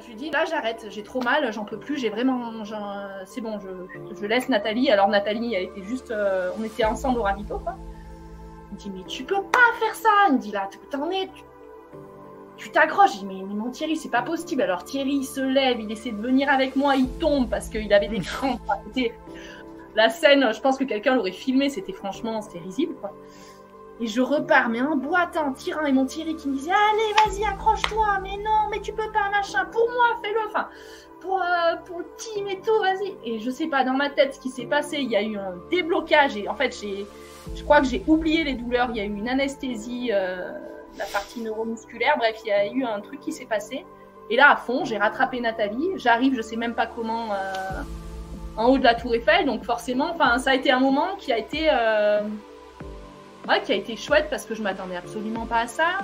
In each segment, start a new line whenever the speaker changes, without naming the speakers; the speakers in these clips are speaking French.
je lui dis là j'arrête, j'ai trop mal, j'en peux plus, c'est bon, je laisse Nathalie. Alors Nathalie, elle était juste, on était ensemble au ravito quoi. Il me dit mais tu peux pas faire ça. Il me dit là t'en es, tu t'accroches. Je dis mais mon Thierry c'est pas possible. Alors Thierry il se lève, il essaie de venir avec moi, il tombe parce qu'il avait des crampes. C'était la scène, je pense que quelqu'un l'aurait filmé, c'était risible quoi. Et je repars, mais un boitin, tirant, et mon Thierry qui me disait allez, vas-y, accroche-toi, mais non, mais tu peux pas, machin, pour moi, fais-le, enfin, pour le team et tout, vas-y. Et je sais pas, dans ma tête, ce qui s'est passé, il y a eu un déblocage, et en fait, je crois que j'ai oublié les douleurs, il y a eu une anesthésie, la partie neuromusculaire, bref, il y a eu un truc qui s'est passé. Et là, à fond, j'ai rattrapé Nathalie, j'arrive, je sais même pas comment, en haut de la Tour Eiffel, donc forcément, enfin, ça a été un moment qui a été chouette parce que je m'attendais absolument pas à ça.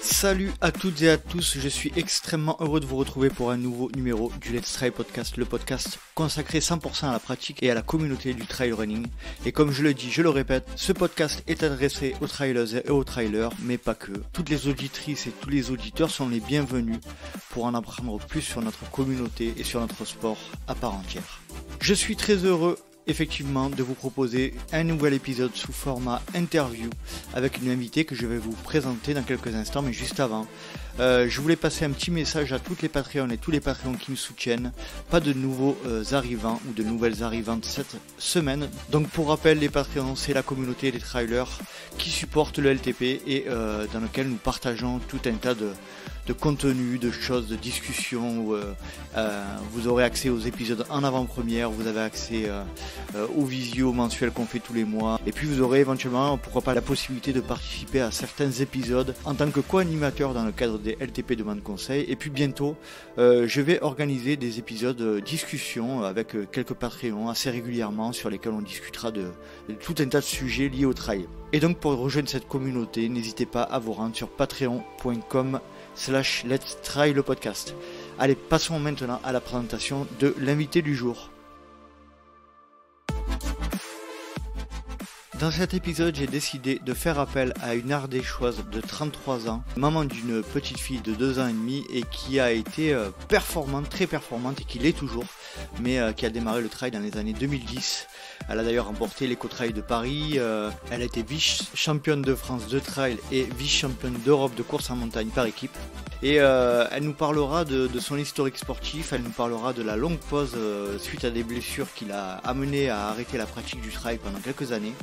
Salut à toutes et à tous, je suis extrêmement heureux de vous retrouver pour un nouveau numéro du Let's Trail Podcast, le podcast consacré 100% à la pratique et à la communauté du trail running. Et comme je le dis, je le répète, ce podcast est adressé aux trailers et aux trailers, mais pas que. Toutes les auditrices et tous les auditeurs sont les bienvenus pour en apprendre plus sur notre communauté et sur notre sport à part entière. Je suis très heureux effectivement de vous proposer un nouvel épisode sous format interview avec une invitée que je vais vous présenter dans quelques instants, mais juste avant je voulais passer un petit message à toutes les Patreons et tous les Patreons qui me soutiennent. Pas de nouveaux arrivants ou de nouvelles arrivantes cette semaine. Donc pour rappel, les Patreons, c'est la communauté des trailers qui supportent le LTP et dans lequel nous partageons tout un tas de contenu, de choses, de discussions où vous aurez accès aux épisodes en avant-première, vous avez accès aux visios mensuels qu'on fait tous les mois, et puis vous aurez éventuellement, pourquoi pas, la possibilité de participer à certains épisodes en tant que co-animateur dans le cadre des LTP Demande Conseil. Et puis bientôt, je vais organiser des épisodes discussion avec quelques Patreons assez régulièrement sur lesquels on discutera de tout un tas de sujets liés au trail. Et donc pour rejoindre cette communauté, n'hésitez pas à vous rendre sur patreon.com/Let's Try le podcast. Allez, passons maintenant à la présentation de l'invité du jour. Dans cet épisode, j'ai décidé de faire appel à une Ardéchoise de 33 ans, maman d'une petite fille de 2 ans et demi et qui a été performante, très performante et qui l'est toujours, mais qui a démarré le trail dans les années 2010. Elle a d'ailleurs remporté l'Eco-Trail de Paris, elle a été vice-championne de France de trail et vice-championne d'Europe de course en montagne par équipe. Et elle nous parlera de son historique sportif, elle nous parlera de la longue pause suite à des blessures qui l'a amené à arrêter la pratique du trail pendant quelques années.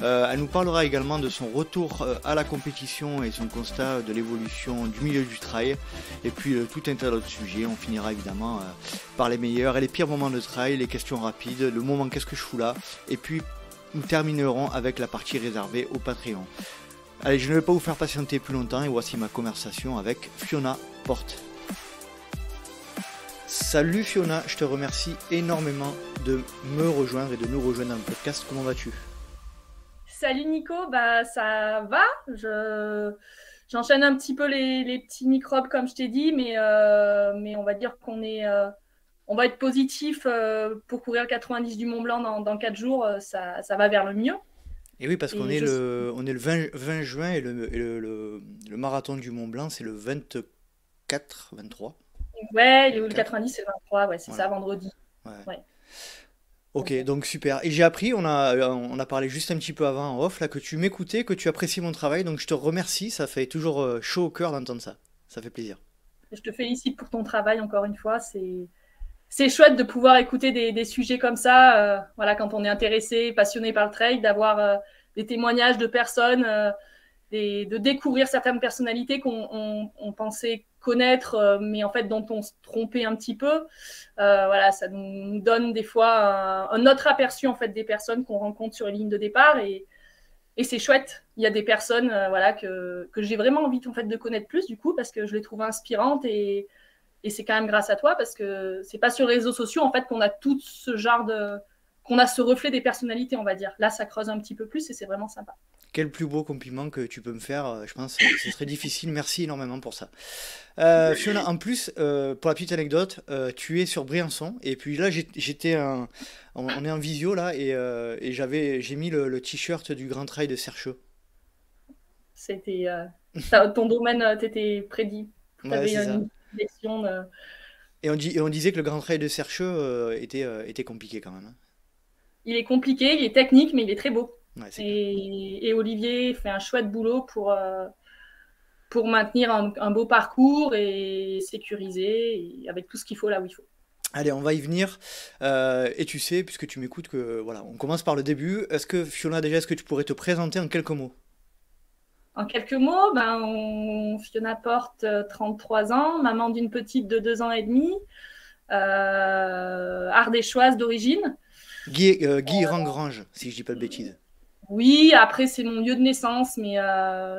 Elle nous parlera également de son retour à la compétition et son constat de l'évolution du milieu du trail. Et puis tout un tas d'autres sujets. On finira évidemment par les meilleurs et les pires moments de trail, les questions rapides, le moment qu'est-ce que je fous là. Et puis nous terminerons avec la partie réservée au Patreon. Allez, je ne vais pas vous faire patienter plus longtemps et voici ma conversation avec Fiona Porte. Salut Fiona, je te remercie énormément de me rejoindre et de nous rejoindre dans le podcast. Comment vas-tu ?
Salut Nico, bah ça va. J'enchaîne un petit peu les petits microbes comme je t'ai dit, mais on va dire qu'on va être positif pour courir le 90 du Mont Blanc dans 4 jours. Ça va vers le mieux.
Et oui, parce qu'on est le 20 juin et le marathon du Mont Blanc, c'est le 24, 23.
Ouais, le 90, c'est le 23, ouais, c'est voilà. Ça, vendredi.
Ouais. Ok, donc super. Et j'ai appris, on a parlé juste un petit peu avant en off, là, que tu m'écoutais, que tu apprécies mon travail, donc je te remercie, ça fait toujours chaud au cœur d'entendre ça. Ça fait plaisir.
Je te félicite pour ton travail, encore une fois. C'est chouette de pouvoir écouter des sujets comme ça, voilà, quand on est intéressé, passionné par le trail, d'avoir des témoignages de personnes, de découvrir certaines personnalités qu'on pensait connaître, mais en fait dont on se trompait un petit peu. Voilà, ça nous donne des fois un autre aperçu en fait des personnes qu'on rencontre sur les lignes de départ et c'est chouette. Il y a des personnes voilà, que j'ai vraiment envie en fait, de connaître plus du coup parce que je les trouve inspirantes et c'est quand même grâce à toi parce que c'est pas sur les réseaux sociaux en fait qu'on a tout ce genre qu'on a ce reflet des personnalités, on va dire. Là, ça creuse un petit peu plus et c'est vraiment sympa.
Quel plus beau compliment que tu peux me faire, je pense que ce serait difficile. Merci énormément pour ça. Fiona, en plus, pour la petite anecdote, tu es sur Briançon et puis là, on est en visio là et j'ai mis le t-shirt du Grand Trail de Sercheux.
C'était ton domaine, t'étais prédit.
Ouais,
T'avais
c'est ça.
une sélection.
Et on disait que le Grand Trail de Sercheux était compliqué quand même, hein.
Il est compliqué, il est technique, mais il est très beau.
Ouais, c'est clair.
Et Olivier fait un chouette boulot pour maintenir un beau parcours et sécuriser, et avec tout ce qu'il faut là où il faut.
Allez, on va y venir. Et tu sais, puisque tu m'écoutes, que voilà, on commence par le début. Est-ce que Fiona, déjà, est-ce que tu pourrais te présenter en quelques mots?
En quelques mots, Fiona porte 33 ans, maman d'une petite de 2 ans et demi, ardéchoise d'origine.
Guy Rangrange, si je dis pas de bêtises.
Oui, après c'est mon lieu de naissance, mais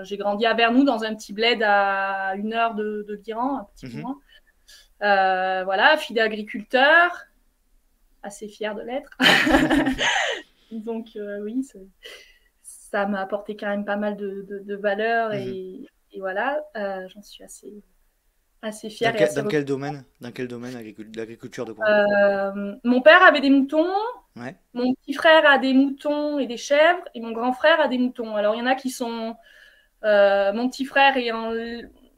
j'ai grandi à Vernoux dans un petit bled à 1 heure de Guiran, un petit peu
Mhm.
moins. Voilà, fille d'agriculteur, assez fière de l'être. Donc oui, ça m'a apporté quand même pas mal de valeurs
Mhm.
et voilà, j'en suis assez fière et assez
Dans quel
reconnaissante.
domaine? Dans quel domaine? L'agriculture de quoi?
Mon père avait des moutons,
Ouais.
mon petit frère a des moutons et des chèvres, et mon grand frère a des moutons. Alors il y en a qui sont... mon petit frère est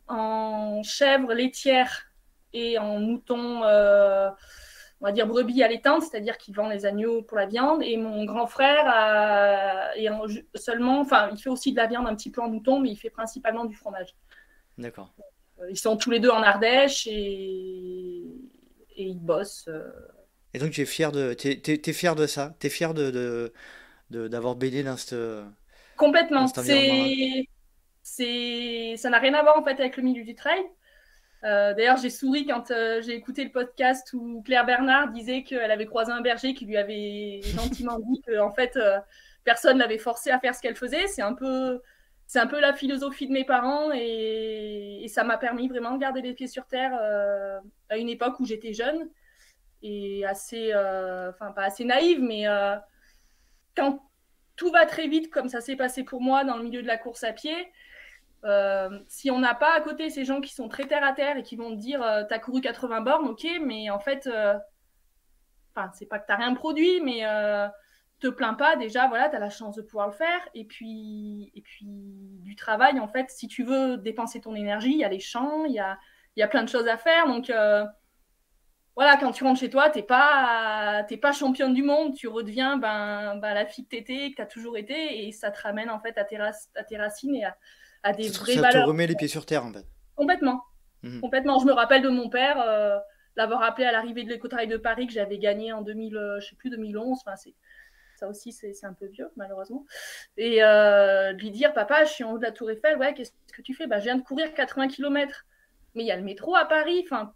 en chèvre laitière et en mouton, on va dire brebis allaitante, c'est-à-dire qu'il vend les agneaux pour la viande. Et mon grand frère seulement, enfin, il fait aussi de la viande un petit peu en mouton, mais il fait principalement du fromage.
D'accord.
Ils sont tous les deux en Ardèche et ils bossent.
Et donc tu es fier t'es fier de ça? T'es fier d'avoir baigné dans
Complètement.
cet environnement-là?
Ça n'a rien à voir en fait avec le milieu du trail. D'ailleurs, j'ai souri quand j'ai écouté le podcast où Claire Bernard disait qu'elle avait croisé un berger qui lui avait gentiment dit que en fait, personne l'avait forcé à faire ce qu'elle faisait. C'est un peu la philosophie de mes parents et ça m'a permis vraiment de garder les pieds sur terre à une époque où j'étais jeune et assez, enfin pas assez naïve, mais quand tout va très vite comme ça s'est passé pour moi dans le milieu de la course à pied, si on n'a pas à côté ces gens qui sont très terre à terre et qui vont te dire t'as couru 80 bornes, ok, mais en fait, c'est pas que t'as rien produit, mais te plains pas, déjà, voilà, t'as la chance de pouvoir le faire. Et puis du travail, en fait, si tu veux dépenser ton énergie, il y a les champs, il y a plein de choses à faire. Donc voilà, quand tu rentres chez toi, t'es pas championne du monde, tu redeviens la fille que t'étais, que t'as toujours été, et ça te ramène en fait à tes racines et à des vraies
Ça te
valeurs.
remet les pieds sur terre en fait.
Complètement.
Mhm.
Complètement. Je me rappelle de mon père l'avoir appelé à l'arrivée de l'écotrail de Paris que j'avais gagné en 2000, je sais plus, 2011. Enfin, ça aussi, c'est un peu vieux, malheureusement. Et de lui dire, papa, je suis en haut de la Tour Eiffel, ouais, qu'est-ce que tu fais? Bah, je viens de courir 80 km. Mais il y a le métro à Paris. Enfin,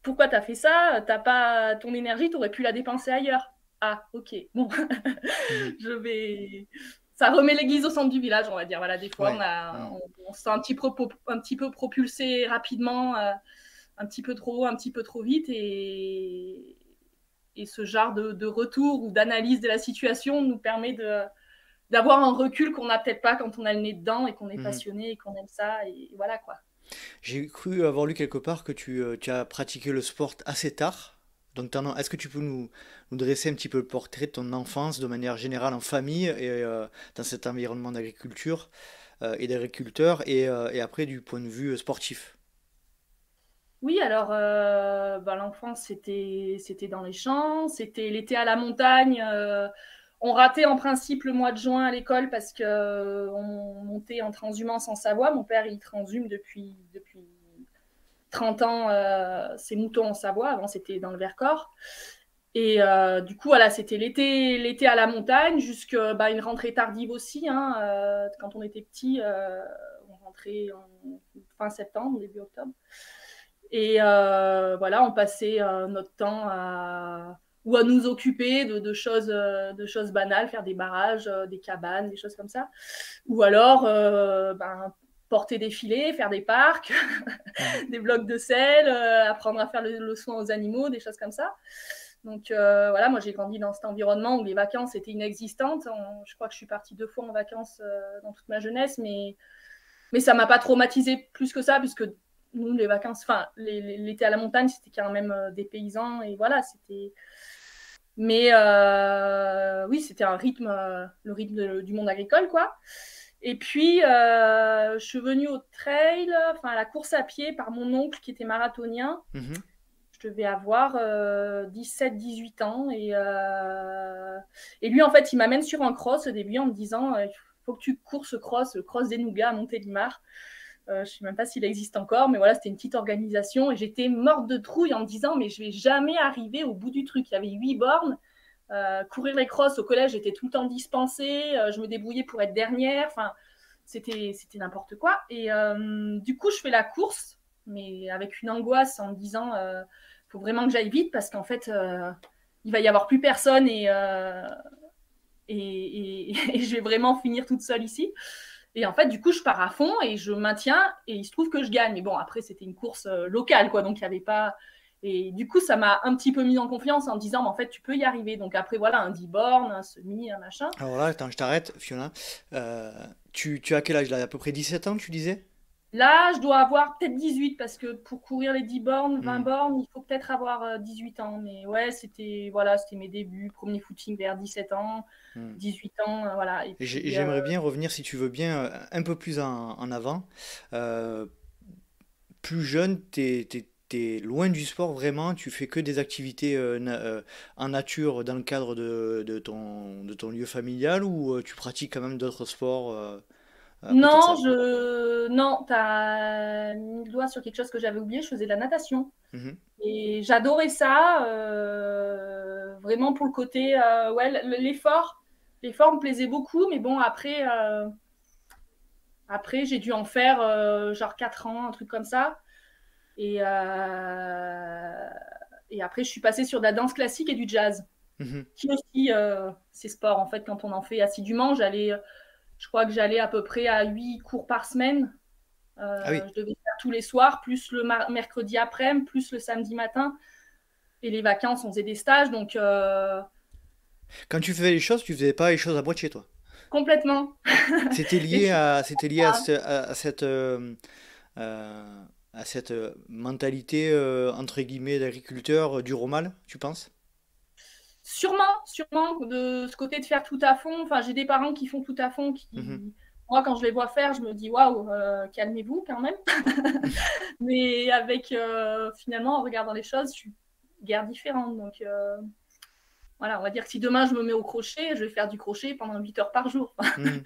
pourquoi t'as fait ça? T'as pas ton énergie, t'aurais pu la dépenser ailleurs. Ah, ok. Bon,
Mhm.
je vais. Ça remet l'église au centre du village, on va dire. Voilà, des fois,
Ouais. Mhm.
on se sent un petit peu propulsé rapidement, un petit peu trop haut, un petit peu trop vite, et ce genre de retour ou d'analyse de la situation nous permet d'avoir un recul qu'on n'a peut-être pas quand on a le nez dedans et qu'on est
Mhm.
passionné et qu'on aime ça, et voilà quoi.
J'ai cru avoir lu quelque part que tu as pratiqué le sport assez tard. Donc, est-ce que tu peux nous dresser un petit peu le portrait de ton enfance de manière générale en famille et dans cet environnement d'agriculture et d'agriculteurs et après du point de vue sportif?
Oui, alors l'enfance c'était dans les champs, c'était l'été à la montagne. On ratait en principe le mois de juin à l'école parce que on montait en transhumance en Savoie. Mon père il transhume depuis 30 ans ses moutons en Savoie. Avant c'était dans le Vercors. Et du coup voilà, c'était l'été à la montagne jusqu'à une rentrée tardive aussi. Hein, quand on était petit, on rentrait en fin septembre, début octobre. Et voilà, on passait notre temps ou à nous occuper de choses banales, faire des barrages, des cabanes, des choses comme ça. Ou alors porter des filets, faire des parcs,
Mhm.
des blocs de sel, apprendre à faire le soin aux animaux, des choses comme ça. Donc voilà, moi j'ai grandi dans cet environnement où les vacances étaient inexistantes. Je crois que je suis partie 2 fois en vacances dans toute ma jeunesse, mais ça m'a pas traumatisé plus que ça, puisque nous, les vacances, enfin, l'été à la montagne, c'était quand même des paysans, et voilà, c'était. Mais oui, c'était un rythme, le rythme du monde agricole, quoi. Et puis, je suis venue au trail, enfin à la course à pied par mon oncle qui était marathonien. Je devais avoir 17-18 ans. Et lui, en fait, il m'amène sur un cross au début en me disant il faut que tu cours ce cross, le cross des Nougats à Montélimar. Je ne sais même pas s'il existe encore, mais voilà, c'était une petite organisation. Et j'étais morte de trouille en me disant mais je ne vais jamais arriver au bout du truc. Il y avait 8 bornes. Courir les crosses au collège, j'étais tout le temps dispensée. Je me débrouillais pour être dernière. Enfin, c'était n'importe quoi. Et du coup, je fais la course, mais avec une angoisse en me disant faut vraiment que j'aille vite parce qu'en fait, il va y avoir plus personne et je vais vraiment finir toute seule ici. Et en fait, du coup, je pars à fond et je maintiens et il se trouve que je gagne. Mais bon, après, c'était une course locale, quoi, donc il n'y avait pas. Et du coup, ça m'a un petit peu mis en confiance en me disant, mais en fait, tu peux y arriver. Donc après, voilà, un 10 bornes, un semi, un machin.
Alors là, attends, je t'arrête, Fiona. Tu as quel âge là? À peu près 17 ans, tu disais?
Là, je dois avoir peut-être 18 parce que pour courir les 10 bornes, 20
Hmm,
bornes, il faut peut-être avoir 18 ans. Mais ouais, c'était voilà, c'était mes débuts, premier footing vers 17 ans,
hmm.
18 ans, voilà. Et puis,
J'aimerais bien revenir, si tu veux bien, un peu plus en avant. Euh, Plus jeune, t'es loin du sport vraiment, tu fais que des activités en nature dans le cadre de ton lieu familial ou tu pratiques quand même d'autres sports à côté de
non,
ça?
non, t'as mis le doigt sur quelque chose que j'avais oublié, je faisais de la natation.
Mhm.
Et j'adorais ça, vraiment pour le côté, ouais, l'effort. L'effort me plaisait beaucoup, mais bon, après j'ai dû en faire genre 4 ans, un truc comme ça. Et, euh, et après, je suis passée sur de la danse classique et du jazz,
Mhm.
qui aussi, c'est sport, en fait, quand on en fait assidûment. Je crois que j'allais à peu près à 8 cours par semaine.
Ah oui,
Je devais faire tous les soirs, plus le mercredi après-midi, plus le samedi matin. Et les vacances, on faisait des stages, donc
quand tu faisais les choses, tu faisais pas les choses à moitié toi.
complètement. Et je
C'était lié euh, à cette mentalité entre guillemets d'agriculteur du Romal, tu penses?
sûrement, de ce côté de faire tout à fond. Enfin, j'ai des parents qui font tout à fond,
Mhm.
moi, quand je les vois faire, je me dis waouh, calmez-vous quand même. Mais avec finalement, en regardant les choses, je suis guère différente. Donc voilà, on va dire que si demain je me mets au crochet, je vais faire du crochet pendant 8 heures par jour.
Mhm.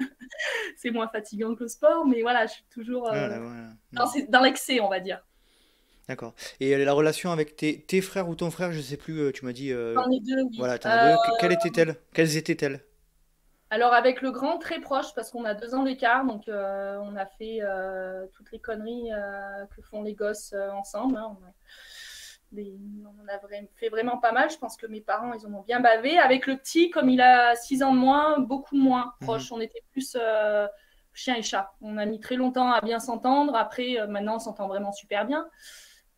C'est moins fatigant que le sport, mais voilà, je suis toujours
Voilà, voilà.
dans,
Mhm.
dans l'excès, on va dire.
D'accord. Et la relation avec tes frères ou ton frère, je sais plus, tu m'as dit,
J'en ai deux, oui.
voilà, t'en as deux. Quelle était-elle? Quelles étaient-elles?
Alors avec le grand, très proche, parce qu'on a 2 ans d'écart, donc on a fait toutes les conneries que font les gosses ensemble. Hein. On a fait vraiment pas mal. Je pense que mes parents, ils en ont bien bavé. Avec le petit, comme il a 6 ans de moins, beaucoup moins
Mhm.
proche. On était plus chien et chat. On a mis très longtemps à bien s'entendre. Après, maintenant, on s'entend vraiment super bien.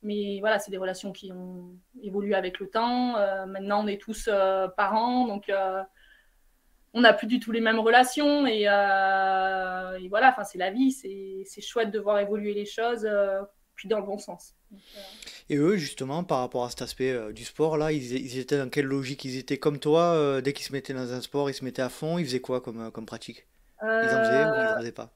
Mais voilà, c'est des relations qui ont évolué avec le temps. Maintenant, on est tous parents, donc on n'a plus du tout les mêmes relations. Et voilà, enfin, c'est la vie. C'est chouette de voir évoluer les choses, puis dans le bon sens. Donc,
Et eux, justement, par rapport à cet aspect du sport, là, ils étaient dans quelle logique? Ils étaient comme toi, dès qu'ils se mettaient dans un sport, ils se mettaient à fond, ils faisaient quoi comme pratique? Ils en faisaient ou ils en
euh,
faisaient pas?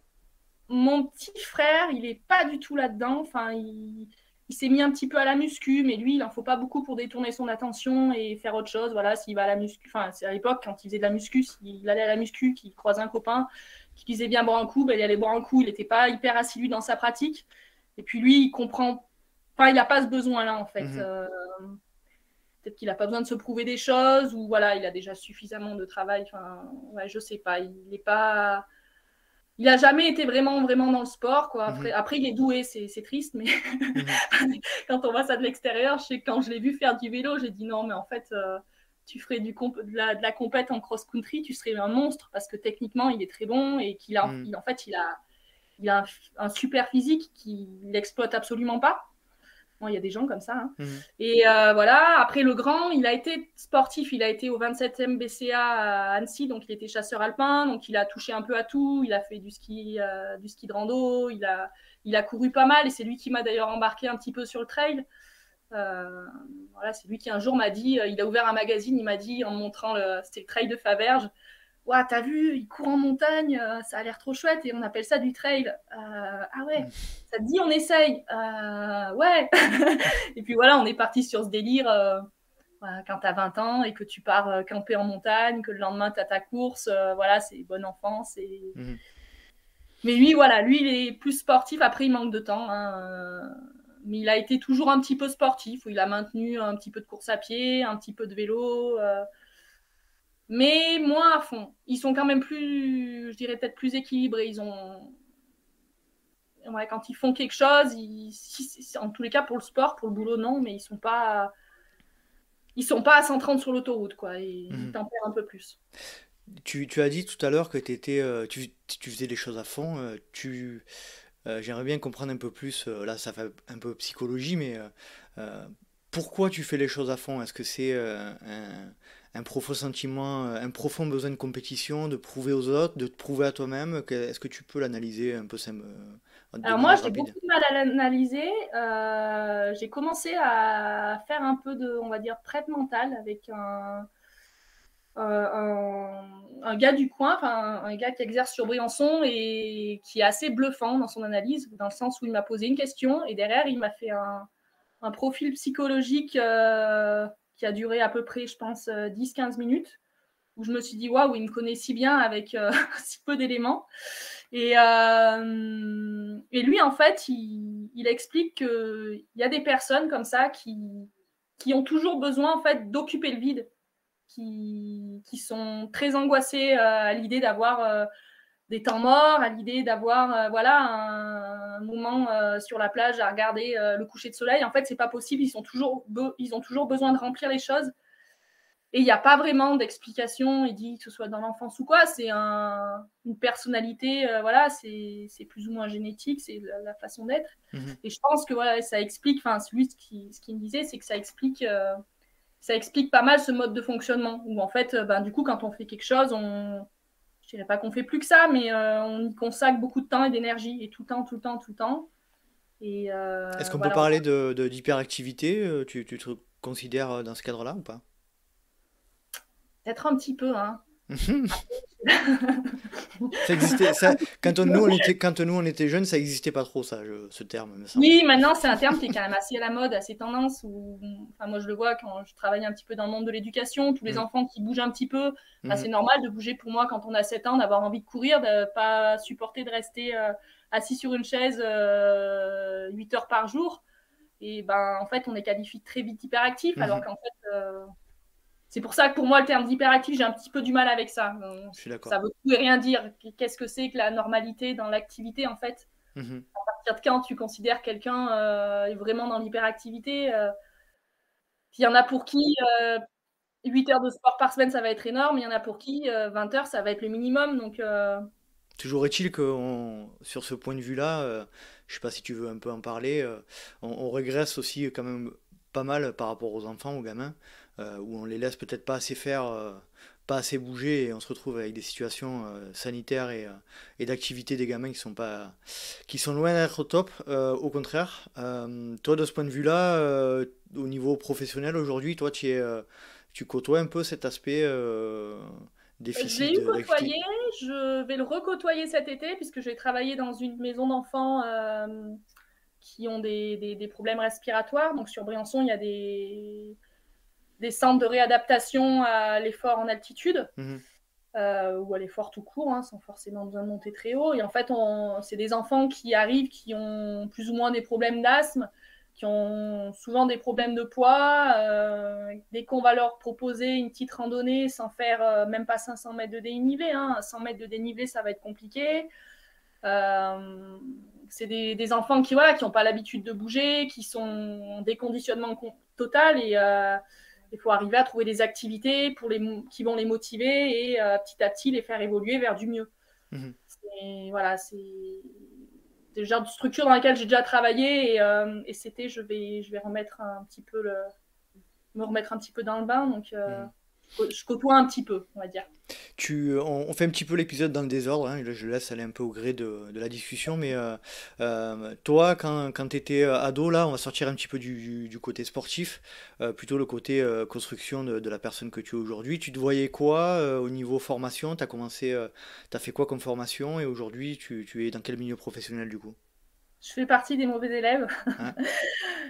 mon petit frère, il est pas du tout là-dedans. Enfin, il s'est mis un petit peu à la muscu, mais lui, il en faut pas beaucoup pour détourner son attention et faire autre chose. Voilà, s'il va à la muscu, enfin, c'est à l'époque quand il faisait de la muscu, s'il allait à la muscu, qu'il croisait un copain qui disait bien boire un coup, ben, il allait boire un coup. Il n'était pas hyper assidu dans sa pratique. Et puis lui, il comprend. Enfin, il n'a pas ce besoin-là en fait.
Mhm.
Peut-être qu'il n'a pas besoin de se prouver des choses ou voilà, il a déjà suffisamment de travail. Enfin, ouais, je sais pas. Il n'est pas il a jamais été vraiment dans le sport, quoi.
Mhm.
Après il est doué, c'est triste, mais
Mhm.
quand on voit ça de l'extérieur, je sais que quand je l'ai vu faire du vélo, j'ai dit non, mais en fait, tu ferais de la compète en cross-country, tu serais un monstre parce que techniquement, il est très bon et
Mhm.
en fait, il a un super physique qu'il n'exploite absolument pas. Bon, il y a des gens comme ça. Hein.
Mhm.
Et voilà, après le grand, il a été sportif, il a été au 27e BCA à Annecy, donc il était chasseur alpin, donc il a touché un peu à tout, il a fait du ski de rando, il a couru pas mal, et c'est lui qui m'a d'ailleurs embarqué un petit peu sur le trail. Voilà, c'est lui qui un jour m'a dit, il a ouvert un magazine, il m'a dit en me montrant c'était le trail de Faverges, ouah, t'as vu, il court en montagne, ça a l'air trop chouette et on appelle ça du trail. Ah ouais, ça te dit, on essaye. Ouais. Et puis voilà, on est parti sur ce délire quand t'as 20 ans et que tu pars camper en montagne, que le lendemain t'as ta course. Voilà, c'est bon enfant. Mais lui, voilà, lui, il est plus sportif. Après, il manque de temps. Mais il a été toujours un petit peu sportif, où il a maintenu un petit peu de course à pied, un petit peu de vélo. Mais moins à fond. Ils sont quand même plus, je dirais peut-être plus équilibrés. Ouais, quand ils font quelque chose, en tous les cas pour le sport, pour le boulot, non, mais ils sont pas à 130 sur l'autoroute, quoi. Ils tempèrent un peu plus.
Tu as dit tout à l'heure que tu faisais les choses à fond. J'aimerais bien comprendre un peu plus. Là, ça fait un peu psychologie, mais euh, pourquoi tu fais les choses à fond? Est-ce que c'est un profond sentiment, un profond besoin de compétition, de prouver aux autres, de te prouver à toi-même? Est-ce que tu peux l'analyser un peu de
Alors moi,
manière
j'ai
rapide?
beaucoup de mal à l'analyser. J'ai commencé à faire un peu de, on va dire, prep mental avec un gars du coin, enfin un gars qui exerce sur Briançon et qui est assez bluffant dans son analyse, dans le sens où il m'a posé une question et derrière il m'a fait un profil psychologique qui a duré à peu près, je pense, 10-15 minutes, où je me suis dit, waouh, il me connaît si bien avec si peu d'éléments. Et lui, en fait, il explique qu'il y a des personnes comme ça qui ont toujours besoin en fait d'occuper le vide, qui sont très angoissées à l'idée d'avoir des temps morts, à l'idée d'avoir voilà, un moment sur la plage à regarder le coucher de soleil. En fait, c'est pas possible. Ils ont toujours besoin de remplir les choses. Et il n'y a pas vraiment d'explication, il dit que ce soit dans l'enfance ou quoi, c'est une personnalité, voilà, c'est plus ou moins génétique, c'est la façon d'être.
Mhm.
Et je pense que voilà, ça explique, enfin, celui ce qu'il me disait, c'est que ça explique pas mal ce mode de fonctionnement, où en fait, ben, du coup, quand on fait quelque chose, je dirais pas qu'on fait plus que ça, mais on y consacre beaucoup de temps et d'énergie, et tout le temps, tout le temps, tout le temps. Et
Est-ce qu'on peut
voilà,
parler d'hyperactivité? Tu te considères dans ce cadre-là ou pas?
peut-être un petit peu, hein.
Ça existait, ça, quand nous on était jeunes, ça existait pas trop, ce terme, me semble.
Oui, maintenant, c'est un terme qui est quand même assez à la mode, assez tendance. Enfin, moi, je le vois quand je travaille un petit peu dans le monde de l'éducation. Tous les
Mhm.
enfants qui bougent un petit peu, enfin,
Mhm.
c'est normal de bouger pour moi quand on a 7 ans, d'avoir envie de courir, de ne pas supporter de rester assis sur une chaise 8 heures par jour. Et ben, en fait, on est qualifié très vite hyperactif, alors
Mhm.
qu'en fait, c'est pour ça que pour moi, le terme d'hyperactif, j'ai un petit peu du mal avec ça.
Je suis d'accord.
Ça veut tout et rien dire. Qu'est-ce que c'est que la normalité dans l'activité, en fait?
Mhm.
À partir de quand tu considères quelqu'un est vraiment dans l'hyperactivité il y en a pour qui 8 heures de sport par semaine, ça va être énorme. Il y en a pour qui 20 heures, ça va être le minimum. Donc,
Toujours est-il que sur ce point de vue-là, je sais pas si tu veux un peu en parler, on régresse aussi quand même pas mal par rapport aux enfants, aux gamins, où on les laisse peut-être pas assez faire, pas assez bouger, et on se retrouve avec des situations sanitaires et d'activité des gamins qui sont loin d'être au top. Au contraire, toi de ce point de vue-là, au niveau professionnel aujourd'hui, toi tu côtoies un peu cet aspect
je l'ai
déficit
eu
d'activité.
côtoyé. Je vais le recôtoyer cet été puisque j'ai travaillé dans une maison d'enfants qui ont des problèmes respiratoires. Donc, sur Briançon, il y a des centres de réadaptation à l'effort en altitude.
Mhm.
Ou à l'effort tout court, hein, sans forcément besoin de monter très haut. Et en fait, c'est des enfants qui arrivent, qui ont plus ou moins des problèmes d'asthme, qui ont souvent des problèmes de poids. Dès qu'on va leur proposer une petite randonnée sans faire même pas 500 mètres de dénivelé, hein, 100 mètres de dénivelé, ça va être compliqué. C'est des enfants qui voilà, qui n'ont pas l'habitude de bouger, qui sont en déconditionnement total et il faut arriver à trouver des activités qui vont les motiver et petit à petit les faire évoluer vers du mieux.
Mhm.
Voilà, c'est des genres de structures dans lesquelles j'ai déjà travaillé et c'était, je vais remettre un petit peu me remettre un petit peu dans le bain. Donc,
Mhm.
je côtoie un petit peu, on va dire.
On fait un petit peu l'épisode dans le désordre, hein, je laisse aller un peu au gré de la discussion, mais toi, quand tu étais ado, là, on va sortir un petit peu du côté sportif, plutôt le côté construction de la personne que tu es aujourd'hui. Tu te voyais quoi au niveau formation? T'as fait quoi comme formation et aujourd'hui, tu es dans quel milieu professionnel du coup?
Je fais partie des mauvais élèves.
Hein.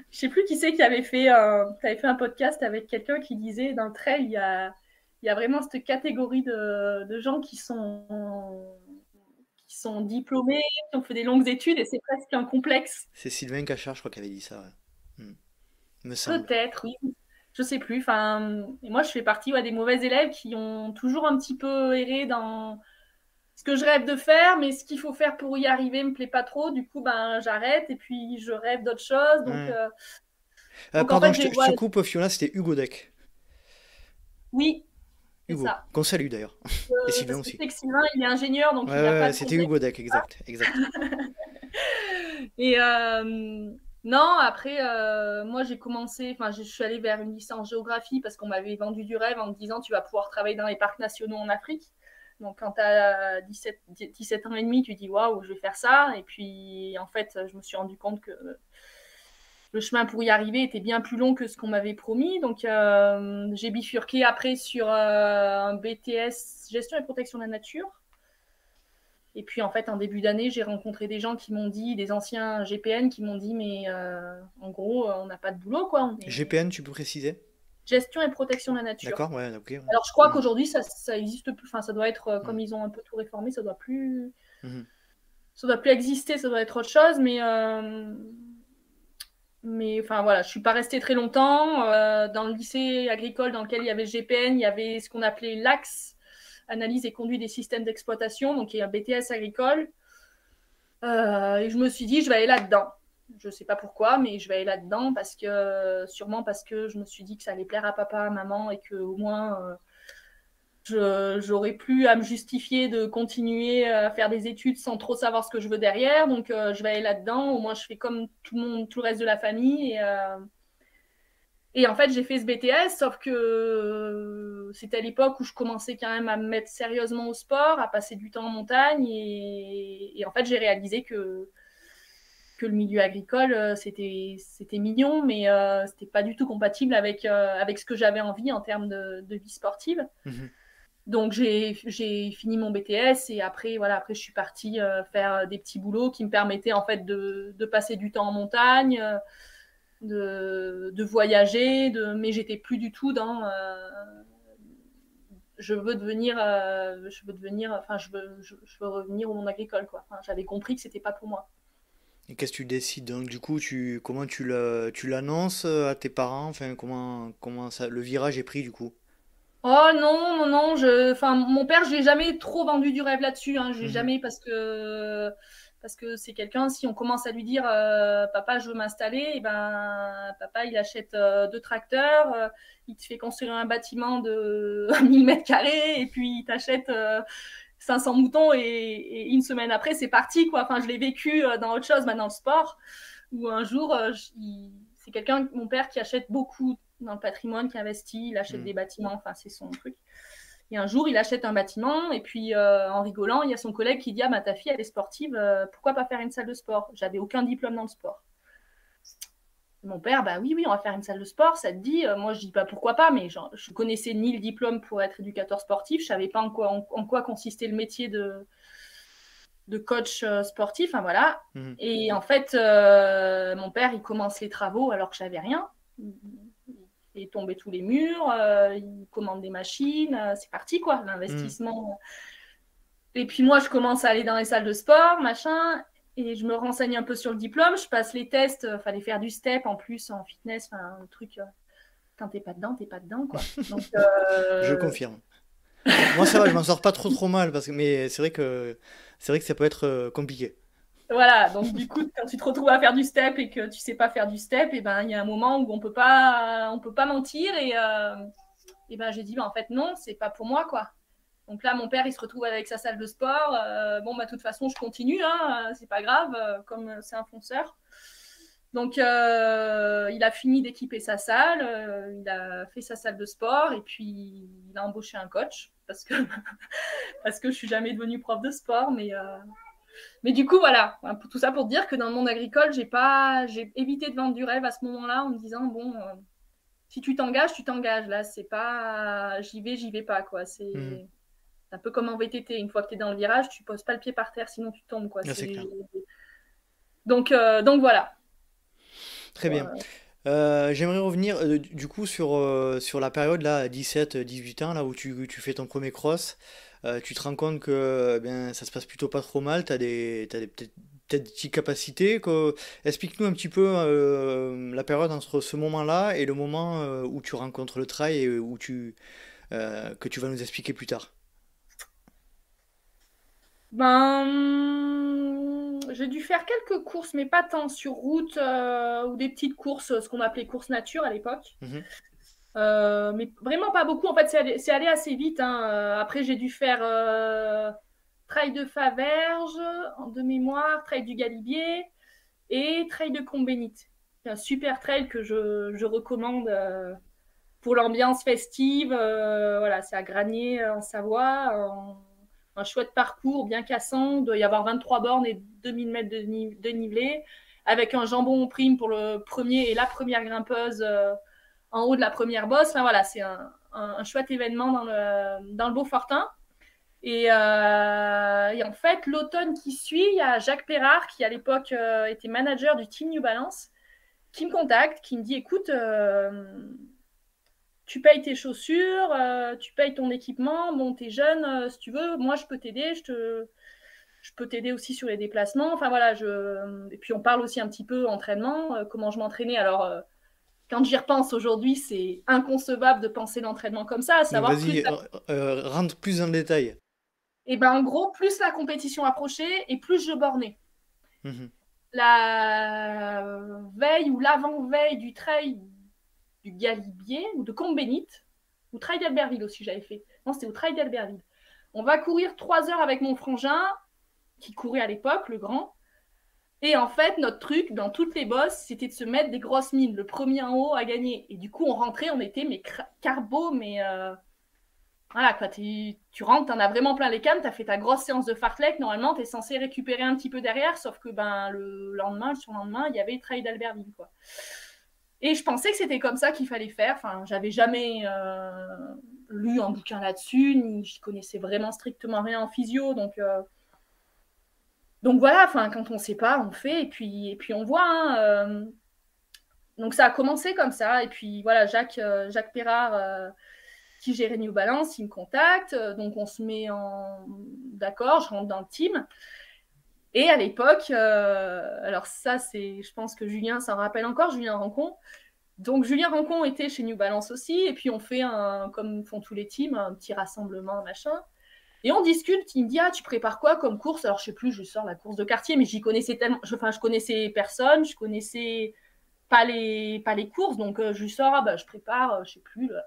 Je sais plus qui c'est qui t'avait fait un podcast avec quelqu'un qui disait dans le trail, il y a vraiment cette catégorie de gens qui sont diplômés, qui ont fait des longues études et c'est presque un complexe.
C'est Sylvain Cachard, je crois, qui avait dit ça, ouais. Me semble.
Peut-être, oui. Je sais plus. Enfin, et moi, je fais partie des mauvais élèves qui ont toujours un petit peu erré dans ce que je rêve de faire, mais ce qu'il faut faire pour y arriver me plaît pas trop. Du coup, ben, j'arrête et puis je rêve d'autres choses.
Ouais.
Donc en
Pardon,
fait,
je te coupe, Fiona, c'était Hugo Deck.
oui, c'est
Hugo,
ça.
qu'on salue d'ailleurs. Et Sylvain
Parce que je
aussi.
sais que Sylvain, il est ingénieur, donc
Ouais,
il n'a pas
ouais,
de
c'était
complexe.
Hugo Deck, exact, exact.
Et non, après, moi, j'ai commencé, enfin, je suis allée vers une licence géographie parce qu'on m'avait vendu du rêve en me disant tu vas pouvoir travailler dans les parcs nationaux en Afrique. Donc, quand tu as 17 ans et demi, tu dis waouh, je vais faire ça. Et puis, en fait, je me suis rendu compte que le chemin pour y arriver était bien plus long que ce qu'on m'avait promis. Donc, j'ai bifurqué après sur un BTS gestion et protection de la nature. Et puis, en fait, en début d'année, j'ai rencontré des gens qui m'ont dit, des anciens GPN qui m'ont dit, mais en gros, on n'a pas de boulot, quoi. On est...
GPN, tu peux préciser?
Gestion et protection de la nature.
D'accord, ouais, ok. Ouais.
Alors, je crois
Mhm,
qu'aujourd'hui, ça existe plus. Enfin, ça doit être, comme
mhm,
ils ont un peu tout réformé,
mhm.
ça doit plus exister, ça doit être autre chose. Mais enfin, voilà, je suis pas restée très longtemps. Dans le lycée agricole dans lequel il y avait GPN, il y avait ce qu'on appelait l'AXE, analyse et conduite des systèmes d'exploitation, donc il y a un BTS agricole. Et je me suis dit, je vais aller là-dedans. Je sais pas pourquoi, mais je vais aller là-dedans sûrement parce que je me suis dit que ça allait plaire à papa, à maman et que au moins j'aurais plus à me justifier de continuer à faire des études sans trop savoir ce que je veux derrière. Donc je vais aller là-dedans. Au moins je fais comme tout le monde, tout le reste de la famille. Et en fait, j'ai fait ce BTS, sauf que c'était à l'époque où je commençais quand même à me mettre sérieusement au sport, à passer du temps en montagne. Et en fait, j'ai réalisé que le milieu agricole, c'était mignon, mais c'était pas du tout compatible avec ce que j'avais envie en termes de vie sportive.
Mhm.
Donc, j'ai fini mon BTS et après, voilà, après je suis partie faire des petits boulots qui me permettaient en fait de passer du temps en montagne. De voyager, mais j'étais plus du tout dans je veux devenir, enfin je veux revenir au monde agricole quoi. Enfin, j'avais compris que c'était pas pour moi.
Et qu'est-ce que tu décides? Donc, du coup, comment tu l'annonces à tes parents? Enfin, comment ça, le virage est pris du coup?
Oh non, non, non, enfin, mon père, je l'ai jamais trop vendu du rêve là-dessus, hein. Je l'ai
Mhm.
jamais parce que c'est quelqu'un, si on commence à lui dire, papa, je veux m'installer, et ben, papa, il achète 2 tracteurs, il te fait construire un bâtiment de 1000 mètres carrés, et puis il t'achète 500 moutons, et une semaine après, c'est parti, quoi. Enfin, je l'ai vécu dans autre chose, maintenant le sport, où un jour, c'est quelqu'un, mon père, qui achète beaucoup dans le patrimoine, qui investit, il achète
Mhm.
des bâtiments, enfin c'est son truc. Et un jour, il achète un bâtiment et puis en rigolant, il y a son collègue qui dit ah bah ta fille elle est sportive, pourquoi pas faire une salle de sport? J'avais aucun diplôme dans le sport. Et mon père bah oui oui on va faire une salle de sport, ça te dit? Moi je dis pas pourquoi pas, mais genre, je connaissais ni le diplôme pour être éducateur sportif, je savais pas en quoi consistait le métier de coach sportif, enfin voilà.
Mhm.
Et en fait, mon père, il commence les travaux alors que j'avais rien. Il est tombé tous les murs, il commande des machines, c'est parti quoi,
Mhm.
l'investissement. Et puis moi, je commence à aller dans les salles de sport, machin, et je me renseigne un peu sur le diplôme, je passe les tests, fallait faire du step en plus en fitness, enfin un truc, quand t'es pas dedans quoi. Donc,
Je confirme. Moi, ça va, je m'en sors pas trop mal mais c'est vrai que ça peut être compliqué.
voilà, donc du coup, quand tu te retrouves à faire du step et que tu sais pas faire du step, et ben il y a un moment où on peut pas mentir et ben j'ai dit bah, en fait non, c'est pas pour moi quoi. Donc là, mon père, il se retrouve avec sa salle de sport. Bon, bah, de toute façon, je continue, hein, c'est pas grave, comme c'est un fonceur. Donc, il a fini d'équiper sa salle, il a fait sa salle de sport et puis il a embauché un coach parce que, parce que je suis jamais devenue prof de sport. Mais du coup, voilà, tout ça pour dire que dans le monde agricole, j'ai évité de vendre du rêve à ce moment-là en me disant, bon, si tu t'engages, tu t'engages. Là, c'est pas j'y vais pas, quoi. C'est un peu comme en VTT. Une fois que tu es dans le virage, tu poses pas le pied par terre, sinon tu tombes, quoi.
Ah, c'est clair.
Donc voilà.
Très bien. J'aimerais revenir du coup sur la période là, 17-18 ans, là où tu fais ton premier cross. Tu te rends compte que ben, ça se passe plutôt pas trop mal, t'as peut-être des petites capacités. Explique-nous un petit peu la période entre ce moment-là et le moment où tu rencontres le trail et que tu vas nous expliquer plus tard.
J'ai dû faire quelques courses, mais pas tant sur route ou des petites courses, ce qu'on appelait courses nature à l'époque.
Mhm.
Mais vraiment pas beaucoup. En fait, c'est allé assez vite, hein. Après, j'ai dû faire trail de Faverges, de mémoire, trail du Galibier et trail de Combénite. C'est un super trail que je recommande pour l'ambiance festive. Voilà, c'est à Granier, en Savoie. Un chouette parcours bien cassant. Il doit y avoir 23 bornes et 2000 mètres de dénivelé, avec un jambon prime pour le premier et la première grimpeuse en haut de la première bosse. Enfin, voilà, c'est un chouette événement dans le Beaufortin. Et en fait, l'automne qui suit, il y a Jacques Perrard, qui à l'époque était manager du Team New Balance, qui me contacte, qui me dit, écoute, tu payes tes chaussures, tu payes ton équipement, bon, t'es jeune, si tu veux, moi je peux t'aider, je peux t'aider aussi sur les déplacements. Enfin voilà, et puis on parle aussi un petit peu entraînement, comment je m'entraînais. Alors, quand j'y repense aujourd'hui, c'est inconcevable de penser l'entraînement comme ça, à
Donc
savoir
vas-y, rentre plus en détail.
et ben en gros, plus la compétition approchait et plus je bornais.
Mhm.
La veille ou l'avant-veille du trail du Galibier ou de Combénite, ou trail d'Albertville aussi j'avais fait. Non, c'était au trail d'Albertville. On va courir 3 heures avec mon frangin, qui courait à l'époque, le grand. Et en fait, notre truc, dans toutes les bosses, c'était de se mettre des grosses mines. Le premier en haut a gagné. Et du coup, on rentrait, on était mais carbo, mais voilà, quoi, tu rentres, t'en as vraiment plein les cannes, t'as fait ta grosse séance de fartlek, normalement, t'es censé récupérer un petit peu derrière, sauf que ben, le lendemain, le surlendemain, il y avait le trail d'Albertville, quoi. Et je pensais que c'était comme ça qu'il fallait faire. Enfin, j'avais jamais lu un bouquin là-dessus, ni je connaissais vraiment strictement rien en physio, donc voilà, enfin, quand on ne sait pas, on fait, et puis on voit, hein. Donc ça a commencé comme ça, et puis voilà, Jacques Perrard, qui gérait New Balance, il me contacte, donc on se met d'accord, je rentre dans le team. Et à l'époque, alors ça, je pense que Julien s'en rappelle encore, Julien Rancon. Donc Julien Rancon était chez New Balance aussi, et puis on fait comme font tous les teams, un petit rassemblement, machin. Et on discute, il me dit, ah, tu prépares quoi comme course? Alors je sais plus, je sors la course de quartier, mais j'y connaissais tellement, je connaissais personne, je connaissais pas les courses, donc je lui sors, ah, bah, je prépare, je sais plus, le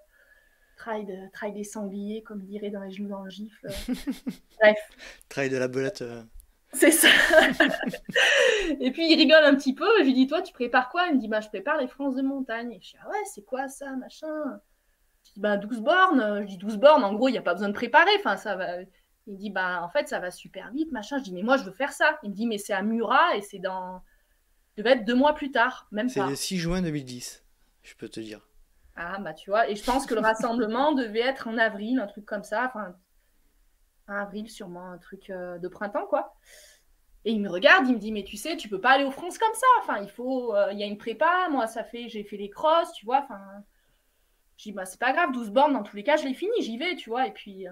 trail des sangliers, comme il dirait dans les genoux dans le gifle. Bref.
Trail de la belette.
C'est ça. Et puis il rigole un petit peu. Je lui dis, toi, tu prépares quoi? Il me dit, bah, je prépare les France de montagne. Et je dis, ah ouais, c'est quoi ça, machin? Je dis, bah, 12 bornes. Je dis, 12 bornes, en gros, il n'y a pas besoin de préparer. Enfin, ça va. Il me dit, bah, en fait, ça va super vite, machin. Je dis, mais moi, je veux faire ça. Il me dit, mais c'est à Murat et c'est dans. Ça devait être 2 mois plus tard, même
C'est le
pas.
6 juin 2010, je peux te dire.
Ah, bah, tu vois. Et je pense que le rassemblement devait être en avril, un truc comme ça. Enfin, en avril, sûrement, un truc de printemps, quoi. Et il me regarde, il me dit, mais tu sais, tu peux pas aller aux France comme ça. Enfin, il y a une prépa. Moi, j'ai fait les crosses, tu vois. Enfin, je dis, bah, c'est pas grave, 12 bornes, dans tous les cas, je l'ai fini, j'y vais, tu vois. Et puis,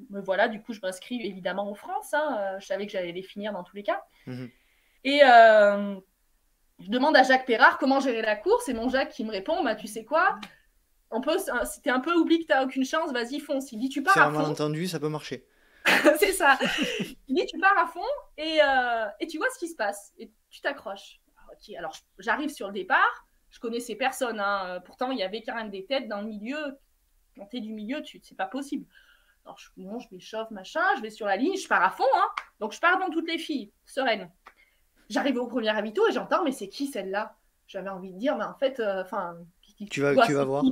me voilà, du coup, je m'inscris évidemment aux France, hein. Je savais que j'allais les finir dans tous les cas.
Mhm.
Et je demande à Jacques Perrard comment gérer la course. Et mon Jacques qui me répond, bah, tu sais quoi, si t'es un peu oublie que t'as aucune chance, vas-y, fonce. Il dit, tu pars
C'est
à
un
fond.
malentendu, ça peut marcher.
C'est ça. Il dit, tu pars à fond et tu vois ce qui se passe. Et tu t'accroches. Ok, alors j'arrive sur le départ. Je connaissais personne, hein. Pourtant, il y avait quand même des têtes dans le milieu. Quand t'es du milieu, c'est pas possible. Alors, je m'échauffe, machin. Je vais sur la ligne. Je pars à fond, hein. Donc, je pars dans toutes les filles. Sereine. J'arrive au premier ravito et j'entends, mais c'est qui celle-là? J'avais envie de dire, mais en fait,
Tu vas voir.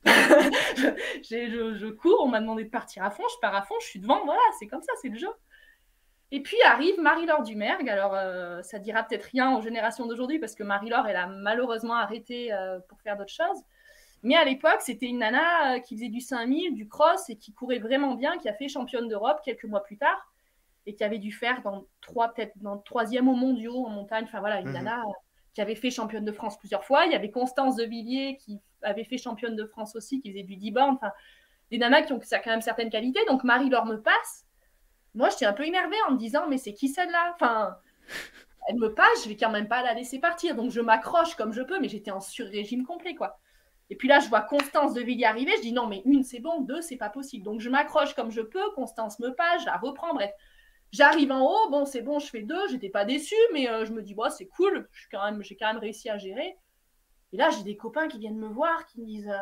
Je cours, on m'a demandé de partir à fond, je pars à fond, je suis devant, voilà, c'est comme ça, c'est le jeu. Et puis arrive Marie-Laure Dumergue. Alors, ça dira peut-être rien aux générations d'aujourd'hui parce que Marie-Laure, elle a malheureusement arrêté pour faire d'autres choses. Mais à l'époque, c'était une nana qui faisait du 5000, du cross et qui courait vraiment bien, qui a fait championne d'Europe quelques mois plus tard et qui avait dû faire peut-être dans le 3e au mondiaux en montagne. Enfin voilà, une nana qui avait fait championne de France plusieurs fois. Il y avait Constance de Villiers qui avait fait championne de France aussi, qui faisait du 10 bornes. Enfin, des nanas qui ont quand même certaines qualités. Donc Marie-Laure me passe. Moi, j'étais un peu énervée en me disant, mais c'est qui celle-là? Enfin, elle me passe, je vais quand même pas la laisser partir. Donc, je m'accroche comme je peux, mais j'étais en sur-régime complet, quoi. Et puis là, je vois Constance de Villiers arriver. Je dis, non, mais une, c'est bon, deux, c'est pas possible. Donc, je m'accroche comme je peux. Constance me passe, je la reprends. Bref, j'arrive en haut. Bon, c'est bon, je fais deux. J'étais pas déçue, mais je me dis, bon, c'est cool. J'ai quand même réussi à gérer. Et là, j'ai des copains qui viennent me voir, qui me disent,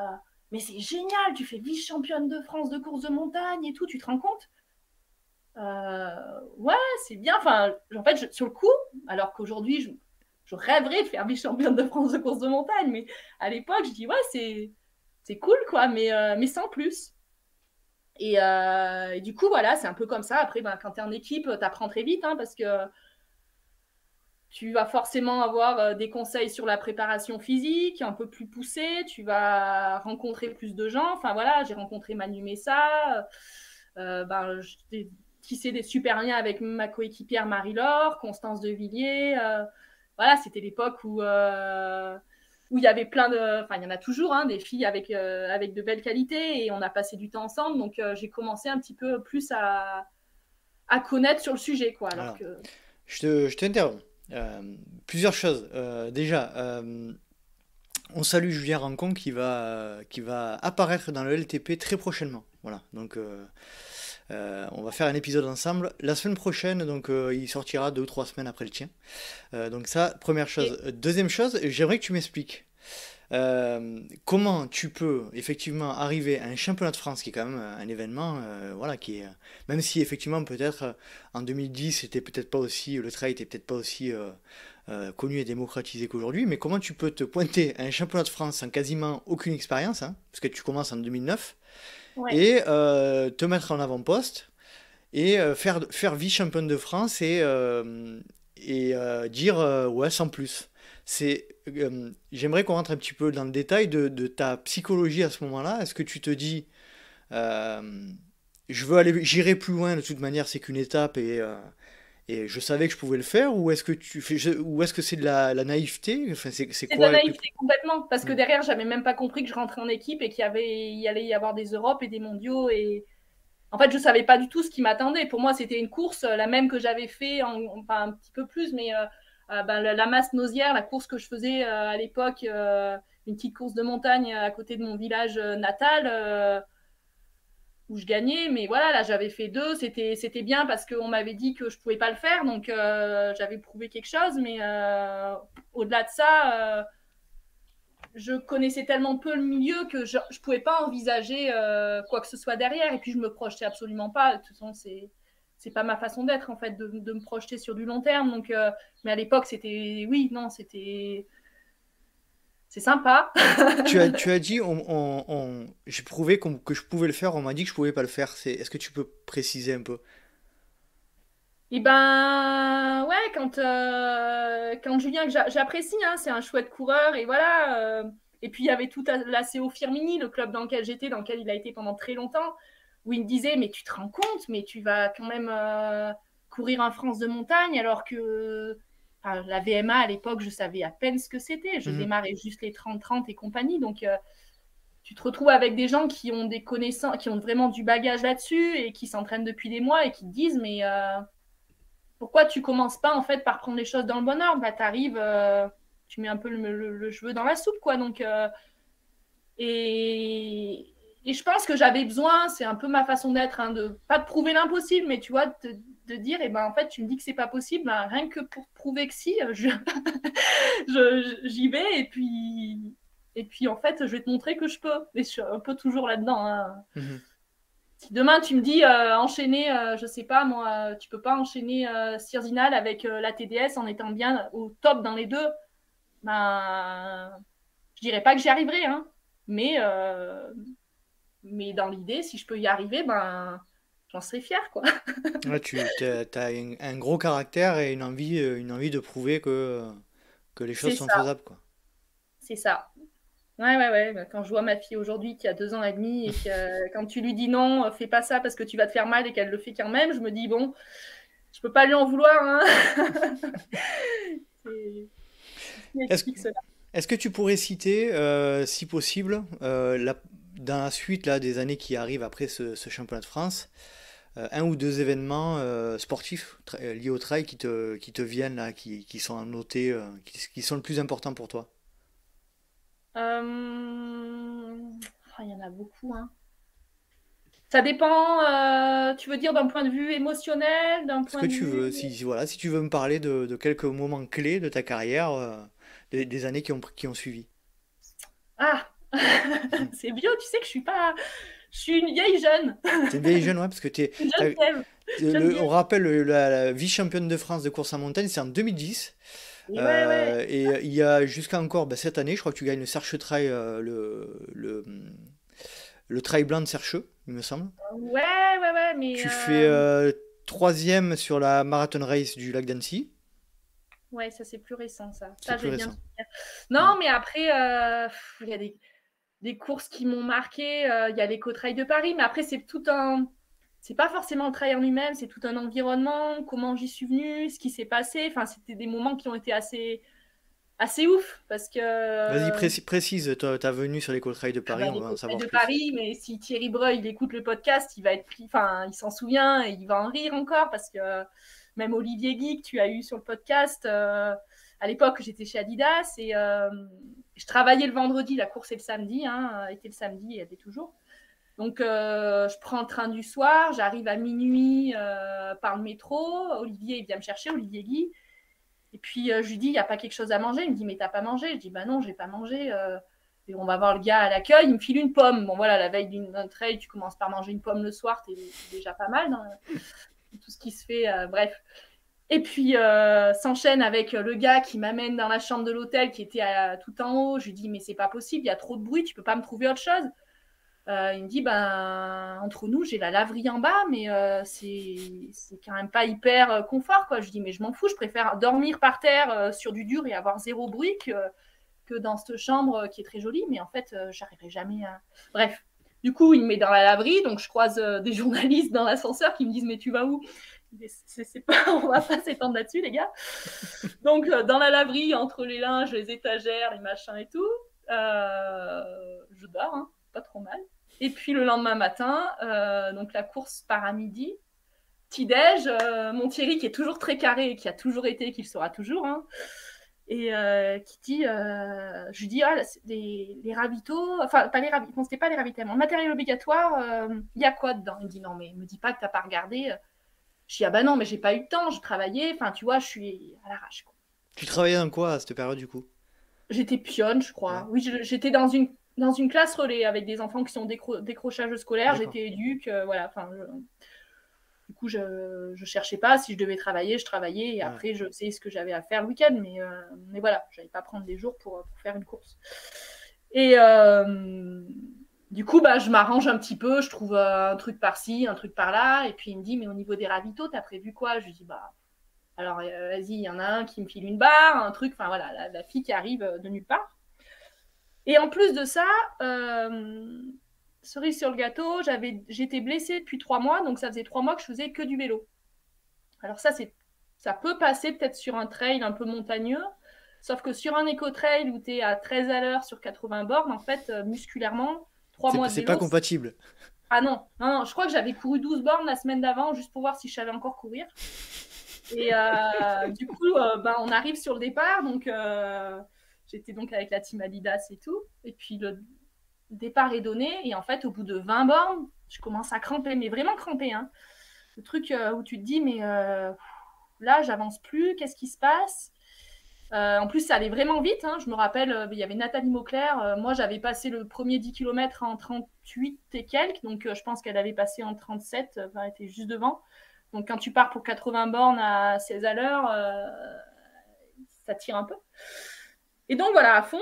mais c'est génial, tu fais vice-championne de France de course de montagne et tout, tu te rends compte? Ouais, c'est bien. Enfin, en fait, sur le coup, alors qu'aujourd'hui, je rêverais de faire vice-championne de France de course de montagne, mais à l'époque, je dis ouais, c'est cool, quoi, mais sans plus. Et du coup, voilà, c'est un peu comme ça. Après, quand tu es en équipe, tu apprends très vite, hein, parce que tu vas forcément avoir des conseils sur la préparation physique, un peu plus poussés. Tu vas rencontrer plus de gens. Enfin, voilà, j'ai rencontré Manu Messa. J'ai tissé des super liens avec ma coéquipière Marie-Laure, Constance de Villiers. Voilà, c'était l'époque où il y avait plein de... Enfin, il y en a toujours, hein, des filles avec de belles qualités et on a passé du temps ensemble. Donc, j'ai commencé un petit peu plus à connaître sur le sujet, quoi.
Alors, je t'interromps. Plusieurs choses. Déjà, on salue Julien Rancon qui va apparaître dans le LTP très prochainement. Voilà, donc on va faire un épisode ensemble. La semaine prochaine, donc il sortira 2 ou 3 semaines après le tien. Donc ça, première chose. Deuxième chose, j'aimerais que tu m'expliques comment tu peux effectivement arriver à un championnat de France qui est quand même un événement, voilà, qui est, même si effectivement peut-être en 2010 c'était peut-être pas aussi, le trail était peut-être pas aussi connu et démocratisé qu'aujourd'hui, mais comment tu peux te pointer à un championnat de France sans quasiment aucune expérience, hein, parce que tu commences en 2009,
Ouais.
et te mettre en avant-poste et faire vice-championne de France et dire ouais, sans plus. J'aimerais qu'on rentre un petit peu dans le détail de ta psychologie à ce moment-là. Est-ce que tu te dis, euh, j'irai plus loin, de toute manière, c'est qu'une étape et je savais que je pouvais le faire, ou est-ce que c'est de la naïveté? Enfin, c'est
C'est de
quoi
la naïveté complètement, parce que
Hmm.
derrière, j'avais même pas compris que je rentrais en équipe et il allait y avoir des Europes et des mondiaux. Et en fait, je savais pas du tout ce qui m'attendait. Pour moi, c'était une course, la même que j'avais fait, enfin un petit peu plus, mais la masse nausière, la course que je faisais à l'époque, une petite course de montagne à côté de mon village natal. Où je gagnais, mais voilà, là j'avais fait deux, c'était bien parce qu'on m'avait dit que je pouvais pas le faire, donc j'avais prouvé quelque chose, mais au-delà de ça, je connaissais tellement peu le milieu que je pouvais pas envisager quoi que ce soit derrière, et puis je me projetais absolument pas. De toute façon, c'est pas ma façon d'être en fait, de me projeter sur du long terme. Donc, mais à l'époque, oui, non, c'est sympa.
Tu as dit, j'ai prouvé que je pouvais le faire, on m'a dit que je pouvais pas le faire. Est-ce que tu peux préciser un peu?
Et ben ouais, quand Julien, que j'apprécie, hein, c'est un chouette coureur, et voilà. Et puis il y avait tout la CO Firmini, le club dans lequel j'étais, dans lequel il a été pendant très longtemps, où il me disait, mais tu te rends compte, mais tu vas quand même courir en France de montagne, alors que enfin, la VMA à l'époque, je savais à peine ce que c'était. Je
Mhm.
démarrais juste les 30-30 et compagnie, donc tu te retrouves avec des gens qui ont des connaissances, qui ont vraiment du bagage là-dessus et qui s'entraînent depuis des mois et qui te disent, mais pourquoi tu commences pas en fait par prendre les choses dans le bon ordre? Là, t'arrives, tu mets un peu le cheveu dans la soupe, quoi. Donc, et je pense que j'avais besoin, c'est un peu ma façon d'être, hein, de pas de prouver l'impossible, mais tu vois, de dire, eh ben en fait, tu me dis que c'est pas possible, ben, rien que pour prouver que si, j'y vais, et puis en fait, je vais te montrer que je peux. Et je suis un peu toujours là-dedans, hein.
Mhm.
Si demain tu me dis enchaîner, je sais pas moi, tu peux pas enchaîner Sirzinal avec la TDS en étant bien au top dans les deux, ben je dirais pas que j'y arriverai, hein, mais dans l'idée, si je peux y arriver, ben j'en serais fière, quoi.
Ouais, t'as un gros caractère et une envie de prouver que les choses
C'est
sont
ça,
faisables, quoi.
c'est ça. Ouais. Bah, quand je vois ma fille aujourd'hui qui a 2 ans et demi et que quand tu lui dis non, fais pas ça parce que tu vas te faire mal et qu'elle le fait quand même, je me dis bon, je peux pas lui en vouloir, hein. C'est ce qui
Est-ce,
explique cela.
est-ce que tu pourrais citer, si possible, dans la suite là, des années qui arrivent après ce championnat de France, un ou deux événements sportifs liés au trail qui te viennent là, qui sont notés, qui sont le plus importants pour toi?
Il y en a beaucoup, hein. Ça dépend, tu veux dire d'un point de vue émotionnel, d'un
Ce
point
que
de
tu
vue...
veux, voilà, si tu veux me parler de quelques moments clés de ta carrière, des années qui ont suivi.
Ah, c'est bio, tu sais que je suis pas... Je suis une vieille jeune,
T'es une vieille jeune, ouais, parce que
une jeune femme, jeune
on
vieille.
rappelle la vice-championne de France de course en montagne, c'est en 2010.
Et ouais.
Et il y a jusqu'à encore cette année, je crois que tu gagnes le Serche Trail, le trail blanc de Sercheux, il me semble.
Ouais, mais...
Tu fais troisième sur la marathon race du lac d'Annecy.
Ouais, ça c'est plus récent, ça.
C'est
Ça,
plus
j'ai bien
récent.
souvenir.
Ouais.
Non, mais après, il y a des courses qui m'ont marqué. Il y a l'éco-trail de Paris, mais après, c'est tout un... C'est pas forcément le trail en lui-même, c'est tout un environnement, comment j'y suis venue, ce qui s'est passé. Enfin, c'était des moments qui ont été assez ouf, parce que
Vas-y, précise ta venue sur l'éco-trail de Paris, on va en
l'éco-trail
savoir
de
plus.
Paris, mais si Thierry Breuil, il écoute le podcast, il va être pris, enfin, il s'en souvient et il va en rire encore, parce que même Olivier Guy, que tu as eu sur le podcast, à l'époque, j'étais chez Adidas et je travaillais le vendredi, la course est le samedi, hein, était le samedi et elle est toujours. Donc, je prends le train du soir, j'arrive à minuit par le métro. Olivier, il vient me chercher, Olivier Guy. Et puis, je lui dis, il n'y a pas quelque chose à manger. Il me dit, mais t'as pas mangé? Je dis, bah non, j'ai pas mangé. Et on va voir le gars à l'accueil, il me file une pomme. Bon, voilà, la veille d'un trail, tu commences par manger une pomme le soir, t'es déjà pas mal dans tout ce qui se fait. Bref. Et puis, s'enchaîne avec le gars qui m'amène dans la chambre de l'hôtel qui était tout en haut. Je lui dis, mais c'est pas possible, il y a trop de bruit, tu peux pas me trouver autre chose? Il me dit, ben, entre nous, j'ai la laverie en bas, mais c'est quand même pas hyper confort, quoi. Je dis, mais je m'en fous, je préfère dormir par terre sur du dur et avoir zéro bruit que dans cette chambre qui est très jolie, mais en fait, j'arriverai jamais à... Bref. Du coup, il me met dans la laverie, donc je croise des journalistes dans l'ascenseur qui me disent, mais tu vas où? C'est pas, on va pas s'étendre là-dessus, les gars. Donc, dans la laverie, entre les linges, les étagères, les machins et tout, je dors, hein, pas trop mal. Et puis le lendemain matin, donc la course part à midi. Petit-déj, mon Thierry qui est toujours très carré, qui a toujours été, qui le sera toujours, hein, et qui dit, je lui dis, ah, les ravitaux, enfin, pas les ravitaux, non, c'était pas les ravitaillements, le matériel obligatoire, il y a quoi dedans? Il me dit, non, mais me dis pas que t'as pas regardé. Je dis, ah bah non, mais j'ai pas eu le temps, je travaillais, enfin, tu vois, je suis à l'arrache, quoi.
Tu travaillais dans quoi à cette période du coup?
J'étais pionne, je
Ouais,
crois. Oui, j'étais dans une classe relais avec des enfants qui sont décrochage scolaire.
d'accord.
J'étais éduque, voilà. Enfin, du coup, je cherchais pas. Si je devais travailler, je travaillais. Et
Ouais.
après, je sais ce que j'avais à faire le week-end. Mais voilà, je n'allais pas prendre des jours pour faire une course. Et du coup, bah, je m'arrange un petit peu. Je trouve un truc par-ci, un truc par-là. Et puis, il me dit, mais au niveau des ravitaux, t'as prévu quoi? Je lui dis, bah, alors, vas-y, il y en a un qui me file une barre, un truc. Enfin, voilà, la fille qui arrive de nulle part. Et en plus de ça, cerise sur le gâteau, j'étais blessée depuis 3 mois, donc ça faisait 3 mois que je faisais que du vélo. Alors ça peut passer peut-être sur un trail un peu montagneux, sauf que sur un éco-trail où tu es à 13 à l'heure sur 80 bornes, en fait, musculairement, 3 mois de
C'est pas
vélo...
compatible.
Ah non, je crois que j'avais couru 12 bornes la semaine d'avant, juste pour voir si je savais encore courir. Et du coup, ben, on arrive sur le départ, donc j'étais donc avec la team Adidas et tout. Et puis le départ est donné, et en fait, au bout de 20 bornes, je commence à cramper, mais vraiment cramper, hein. Le truc où tu te dis, mais là, j'avance plus, qu'est-ce qui se passe? En plus, ça allait vraiment vite. Hein. Je me rappelle, il y avait Nathalie Mauclair. Moi, j'avais passé le premier 10 km en 38 et quelques. Donc, je pense qu'elle avait passé en 37. Enfin, elle était juste devant. Donc, quand tu pars pour 80 bornes à 16 à l'heure, ça tire un peu. Et donc, voilà, à fond.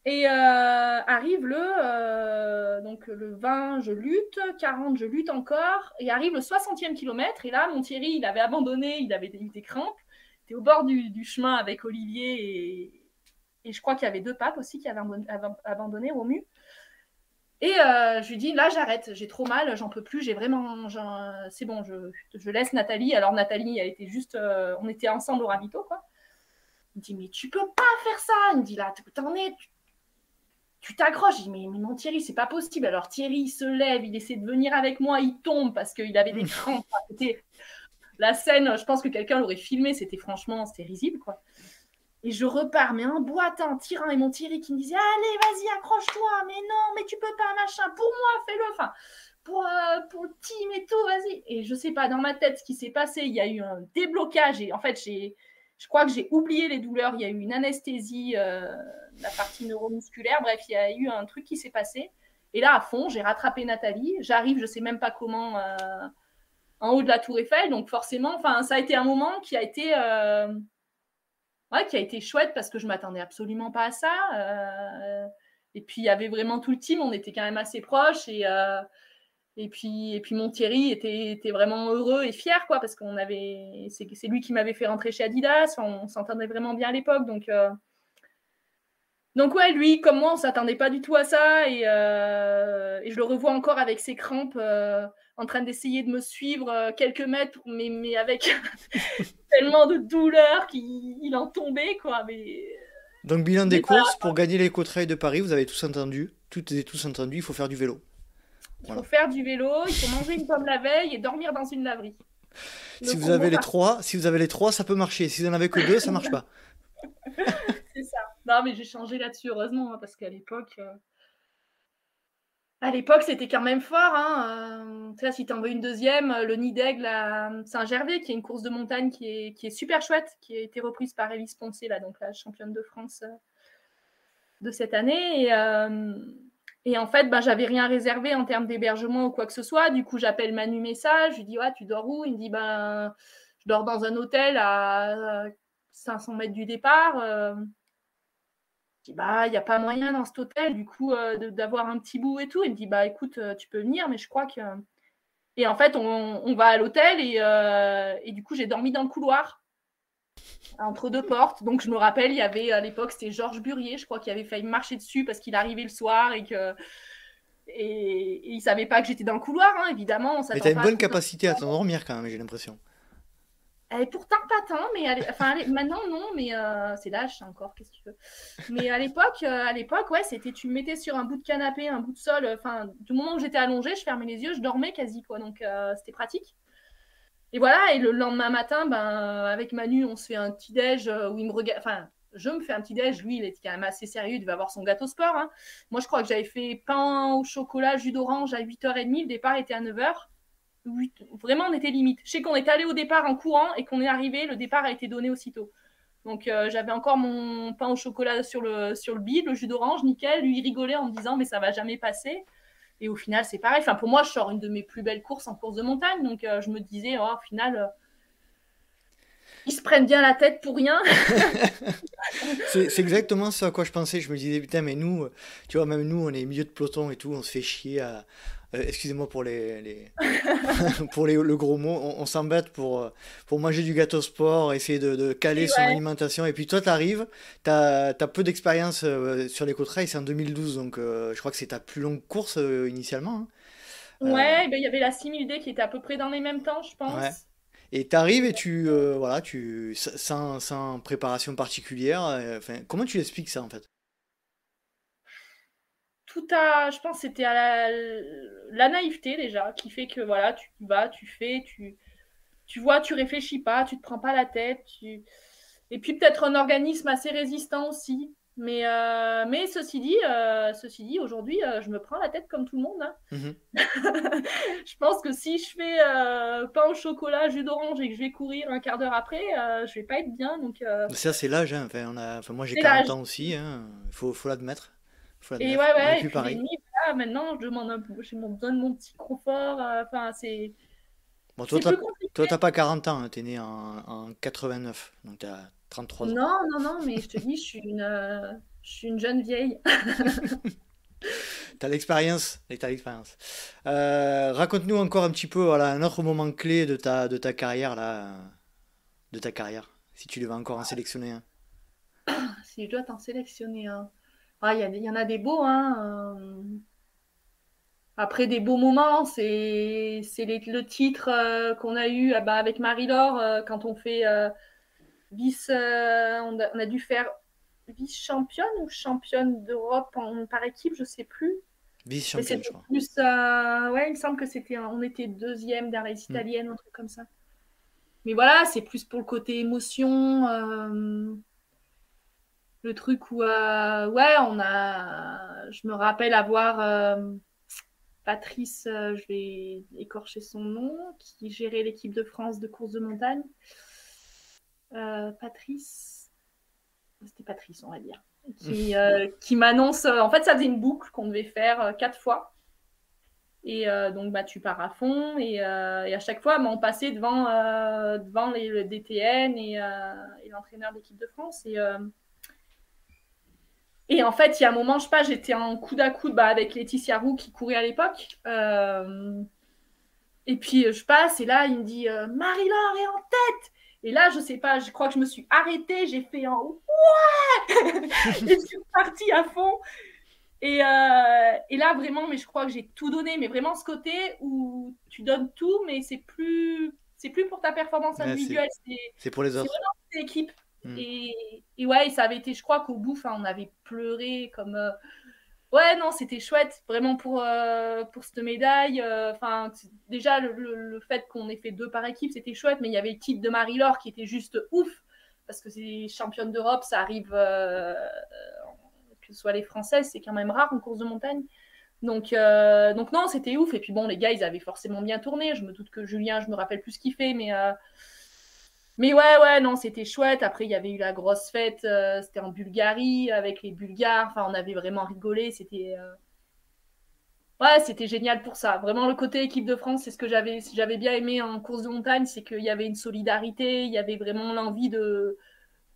Et arrive donc le 20, je lutte, 40, je lutte encore, et arrive le 60e kilomètre, et là, mon Thierry, il avait abandonné, il avait eu des crampes, il était au bord du chemin avec Olivier, et je crois qu'il y avait 2 papes aussi qui avaient abandonné, Romu. Et je lui dis, là, j'arrête, j'ai trop mal, j'en peux plus, j'ai vraiment... c'est bon, je laisse Nathalie. Alors, Nathalie, elle était juste... on était ensemble au ravito, quoi. Il me dit, mais tu peux pas faire ça. Il me dit, là, t'en es... Tu t'accroches. Je dis, mais mon Thierry, c'est pas possible. Alors Thierry, il se lève, il essaie de venir avec moi, il tombe parce qu'il avait des crampes. C'était la scène, je pense que quelqu'un l'aurait filmé, c'était risible, quoi. Et je repars, mais un boitin, tirant, et mon Thierry qui me disait, allez, vas-y, accroche-toi, mais non, mais tu peux pas, machin, pour moi, fais-le, enfin, pour le team et tout, vas-y. Et je sais pas, dans ma tête, ce qui s'est passé, il y a eu un déblocage, et en fait, je crois que j'ai oublié les douleurs, il y a eu une anesthésie, la partie neuromusculaire, bref, il y a eu un truc qui s'est passé. Et là, à fond, j'ai rattrapé Nathalie, j'arrive, je sais même pas comment, en haut de la Tour Eiffel, donc forcément, ça a été un moment qui a été chouette parce que je m'attendais absolument pas à ça. Et puis il y avait vraiment tout le team, on était quand même assez proches, et puis mon Thierry était vraiment heureux et fier, quoi, parce c'est lui qui m'avait fait rentrer chez Adidas, on s'entendait vraiment bien à l'époque, donc ouais, lui comme moi on s'attendait pas du tout à ça, et je le revois encore avec ses crampes, en train d'essayer de me suivre quelques mètres, mais avec tellement de douleur qu'il en tombait, quoi.
Donc bilan des courses, pour gagner l'éco-trail de Paris, vous avez tous entendu, il faut faire du vélo.
Il faut faire du vélo, il faut manger une pomme la veille et dormir dans une laverie.
Si vous avez les trois, ça peut marcher. Si vous n'en avez que 2, ça marche pas.
C'est ça. Non, mais j'ai changé là-dessus, heureusement, hein, parce qu'à l'époque, c'était quand même fort. Hein. Tu sais, si tu en veux une deuxième, le Nid d'Aigle à Saint-Gervais, qui est une course de montagne qui est super chouette, qui a été reprise par Élise Poncé, là, donc la championne de France de cette année. Et en fait, j'avais rien réservé en termes d'hébergement ou quoi que ce soit. Du coup, j'appelle Manu Message, je lui dis, ouais, tu dors où? Il me dit, je dors dans un hôtel à 500 mètres du départ. Je dis, il n'y a pas moyen dans cet hôtel, du coup, d'avoir un petit bout et tout. Il me dit, écoute, tu peux venir, mais je crois que... Et en fait, on va à l'hôtel, et du coup, j'ai dormi dans le couloir, entre 2 portes. Donc, je me rappelle, il y avait, à l'époque, c'était Georges Burier, je crois, qui avait failli me marcher dessus parce qu'il arrivait le soir et il savait pas que j'étais dans le couloir, hein, évidemment.
Mais tu as une bonne capacité à t'endormir quand même, j'ai l'impression.
Elle est pourtant pas tant, mais maintenant non, mais c'est l'âge encore, qu'est-ce que tu veux. Mais à l'époque, ouais, c'était, tu me mettais sur un bout de canapé, un bout de sol, du moment où j'étais allongée, je fermais les yeux, je dormais quasi, quoi, donc c'était pratique. Et voilà, et le lendemain matin, avec Manu, on se fait un petit déj où il me regarde, je me fais un petit déj, lui, il était quand même assez sérieux, il devait avoir son gâteau sport, hein. Moi, je crois que j'avais fait pain au chocolat, jus d'orange à 8h30, le départ était à 9h. Vraiment, on était limite. Je sais qu'on est allé au départ en courant et qu'on est arrivé, le départ a été donné aussitôt. Donc, j'avais encore mon pain au chocolat sur le bide, le jus d'orange, nickel. Lui, il rigolait en me disant, mais ça va jamais passer. Et au final, c'est pareil. Pour moi, je sors une de mes plus belles courses en course de montagne. Donc, je me disais, au final, ils se prennent bien la tête pour rien.
C'est exactement ce à quoi je pensais. Je me disais, putain, mais nous, tu vois, même nous, on est milieu de peloton et tout, on se fait chier à... excusez-moi pour le gros mot, on s'embête pour manger du gâteau sport, essayer de caler son alimentation. Et puis toi, t'arrives, t'as peu d'expérience sur l'éco-trail, c'est en 2012, donc je crois que c'est ta plus longue course initialement.
Hein. Ouais, il y avait la 6000D qui était à peu près dans les mêmes temps, je pense.
Ouais. Et t'arrives et sans préparation particulière, comment tu l'expliques ça en fait?
Je pense que c'était à la naïveté déjà, qui fait que voilà, tu vas, tu fais, tu vois, tu réfléchis pas, tu te prends pas la tête. Et puis peut-être un organisme assez résistant aussi. Mais ceci dit, aujourd'hui, je me prends la tête comme tout le monde. Hein. Je pense que si je fais pain au chocolat, jus d'orange et que je vais courir un quart d'heure après, je vais pas être bien. Donc,
Ça, c'est l'âge. Hein. Moi, j'ai
c'est
40
l'âge.
ans aussi. Hein. Faut l'admettre.
Et
On n'est
ouais, et
plus
puis les
pareil.
nuits, voilà, maintenant, j'ai besoin de mon petit confort. Enfin,
Bon,
c'est plus compliqué.
toi, t'as pas 40 ans. Hein. T'es né en 89. Donc, t'as 33 ans.
Non, mais je te dis, je suis une jeune vieille.
T'as l'expérience. Et t'as l'expérience. Raconte-nous encore un petit peu, voilà, un autre moment clé de ta carrière, là. De ta carrière. Si tu devais encore en sélectionner un.
Si je dois t'en sélectionner un. Ah, il y en a des beaux, hein. Après des beaux moments, c'est le titre qu'on a eu bah, avec Marie-Laure quand on fait vice. On a dû faire vice-championne ou championne d'Europe par équipe, je sais plus. Mais
Vice-championne, je
c'était
crois.
plus. Ouais, il me semble que on était deuxième derrière les
Hmm.
Italiennes, un truc comme ça. Mais voilà, c'est plus pour le côté émotion. Le truc où, ouais, je me rappelle avoir Patrice, je vais écorcher son nom, qui gérait l'équipe de France de course de montagne. Patrice, c'était Patrice, on va dire, qui m'annonce, en fait, ça faisait une boucle qu'on devait faire 4 fois. Et donc, bah, tu pars à fond. Et à chaque fois, bah, on passait devant le DTN et l'entraîneur de l'équipe de France. Et en fait, il y a un moment, je sais pas, j'étais en coude à coude bah, avec Laetitia Roux qui courait à l'époque. Et puis je passe et là, il me dit Marie-Laure est en tête. Et là, je sais pas, je crois que je me suis arrêtée, j'ai fait un ouais et je suis partie à fond. Et là, vraiment, mais je crois que j'ai tout donné. Mais vraiment, ce côté où tu donnes tout, mais c'est plus pour ta performance
Ouais,
individuelle,
c'est pour les
c'est
autres.
vraiment pour l'équipe.
Hmm.
Et ouais, ça avait été, je crois qu'au bout, on avait pleuré comme. Ouais, non, c'était chouette, vraiment pour cette médaille. Enfin, déjà, le fait qu'on ait fait 2 par équipe, c'était chouette, mais il y avait le titre de Marie-Laure qui était juste ouf, parce que c'est championne d'Europe, ça arrive, que ce soit les Françaises, c'est quand même rare en course de montagne. Donc non, c'était ouf. Et puis bon, les gars, ils avaient forcément bien tourné. Je me doute que Julien, je me rappelle plus ce qu'il fait, mais ouais, non, c'était chouette. Après, il y avait eu la grosse fête, c'était en Bulgarie avec les Bulgares. Enfin, on avait vraiment rigolé. Ouais, c'était génial pour ça. Vraiment, le côté équipe de France, c'est ce que j'avais bien aimé en course de montagne, c'est qu'il y avait une solidarité, il y avait vraiment l'envie de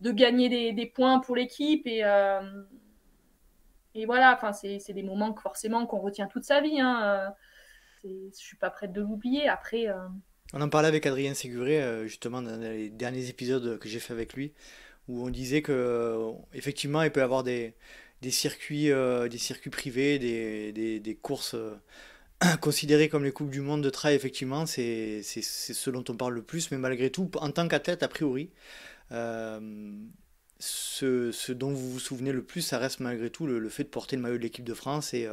gagner des points pour l'équipe. Et voilà, enfin, c'est des moments que forcément qu'on retient toute sa vie. Hein. Je suis pas prête de l'oublier. Après,
On en parlait avec Adrien Séguré, justement, dans les derniers épisodes que j'ai fait avec lui, où on disait que, effectivement, il peut y avoir des circuits privés, des courses considérées comme les Coupes du Monde de trail, effectivement, c'est ce dont on parle le plus, mais malgré tout, en tant qu'athlète, a priori, euh, ce dont vous vous souvenez le plus, ça reste malgré tout le fait de porter le maillot de l'équipe de France et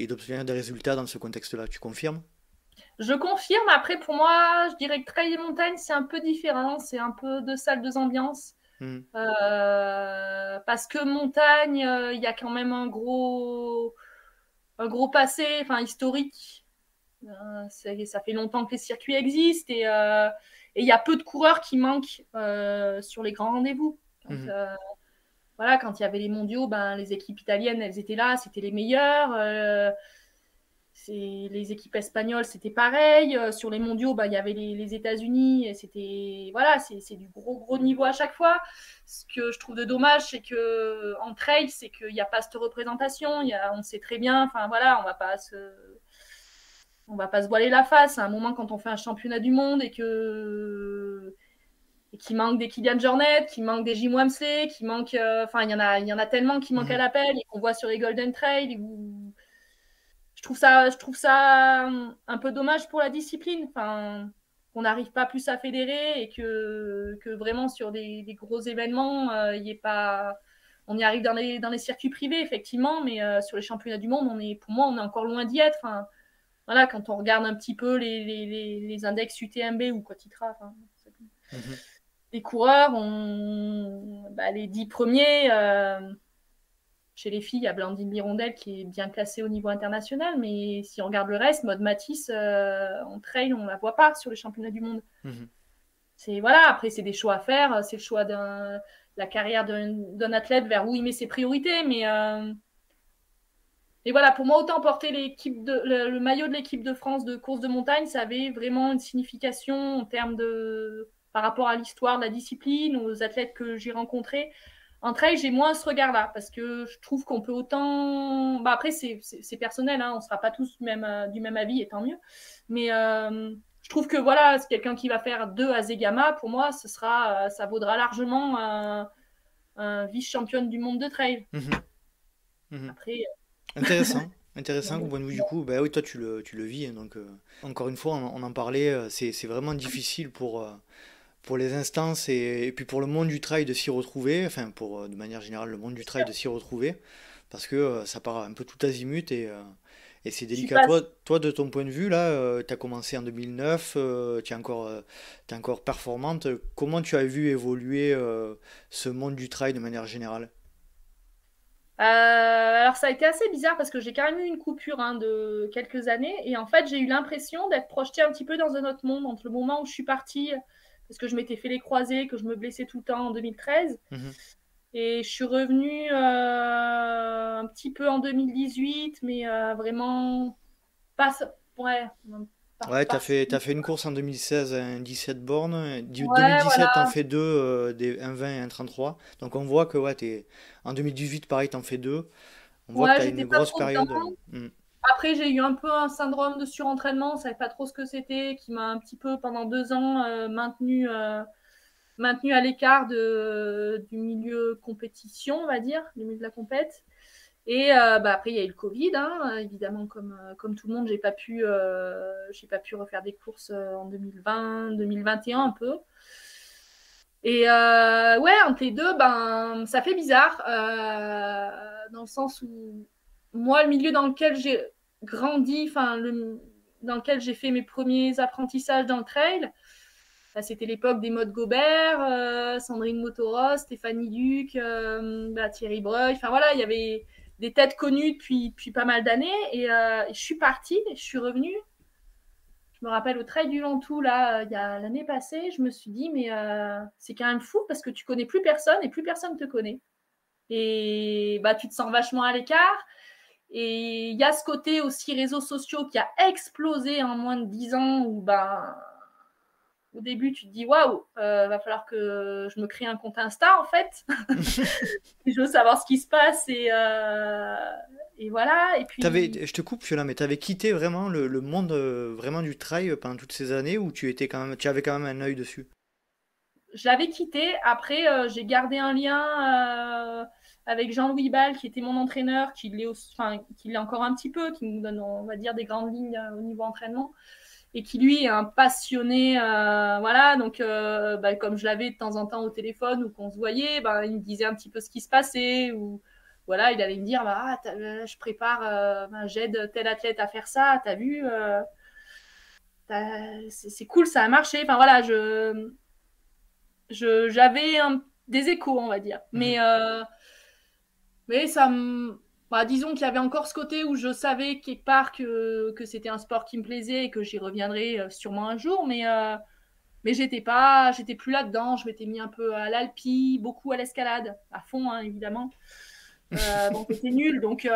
d'obtenir des résultats dans ce contexte-là. Tu confirmes?
je confirme. Après, pour moi, je dirais que trail et montagne, c'est un peu différent. C'est un peu deux salles, deux ambiances.
Hmm.
Parce que montagne, il y a quand même un gros passé, enfin historique. Ça fait longtemps que les circuits existent et il y a peu de coureurs qui manquent sur les grands rendez-vous. Donc,
Mhm.
voilà, quand il y avait les mondiaux, ben, les équipes italiennes, elles étaient là, c'était les meilleures. Les équipes espagnoles, c'était pareil. Sur les mondiaux, ben, il y avait les États-Unis, et c'était voilà, c'est du gros niveau à chaque fois. Ce que je trouve de dommage, c'est que en trail, c'est qu'il n'y a pas cette représentation. On sait très bien, enfin voilà, on va pas se voiler la face. À un moment, quand on fait un championnat du monde et qu'il manque des Kylian Jornet, qu'il manque des Jim Wamsley, qu'il manque, enfin il y en a tellement qui manquent à
Mhm.
l'appel et qu'on voit sur les Golden Trail. Je trouve ça un peu dommage pour la discipline. Enfin, qu'on n'arrive pas plus à fédérer et que vraiment sur des gros événements, y ait pas. On y arrive dans les circuits privés, effectivement, mais sur les championnats du monde, pour moi, on est encore loin d'y être. Enfin, voilà, quand on regarde un petit peu les index UTMB ou Quotitra, enfin,
Mhm.
des coureurs, les 10 premiers, chez les filles, il y a Blandine Birondelle qui est bien classée au niveau international, mais si on regarde le reste, Maud Matisse, en trail, on ne la voit pas sur les championnats du monde. Voilà, après, c'est des choix à faire, c'est le choix la carrière d'un athlète vers où il met ses priorités, mais voilà, pour moi, autant porter le maillot de l'équipe de France de course de montagne, ça avait vraiment une signification en termes par rapport à l'histoire de la discipline, aux athlètes que j'ai rencontrés. En trail, j'ai moins ce regard-là, parce que je trouve qu'on peut autant... après, c'est personnel, hein, on ne sera pas tous du même avis, et tant mieux. Mais je trouve que voilà, c'est quelqu'un qui va faire 2 à Zegama, pour moi, ça vaudra largement un vice-championne du monde de trail. Après...
Intéressant au point de vue du coup. Bah oui, toi tu le vis, hein, donc encore une fois, on en parlait, c'est vraiment difficile pour les instances et puis pour le monde du trail de s'y retrouver, enfin pour de manière générale le monde du trail de s'y retrouver, parce que ça part un peu tout azimut et c'est délicat. Toi, de ton point de vue, là, tu as commencé en 2009, tu es encore performante. Comment tu as vu évoluer ce monde du trail de manière générale?
Alors ça a été assez bizarre parce que j'ai quand même eu une coupure de quelques années et en fait j'ai eu l'impression d'être projetée un petit peu dans un autre monde entre le moment où je suis partie parce que je m'étais fait les croisés, que je me blessais tout le temps en 2013 et je suis revenue un petit peu en 2018 mais vraiment pas ouais,
Ouais, t'as fait une course en 2016, un 17 bornes.
ouais
2017, t'en
voilà.
fais deux, des 1,20 et 1,33. Donc on voit que ouais, en 2018, pareil, t'en fais deux. On voit que
Ouais,
t'as
j'étais
une
pas
grosse
trop dedans.
période.
Après, j'ai eu un peu un syndrome de surentraînement, on savait pas trop ce que c'était, qui m'a un petit peu pendant 2 ans maintenu à l'écart du milieu compétition, on va dire, du milieu de la compète. Et après, il y a eu le Covid, hein, évidemment, comme tout le monde, j'ai pas pu refaire des courses en 2020, 2021 un peu. Et ouais, entre les deux, ça fait bizarre, dans le sens où moi, le milieu dans lequel j'ai grandi, dans lequel j'ai fait mes premiers apprentissages dans le trail, c'était l'époque des Maud Gobert, Sandrine Motoros, Stéphanie Duc, Thierry Breuil. Enfin voilà, il y avait des têtes connues depuis pas mal d'années. Et je suis partie, je suis revenue. Je me rappelle au Trail du Ventoux, là, il y a l'année passée, je me suis dit, mais c'est quand même fou parce que tu connais plus personne et plus personne te connaît. Et tu te sens vachement à l'écart. Et il y a ce côté aussi réseaux sociaux qui a explosé en moins de 10 ans où au début, tu te dis waouh, va falloir que je me crée un compte Insta en fait. Je veux savoir ce qui se passe et voilà. Et puis,
Je te coupe, Fiona, mais t'avais quitté vraiment le monde vraiment du trail pendant toutes ces années où tu avais quand même un œil dessus?
je l'avais quitté. Après, j'ai gardé un lien avec Jean-Louis Ball, qui était mon entraîneur, qui l'est encore un petit peu, qui nous donne, on va dire, des grandes lignes au niveau entraînement. Et qui lui est un passionné, voilà, donc comme je l'avais de temps en temps au téléphone ou qu'on se voyait, il me disait un petit peu ce qui se passait ou voilà, il allait me dire je prépare, j'aide tel athlète à faire ça, t'as vu, c'est cool, ça a marché, enfin voilà, j'avais des échos, on va dire, mais ça me disons qu'il y avait encore ce côté où je savais quelque part que c'était un sport qui me plaisait et que j'y reviendrai sûrement un jour, mais j'étais plus là-dedans. Je m'étais mis un peu à l'alpi, beaucoup à l'escalade, à fond, hein, évidemment. Bon, c'était nul, donc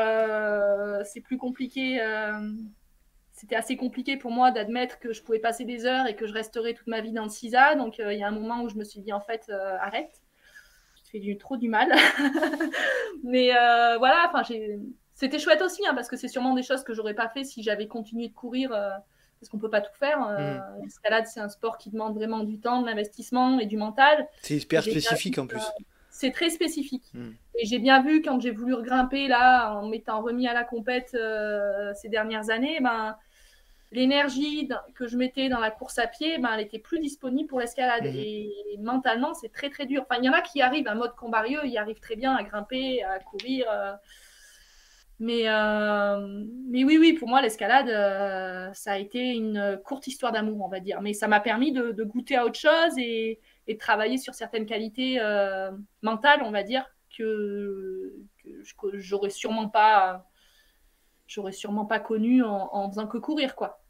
c'est plus compliqué. C'était assez compliqué pour moi d'admettre que je pouvais passer des heures et que je resterais toute ma vie dans le CISA. Donc il y a un moment où je me suis dit en fait arrête, tu te fais trop du mal. Mais voilà, c'était chouette aussi hein, parce que c'est sûrement des choses que j'aurais pas fait si j'avais continué de courir. Parce qu'on peut pas tout faire. L'escalade, c'est un sport qui demande vraiment du temps, de l'investissement et du mental.
C'est hyper spécifique en plus.
C'est très spécifique. Et j'ai bien vu quand j'ai voulu regrimper là, en m'étant remis à la compète ces dernières années, l'énergie que je mettais dans la course à pied, elle était plus disponible pour l'escalade. Et mentalement, c'est très très dur. Enfin, il y en a qui arrivent, un mode Combarieux, ils arrivent très bien à grimper, à courir. Mais oui, oui, pour moi, l'escalade, ça a été une courte histoire d'amour, on va dire. Mais ça m'a permis de goûter à autre chose et de travailler sur certaines qualités mentales, on va dire, que j'aurais sûrement pas connu en faisant que courir, quoi.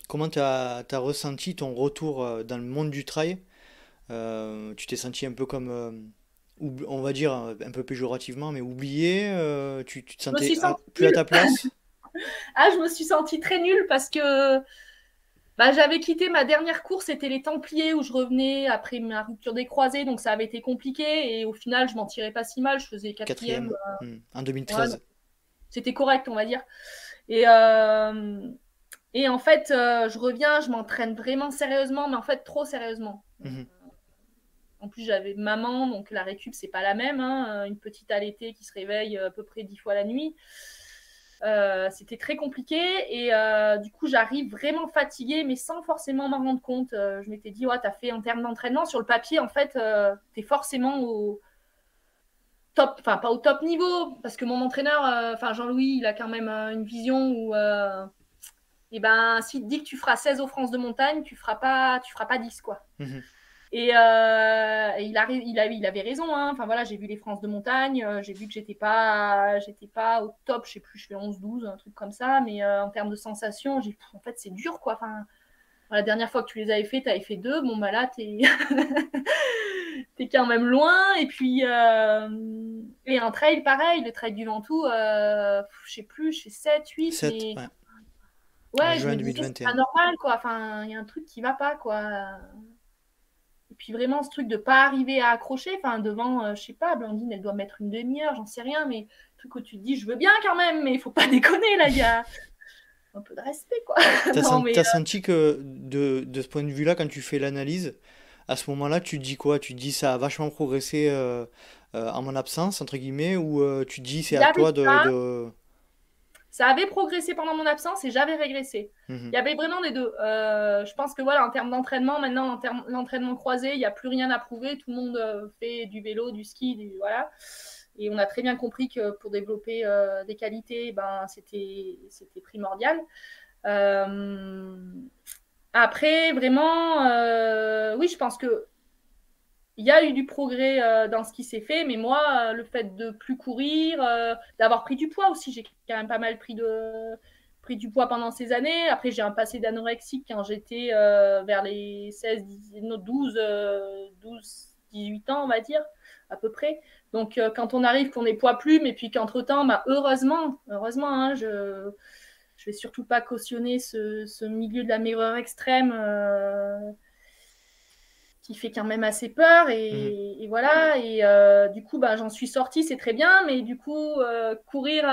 Comment tu as ressenti ton retour dans le monde du trail? Tu t'es senti un peu comme, on va dire un peu péjorativement, mais oublié, tu te
Je me
sentais
suis sentie
plus à
nulle.
ta place?
Ah, je me suis sentie très nulle parce que bah, j'avais quitté ma dernière course, c'était les Templiers où je revenais après ma rupture des croisés, donc ça avait été compliqué et au final, je m'en tirais pas si mal, je faisais quatrième.
Quatrième, en
Ouais, donc
2013.
c'était correct, on va dire. Et, et en fait, je reviens, je m'entraîne vraiment sérieusement, mais en fait, trop sérieusement.
Mhm.
En plus, j'avais maman, donc la récup, c'est pas la même. Hein, une petite allaitée qui se réveille à peu près 10 fois la nuit. C'était très compliqué et du coup j'arrive vraiment fatiguée mais sans forcément m'en rendre compte. Je m'étais dit ouais, t'as fait en termes d'entraînement sur le papier en fait t'es forcément au top, enfin pas au top niveau parce que mon entraîneur, enfin Jean-Louis, il a quand même une vision où et ben s'il te dit que tu feras 16 aux France de montagne, tu feras pas 10 quoi.
Mhm.
Et, il avait raison. Hein. Enfin voilà, j'ai vu les France de montagne, j'ai vu que j'étais pas au top. Je sais plus, je fais 11-12, un truc comme ça. Mais en termes de sensations, en fait, c'est dur quoi. Enfin, la dernière fois que tu les avais fait, tu avais fait 2. Bon, bah là, t'es quand même loin. Et puis, et un trail, pareil, le trail du Ventoux, je sais plus, je fais 7-8.
7,
Mais
ouais, en
ouais, je
juin
me disais, c'est pas
2021.
normal quoi. Enfin, il y a un truc qui va pas quoi. Et puis vraiment, ce truc de pas arriver à accrocher, enfin devant, je sais pas, Blandine, elle doit mettre une demi-heure, j'en sais rien, mais truc où tu te dis, je veux bien quand même, mais il faut pas déconner, là, il y a un peu de respect, quoi. Non, mais
T'as senti que de ce point de vue-là, quand tu fais l'analyse, à ce moment-là, tu te dis quoi? Tu te dis ça a vachement progressé en mon absence, entre guillemets, ou tu te dis c'est
il y
à
avait
toi
ça,
de...
ça avait progressé pendant mon absence et j'avais régressé.
Mhm.
Il y avait vraiment les deux. Je pense que voilà, en termes d'entraînement, maintenant, l'entraînement croisé, il n'y a plus rien à prouver. Tout le monde fait du vélo, du ski, voilà. Et on a très bien compris que pour développer des qualités, ben, c'était primordial. Euh, Après, vraiment, oui, je pense que il y a eu du progrès dans ce qui s'est fait, mais moi, le fait de plus courir, d'avoir pris du poids aussi, j'ai quand même pas mal pris du poids pendant ces années. Après, j'ai un passé d'anorexique quand j'étais vers les 16, 12, 12, 18 ans, on va dire, à peu près. Donc, quand on arrive, qu'on est poids plume, et puis qu'entre-temps, bah, heureusement, hein, je vais surtout pas cautionner ce milieu de la maigreur extrême qui fait quand même assez peur
Mhm.
et voilà et du coup bah, j'en suis sortie, c'est très bien, mais du coup courir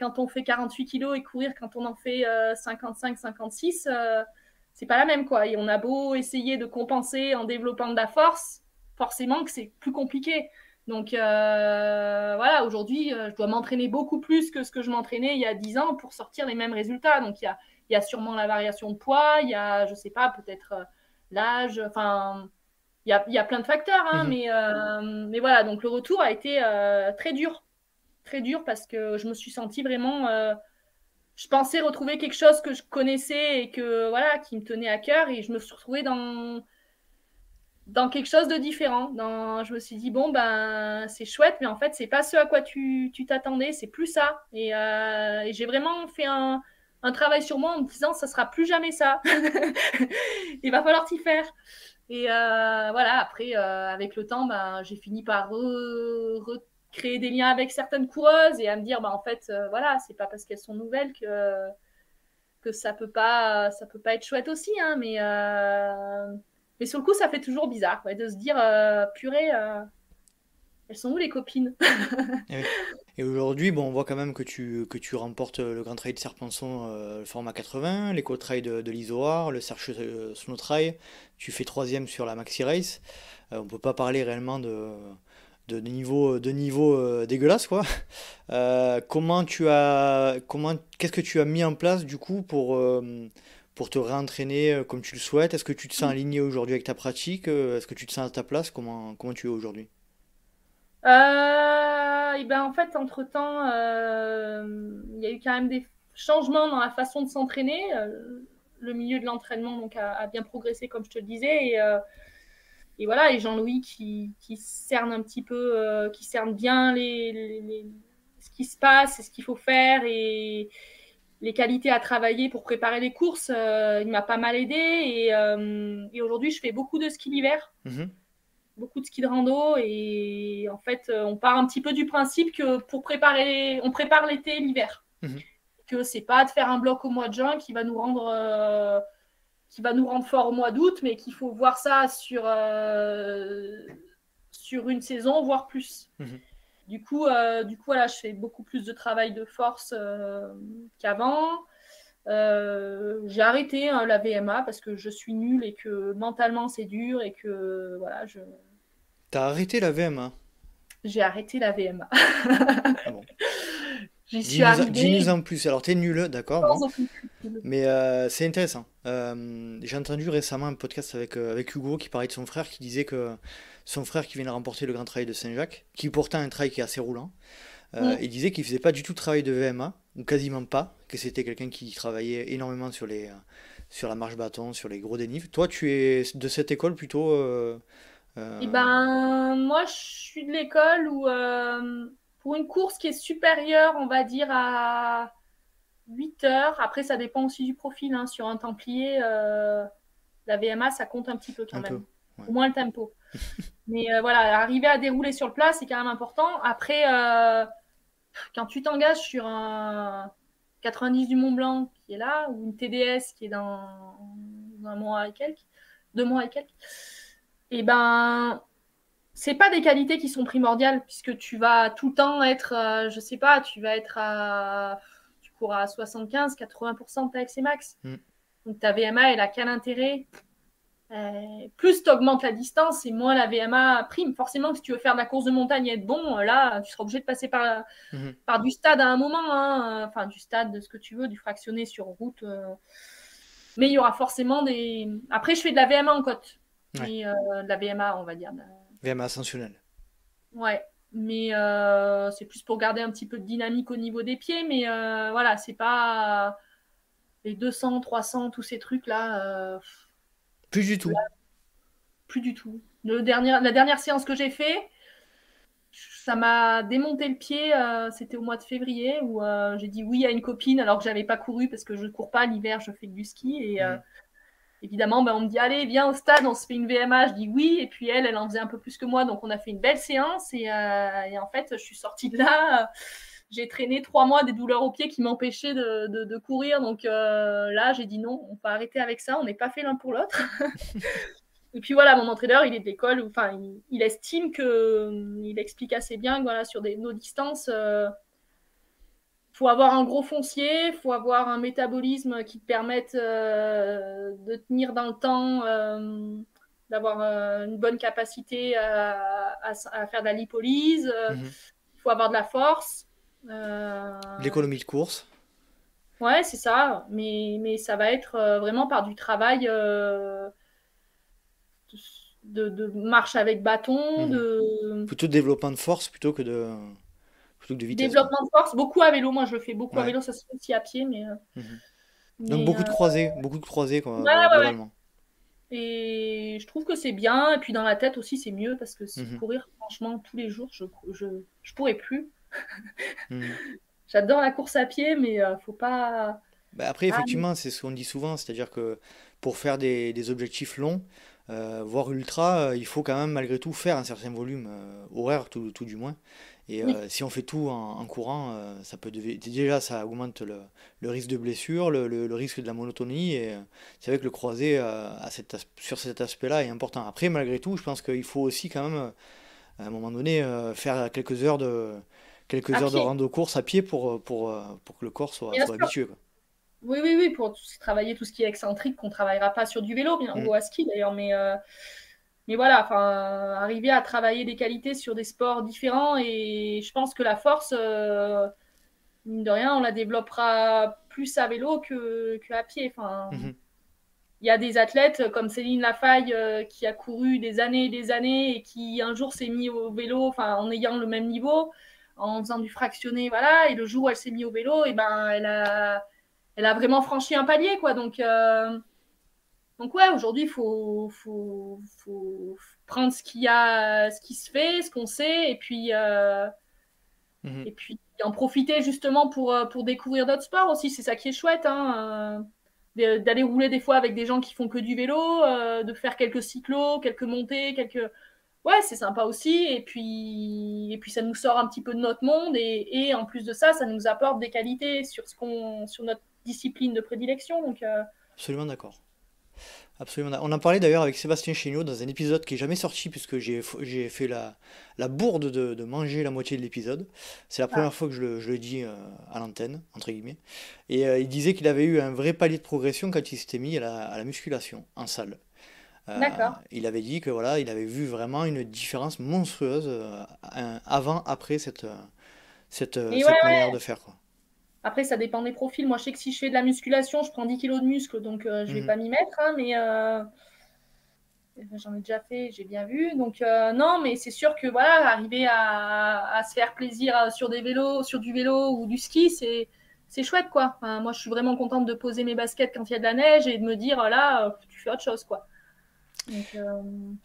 quand on fait 48 kilos et courir quand on en fait 55-56 c'est pas la même quoi, et on a beau essayer de compenser en développant de la force, forcément que c'est plus compliqué. Donc voilà, aujourd'hui je dois m'entraîner beaucoup plus que ce que je m'entraînais il y a 10 ans pour sortir les mêmes résultats. Donc il y a sûrement la variation de poids, il y a je sais pas, peut-être l'âge, enfin il y a plein de facteurs, hein,
Mhm.
mais voilà, donc le retour a été très dur parce que je me suis sentie vraiment. Je pensais retrouver quelque chose que je connaissais et que voilà, qui me tenait à cœur, et je me suis retrouvée dans quelque chose de différent. Je me suis dit bon ben c'est chouette, mais en fait c'est pas ce à quoi tu t'attendais, c'est plus ça. Et j'ai vraiment fait un travail sur moi en me disant ça sera plus jamais ça. Il va falloir t'y faire. Et voilà, après, avec le temps, ben, j'ai fini par recréer des liens avec certaines coureuses et à me dire, ben, en fait, voilà, c'est pas parce qu'elles sont nouvelles que ça peut pas être chouette aussi, hein, mais sur le coup, ça fait toujours bizarre ouais, de se dire, purée, elles sont où les copines?
Eh oui. Et aujourd'hui, bon, on voit quand même que tu remportes le Grand Trail de Serpenson, le format 80, l'Eco Trail de l'Izoard, le Search Snow Trail. Tu fais troisième sur la Maxi Race. On peut pas parler réellement de niveau dégueulasse, quoi. Qu'est-ce que tu as mis en place du coup pour te réentraîner comme tu le souhaites? Est-ce que tu te sens aligné aujourd'hui avec ta pratique? Est-ce que tu te sens à ta place? Comment tu es aujourd'hui?
Et ben, en fait, entre-temps, il y a eu quand même des changements dans la façon de s'entraîner. Le milieu de l'entraînement donc, a bien progressé, comme je te le disais. Et voilà, et Jean-Louis qui cerne un petit peu, qui cerne bien ce qui se passe et ce qu'il faut faire et les qualités à travailler pour préparer les courses. Il m'a pas mal aidé. Et aujourd'hui, je fais beaucoup de ski d'hiver. Beaucoup de ski de rando et en fait on part un petit peu du principe que on prépare l'été et l'hiver, que c'est pas de faire un bloc au mois de juin qui va nous rendre fort au mois d'août, mais qu'il faut voir ça sur une saison voire plus. Du coup voilà, je fais beaucoup plus de travail de force qu'avant. J'ai arrêté la VMA parce que je suis nulle et que mentalement c'est dur et que voilà,
T'as arrêté la VMA?
j'ai arrêté la VMA.
Ah bon.
J'y suis
Dis-nous
arrivée
en plus. Alors, t'es nul, d'accord, bon.
sans aucun calcul.
Mais c'est intéressant. J'ai entendu récemment un podcast avec Hugo qui parlait de son frère qui disait que son frère qui vient de remporter le Grand Trail de Saint-Jacques, qui est pourtant un trail qui est assez roulant, il disait qu'il faisait pas du tout de travail de VMA, ou quasiment pas, que c'était quelqu'un qui travaillait énormément sur la marche bâton, sur les gros dénives. Toi, tu es de cette école plutôt
Et
euh,
ben, moi, je suis de l'école où, pour une course qui est supérieure, on va dire, à 8 heures, après, ça dépend aussi du profil, hein. Sur un Templier, la VMA, ça compte un petit peu quand
un peu.
même.
Ouais.
Au moins le tempo. Mais voilà, arriver à dérouler sur le plat, c'est quand même important. Après, quand tu t'engages sur un 90 du Mont Blanc qui est là, ou une TDS qui est dans un mois et quelques, 2 mois et quelques, et ben, c'est pas des qualités qui sont primordiales puisque tu vas tout le temps être, je sais pas, tu cours à 75-80% de ta XC max.
Mm.
Donc ta VMA, elle a quel intérêt? Plus tu augmentes la distance et moins la VMA prime. Forcément, si tu veux faire de la course de montagne et être bon, là, tu seras obligé de passer par du stade à un moment, hein. Enfin, du stade, de ce que tu veux, du fractionné sur route. Mais il y aura forcément des. Après, je fais de la VMA en côte.
Ouais.
Mais de la VMA, on va dire.
VMA ascensionnel.
Ouais. Mais c'est plus pour garder un petit peu de dynamique au niveau des pieds. Mais voilà, c'est pas les 200, 300, tous ces trucs-là.
Plus du tout.
Là, plus du tout. La dernière séance que j'ai fait, ça m'a démonté le pied. C'était au mois de février où j'ai dit oui à une copine alors que j'avais pas couru parce que je cours pas l'hiver, je fais du ski. Et évidemment, on me dit allez, viens au stade, on se fait une VMA. Je dis oui. Et puis elle en faisait un peu plus que moi. Donc on a fait une belle séance. Et en fait, je suis sortie de là. J'ai traîné 3 mois des douleurs aux pieds qui m'empêchaient de courir. Donc là, j'ai dit non, on va arrêter avec ça. On n'est pas fait l'un pour l'autre. Et puis voilà, mon entraîneur, il est de l'école, enfin, il estime il explique assez bien que voilà, sur nos distances, faut avoir un gros foncier, faut avoir un métabolisme qui te permette de tenir dans le temps, d'avoir une bonne capacité à faire de la lipolyse, il faut avoir de la force.
L'économie de course.
Ouais, c'est ça, mais ça va être vraiment par du travail de marche avec bâton, de
Plutôt de développement de force plutôt que de vitesse, quoi.
développement de force, beaucoup à vélo. Moi, je le fais beaucoup à
Ouais.
vélo, ça se fait aussi à pied,
Mhm. Donc
mais
beaucoup de croisés, quoi,
ouais, ouais, ouais.
globalement.
Et je trouve que c'est bien. Et puis dans la tête aussi, c'est mieux parce que
Mhm.
courir, franchement, tous les jours, je pourrais plus.
Mhm.
J'adore la course à pied, mais faut pas.
Bah, après,
Ah,
effectivement, c'est ce qu'on dit souvent, c'est-à-dire que pour faire des objectifs longs, voire ultra, il faut quand même malgré tout faire un certain volume horaire, tout du moins. Et
oui,
si on fait tout en courant, déjà ça augmente le risque de blessure, le risque de la monotonie. Et c'est vrai que le croisé sur cet aspect-là est important. Après, malgré tout, je pense qu'il faut aussi quand même, à un moment donné, faire quelques
à
heures de
pied,
rando course à pied pour que le corps
bien
soit
sûr.
habitué, quoi.
Oui, oui, oui, pour travailler tout ce qui est excentrique, qu'on ne travaillera pas sur du vélo, bien,
Mm.
ou à ski d'ailleurs, mais voilà, enfin, arriver à travailler des qualités sur des sports différents et je pense que la force, mine de rien, on la développera plus à vélo qu'à pied. Enfin,
Mhm.
il y a des athlètes comme Céline Lafaille qui a couru des années et des années et qui un jour s'est mis au vélo, enfin en ayant le même niveau, en faisant du fractionné, voilà. Et le jour où elle s'est mise au vélo, et ben elle a vraiment franchi un palier, quoi. Donc ouais, aujourd'hui, faut prendre ce qu'il y a, ce qui se fait, ce qu'on sait, et puis en profiter justement pour découvrir d'autres sports aussi. C'est ça qui est chouette, hein, d'aller rouler des fois avec des gens qui font que du vélo, de faire quelques cyclos, quelques montées, Ouais, c'est sympa aussi. Et puis ça nous sort un petit peu de notre monde. Et en plus de ça, ça nous apporte des qualités sur notre discipline de prédilection.
Absolument d'accord. Absolument. On en parlait d'ailleurs avec Sébastien Chéniaud dans un épisode qui est jamais sorti puisque j'ai fait la bourde de manger la moitié de l'épisode. C'est la première fois que je le dis à l'antenne, entre guillemets. Et il disait qu'il avait eu un vrai palier de progression quand il s'était mis à la musculation en salle.
D'accord.
Il avait dit que voilà, il avait vu vraiment une différence monstrueuse avant, après cette
Et ouais,
manière de faire, quoi.
après, ça dépend des profils. Moi, je sais que si je fais de la musculation, je prends 10 kilos de muscle, donc je vais
Mhm.
pas m'y mettre, hein, mais j'en ai déjà fait, j'ai bien vu. Donc non, mais c'est sûr que voilà, arriver à se faire plaisir sur des vélos, sur du vélo ou du ski, c'est chouette, quoi. Enfin, moi, je suis vraiment contente de poser mes baskets quand il y a de la neige et de me dire là, tu fais autre chose, quoi. Donc,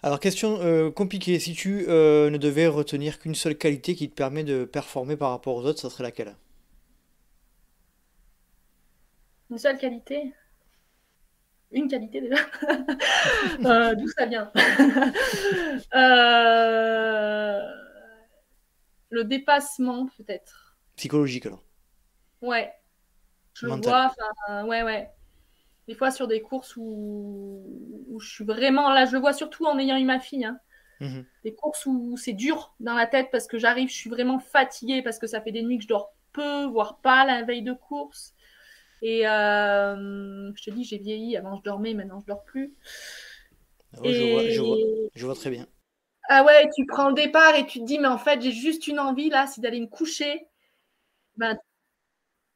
Alors, question compliquée. Si tu ne devais retenir qu'une seule qualité qui te permet de performer par rapport aux autres, ça serait laquelle?
une seule qualité, une qualité déjà. D'où ça vient? Euh, le dépassement, peut-être.
Psychologique, alors.
Ouais, je le
Mental.
vois. Ouais, ouais. Des fois sur des courses où je suis vraiment là, je le vois surtout en ayant eu ma fille, hein.
Mhm.
Des courses où c'est dur dans la tête parce que j'arrive, je suis vraiment fatiguée parce que ça fait des nuits que je dors peu, voire pas la veille de course. Et je te dis, j'ai vieilli. Avant, je dormais, maintenant, je dors plus.
Oh,
Et
je vois très bien.
ah ouais, tu prends le départ et tu te dis, mais en fait, j'ai juste une envie là, c'est d'aller me coucher. Ben,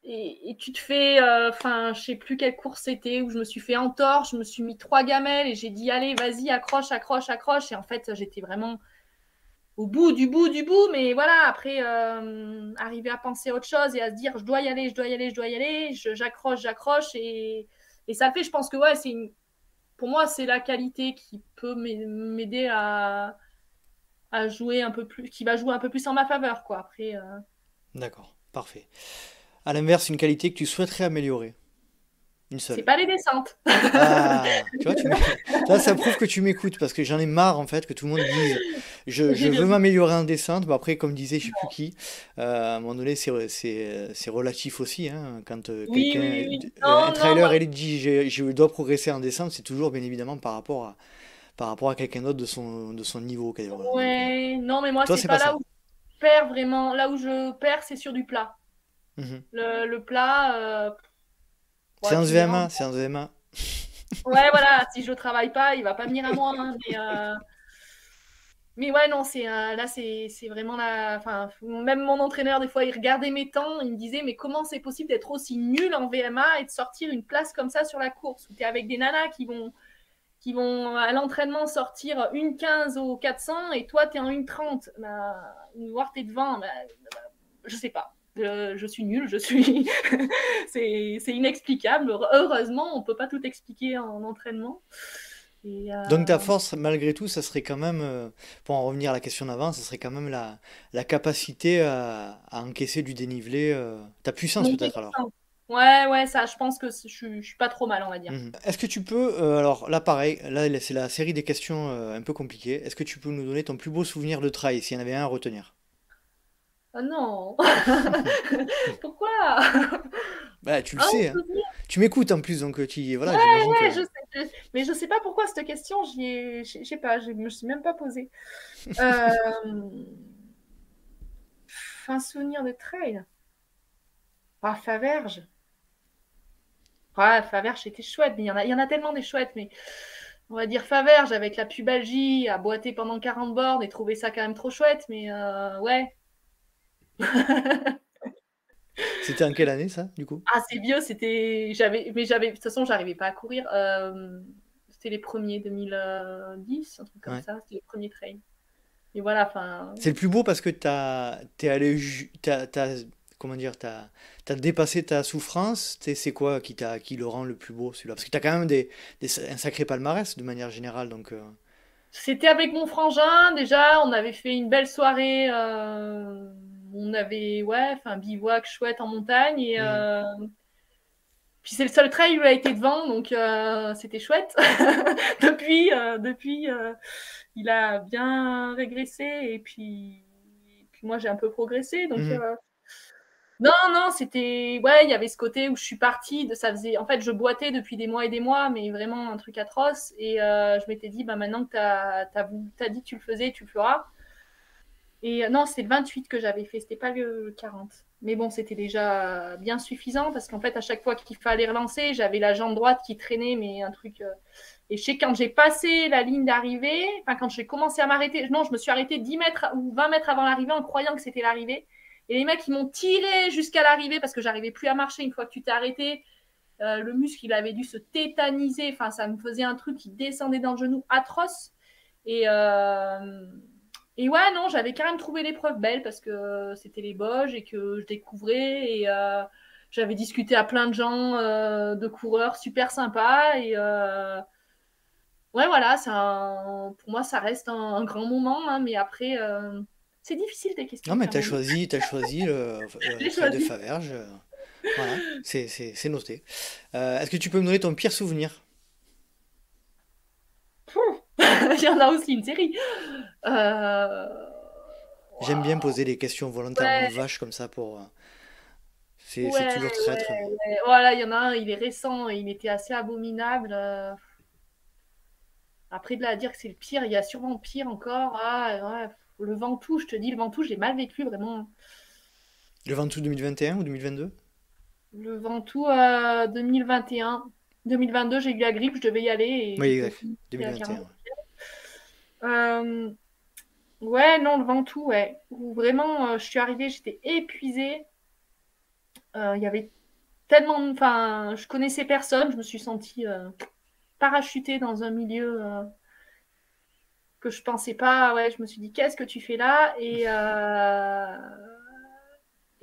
et tu te fais, enfin, je sais plus quelle course c'était, où je me suis fait entorse, je me suis mis 3 gamelles et j'ai dit, allez, vas-y, accroche, accroche, accroche. Et en fait, j'étais vraiment au bout du bout du bout, mais voilà, après, arriver à penser à autre chose et à se dire, je dois y aller, je dois y aller, je dois y aller, j'accroche, j'accroche. Et ça le fait, je pense que ouais, pour moi, c'est la qualité qui peut m'aider à jouer un peu plus, qui va jouer un peu plus en ma faveur, quoi. Après,
D'accord, parfait. À l'inverse, une qualité que tu souhaiterais améliorer. Une
c'est
seule.
pas les descentes.
Ah, tu vois, là, ça prouve que tu m'écoutes parce que j'en ai marre en fait que tout le monde dise je
J'ai bien
veux
vu.
m'améliorer en descente. Bah, après, comme disait je sais plus qui, à un moment donné, c'est relatif aussi, hein. Quand
Oui,
quelqu'un,
oui, oui.
un
Non, non,
trailer,
moi,
il dit je dois progresser en descente, c'est toujours bien évidemment par rapport à quelqu'un d'autre de son niveau. Voilà. Donc,
ouais, non, mais moi,
toi,
c'est
c'est pas
pas là
ça.
où je perds vraiment. Là où je perds, c'est sur du plat.
Mhm.
Le plat, ouais,
Séance
tu me diras.
VMA, séance VMA.
Ouais, voilà, si je travaille pas, il va pas venir à moi, hein, mais ouais, non, là, c'est vraiment la. Enfin, même mon entraîneur, des fois, il regardait mes temps, il me disait, mais comment c'est possible d'être aussi nul en VMA et de sortir une place comme ça sur la course, où tu es avec des nanas qui vont à l'entraînement sortir 1,15 au 400 et toi, tu es en 1,30. Bah, voir t'es devant, bah, je sais pas. Je suis nulle, c'est inexplicable. Heureusement, on peut pas tout expliquer en entraînement. Et
Donc ta force, malgré tout, ça serait quand même, pour en revenir à la question d'avant, ça serait quand même la capacité à encaisser du dénivelé, ta puissance
monter
peut-être alors.
constant. Ouais, ouais, ça, je pense que je suis pas trop mal, on va dire.
Mhm. Est-ce que tu peux, alors là pareil, là c'est la série des questions un peu compliquées, est-ce que tu peux nous donner ton plus beau souvenir de trail, s'il y en avait un à retenir?
Ah non. Pourquoi?
Bah tu le
Un
sais, hein.
souvenir.
Tu m'écoutes en plus, donc
Ouais,
voilà, j'imagine que...
ouais, mais je sais pas pourquoi cette question, je sais pas, je me suis même pas posée. Euh, un souvenir de trail. Ah, Faverges. Ouais, Faverges, c'était chouette, mais il y en a tellement des chouettes, mais on va dire Faverges avec la pubalgie, à boiter pendant 40 bornes et trouver ça quand même trop chouette, mais ouais.
C'était en quelle année ça, du coup?
Ah, c'est vieux, de toute façon, j'arrivais pas à courir. C'était les premiers 2010, un truc comme
Ouais.
ça. C'était les premiers trails. Et voilà, enfin,
C'est le plus beau parce que t'es allé, comment dire, t'as dépassé ta souffrance. C'est quoi qui le rend le plus beau, celui-là? Parce que t'as quand même un sacré palmarès de manière générale, donc.
c'était avec mon frangin, déjà, on avait fait une belle soirée. On avait, ouais, fait un bivouac chouette en montagne. Et
Mhm.
puis c'est le seul trail où il a été devant, donc c'était chouette. Depuis, il a bien régressé. Et puis moi, j'ai un peu progressé. Donc,
Mhm.
non, non, c'était. Ouais, il y avait ce côté où je suis partie. Ça faisait. En fait, je boitais depuis des mois et des mois, mais vraiment un truc atroce. Et je m'étais dit, bah, maintenant que t'as dit que tu le faisais, tu le feras. Et non, c'était le 28 que j'avais fait, c'était pas le 40. Mais bon, c'était déjà bien suffisant parce qu'en fait, à chaque fois qu'il fallait relancer, j'avais la jambe droite qui traînait, mais un truc. Et je sais quand j'ai passé la ligne d'arrivée, enfin, quand j'ai commencé à m'arrêter, non, je me suis arrêtée 10 mètres ou 20 mètres avant l'arrivée en croyant que c'était l'arrivée. Et les mecs, ils m'ont tiré jusqu'à l'arrivée parce que j'arrivais plus à marcher une fois que tu t'es arrêté. Le muscle, il avait dû se tétaniser. Enfin, ça me faisait un truc qui descendait dans le genou atroce. Et, euh, et ouais, non, j'avais quand même trouvé l'épreuve belle parce que c'était les Vosges et que je découvrais. Et j'avais discuté à plein de gens, de coureurs super sympas. Et ouais, voilà, pour moi, ça reste un grand moment. Hein, mais après, c'est difficile tes
Non,
questions
mais
quand même.
t'as choisi le
J'ai
trail de
choisi.
Faverges. Voilà, c'est noté. Est-ce que tu peux me donner ton pire souvenir?
Il y en a aussi une série. Euh,
J'aime bien
Waouh.
poser des questions volontairement
Ouais,
vaches comme ça pour. C'est
ouais,
toujours traître.
ouais. Voilà, il y en a un, il est récent et il était assez abominable. Après, de là à dire que c'est le pire, il y a sûrement pire encore. Ah, ouais. Le Ventoux, je te dis, le Ventoux, j'ai mal vécu vraiment.
Le Ventoux 2021 ou 2022?
Le Ventoux 2021. 2022, j'ai eu la grippe, je devais y aller et
Oui,
j'étais au
exact.
commissariat.
2021, ouais.
Euh, ouais, non, le Ventoux, ouais. Où vraiment, je suis arrivée, j'étais épuisée. Il y avait tellement. Enfin, je connaissais personne, je me suis sentie parachutée dans un milieu que je pensais pas. Ouais, je me suis dit, qu'est-ce que tu fais là? Et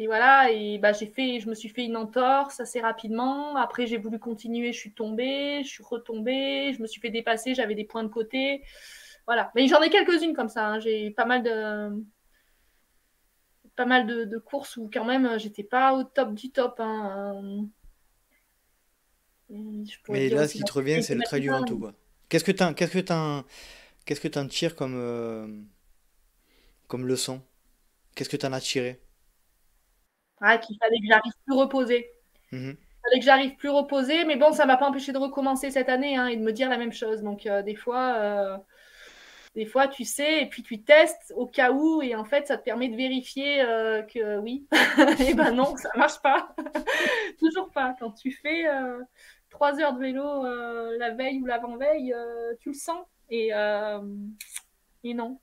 voilà, et bah, je me suis fait une entorse assez rapidement. Après, j'ai voulu continuer, je suis tombée, je suis retombée, je me suis fait dépasser, j'avais des points de côté. Voilà. Mais j'en ai quelques-unes comme ça. Hein. J'ai pas mal de courses où quand même j'étais pas au top du top. Hein. Je pourrais te
Mais
dire
là, ce
aussi
qui
la
te revient, c'est
sécurité
le trail du
matin.
Ventoux, quoi. Qu'est-ce que t'en tires comme leçon? Qu'est-ce que t'en as tiré?
Ah, qu'il fallait que j'arrive plus reposée.
Mhm.
Fallait que j'arrive plus reposée, mais bon, ça m'a pas empêché de recommencer cette année hein, et de me dire la même chose. Donc des fois, tu sais, et puis tu testes au cas où, et en fait, ça te permet de vérifier que oui. Et ben non, ça marche pas. Toujours pas. Quand tu fais 3 heures de vélo la veille ou l'avant-veille, tu le sens. Et non.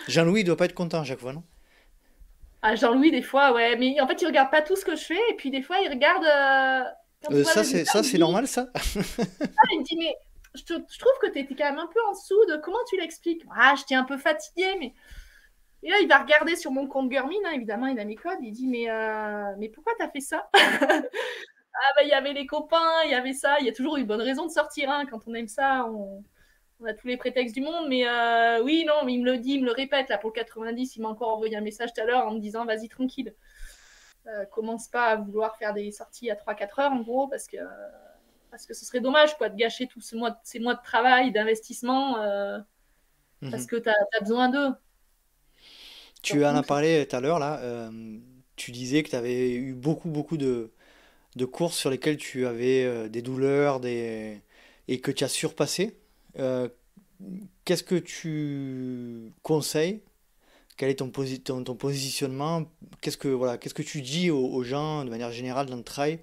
Jean-Louis, il doit pas être content à chaque fois, non?
Ah, Jean-Louis, des fois, ouais. Mais en fait, il regarde pas tout ce que je fais, et puis des fois, il regarde. Quand il voit le résultat,
Ça, c'est normal, ça?
il me dit, mais je trouve que tu étais quand même un peu en dessous de comment tu l'expliques. Ah, j'étais un peu fatiguée, mais. Et là, il va regarder sur mon compte Garmin, hein, évidemment, il a mes codes. Il dit, mais pourquoi t'as fait ça? Ah, bah, il y avait les copains, il y avait ça. Il y a toujours une bonne raison de sortir. Hein. Quand on aime ça, on a tous les prétextes du monde. Mais oui, non, mais il me le dit, il me le répète. Là, pour le 90, il m'a encore envoyé un message tout à l'heure en me disant, vas-y, tranquille. Commence pas à vouloir faire des sorties à 3-4 heures, en gros, parce que ce serait dommage, quoi, de gâcher tous ces mois de travail, d'investissement, parce
Mhm.
que t'as besoin d'eux.
Tu en
Surtout,
as parlé tout à l'heure, là. Tu disais que tu avais eu beaucoup de courses sur lesquelles tu avais des douleurs et que tu as surpassé. Euh, Qu'est-ce que tu conseilles? Quel est ton positionnement? Qu'est-ce que tu dis aux gens de manière générale dans le trail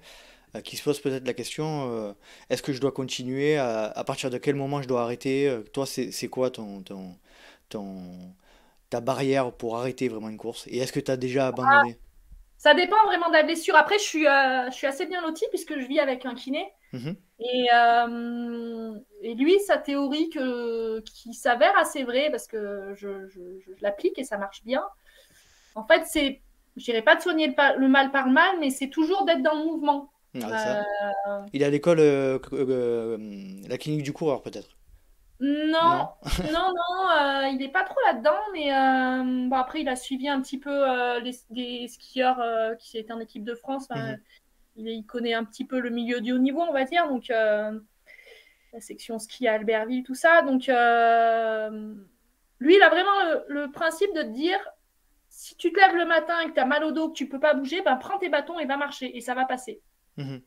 qui se posent peut-être la question est-ce que je dois continuer? À partir de quel moment je dois arrêter? Toi, c'est quoi ton, ta barrière pour arrêter vraiment une course? Et est-ce que tu as déjà abandonné?
Ça dépend vraiment de la blessure. Après, je suis assez bien lotie puisque je vis avec un kiné.
Mhm.
Et lui, sa théorie qui s'avère assez vraie parce que je l'applique et ça marche bien. En fait, je dirais pas de soigner le mal par le mal, mais c'est toujours d'être dans le mouvement.
Ah, c'est ça.
Euh,
Il est à l'école, la clinique du coureur, peut-être.
non,
Non?
non, il n'est pas trop là-dedans, mais bon, après, il a suivi un petit peu les skieurs qui étaient en équipe de France. Enfin,
Mhm.
il connaît un petit peu le milieu du haut niveau, on va dire. Donc, la section ski à Albertville, tout ça. Donc, lui, il a vraiment le principe de te dire, si tu te lèves le matin et que tu as mal au dos, que tu peux pas bouger, ben prends tes bâtons et va marcher et ça va passer.
Mhm.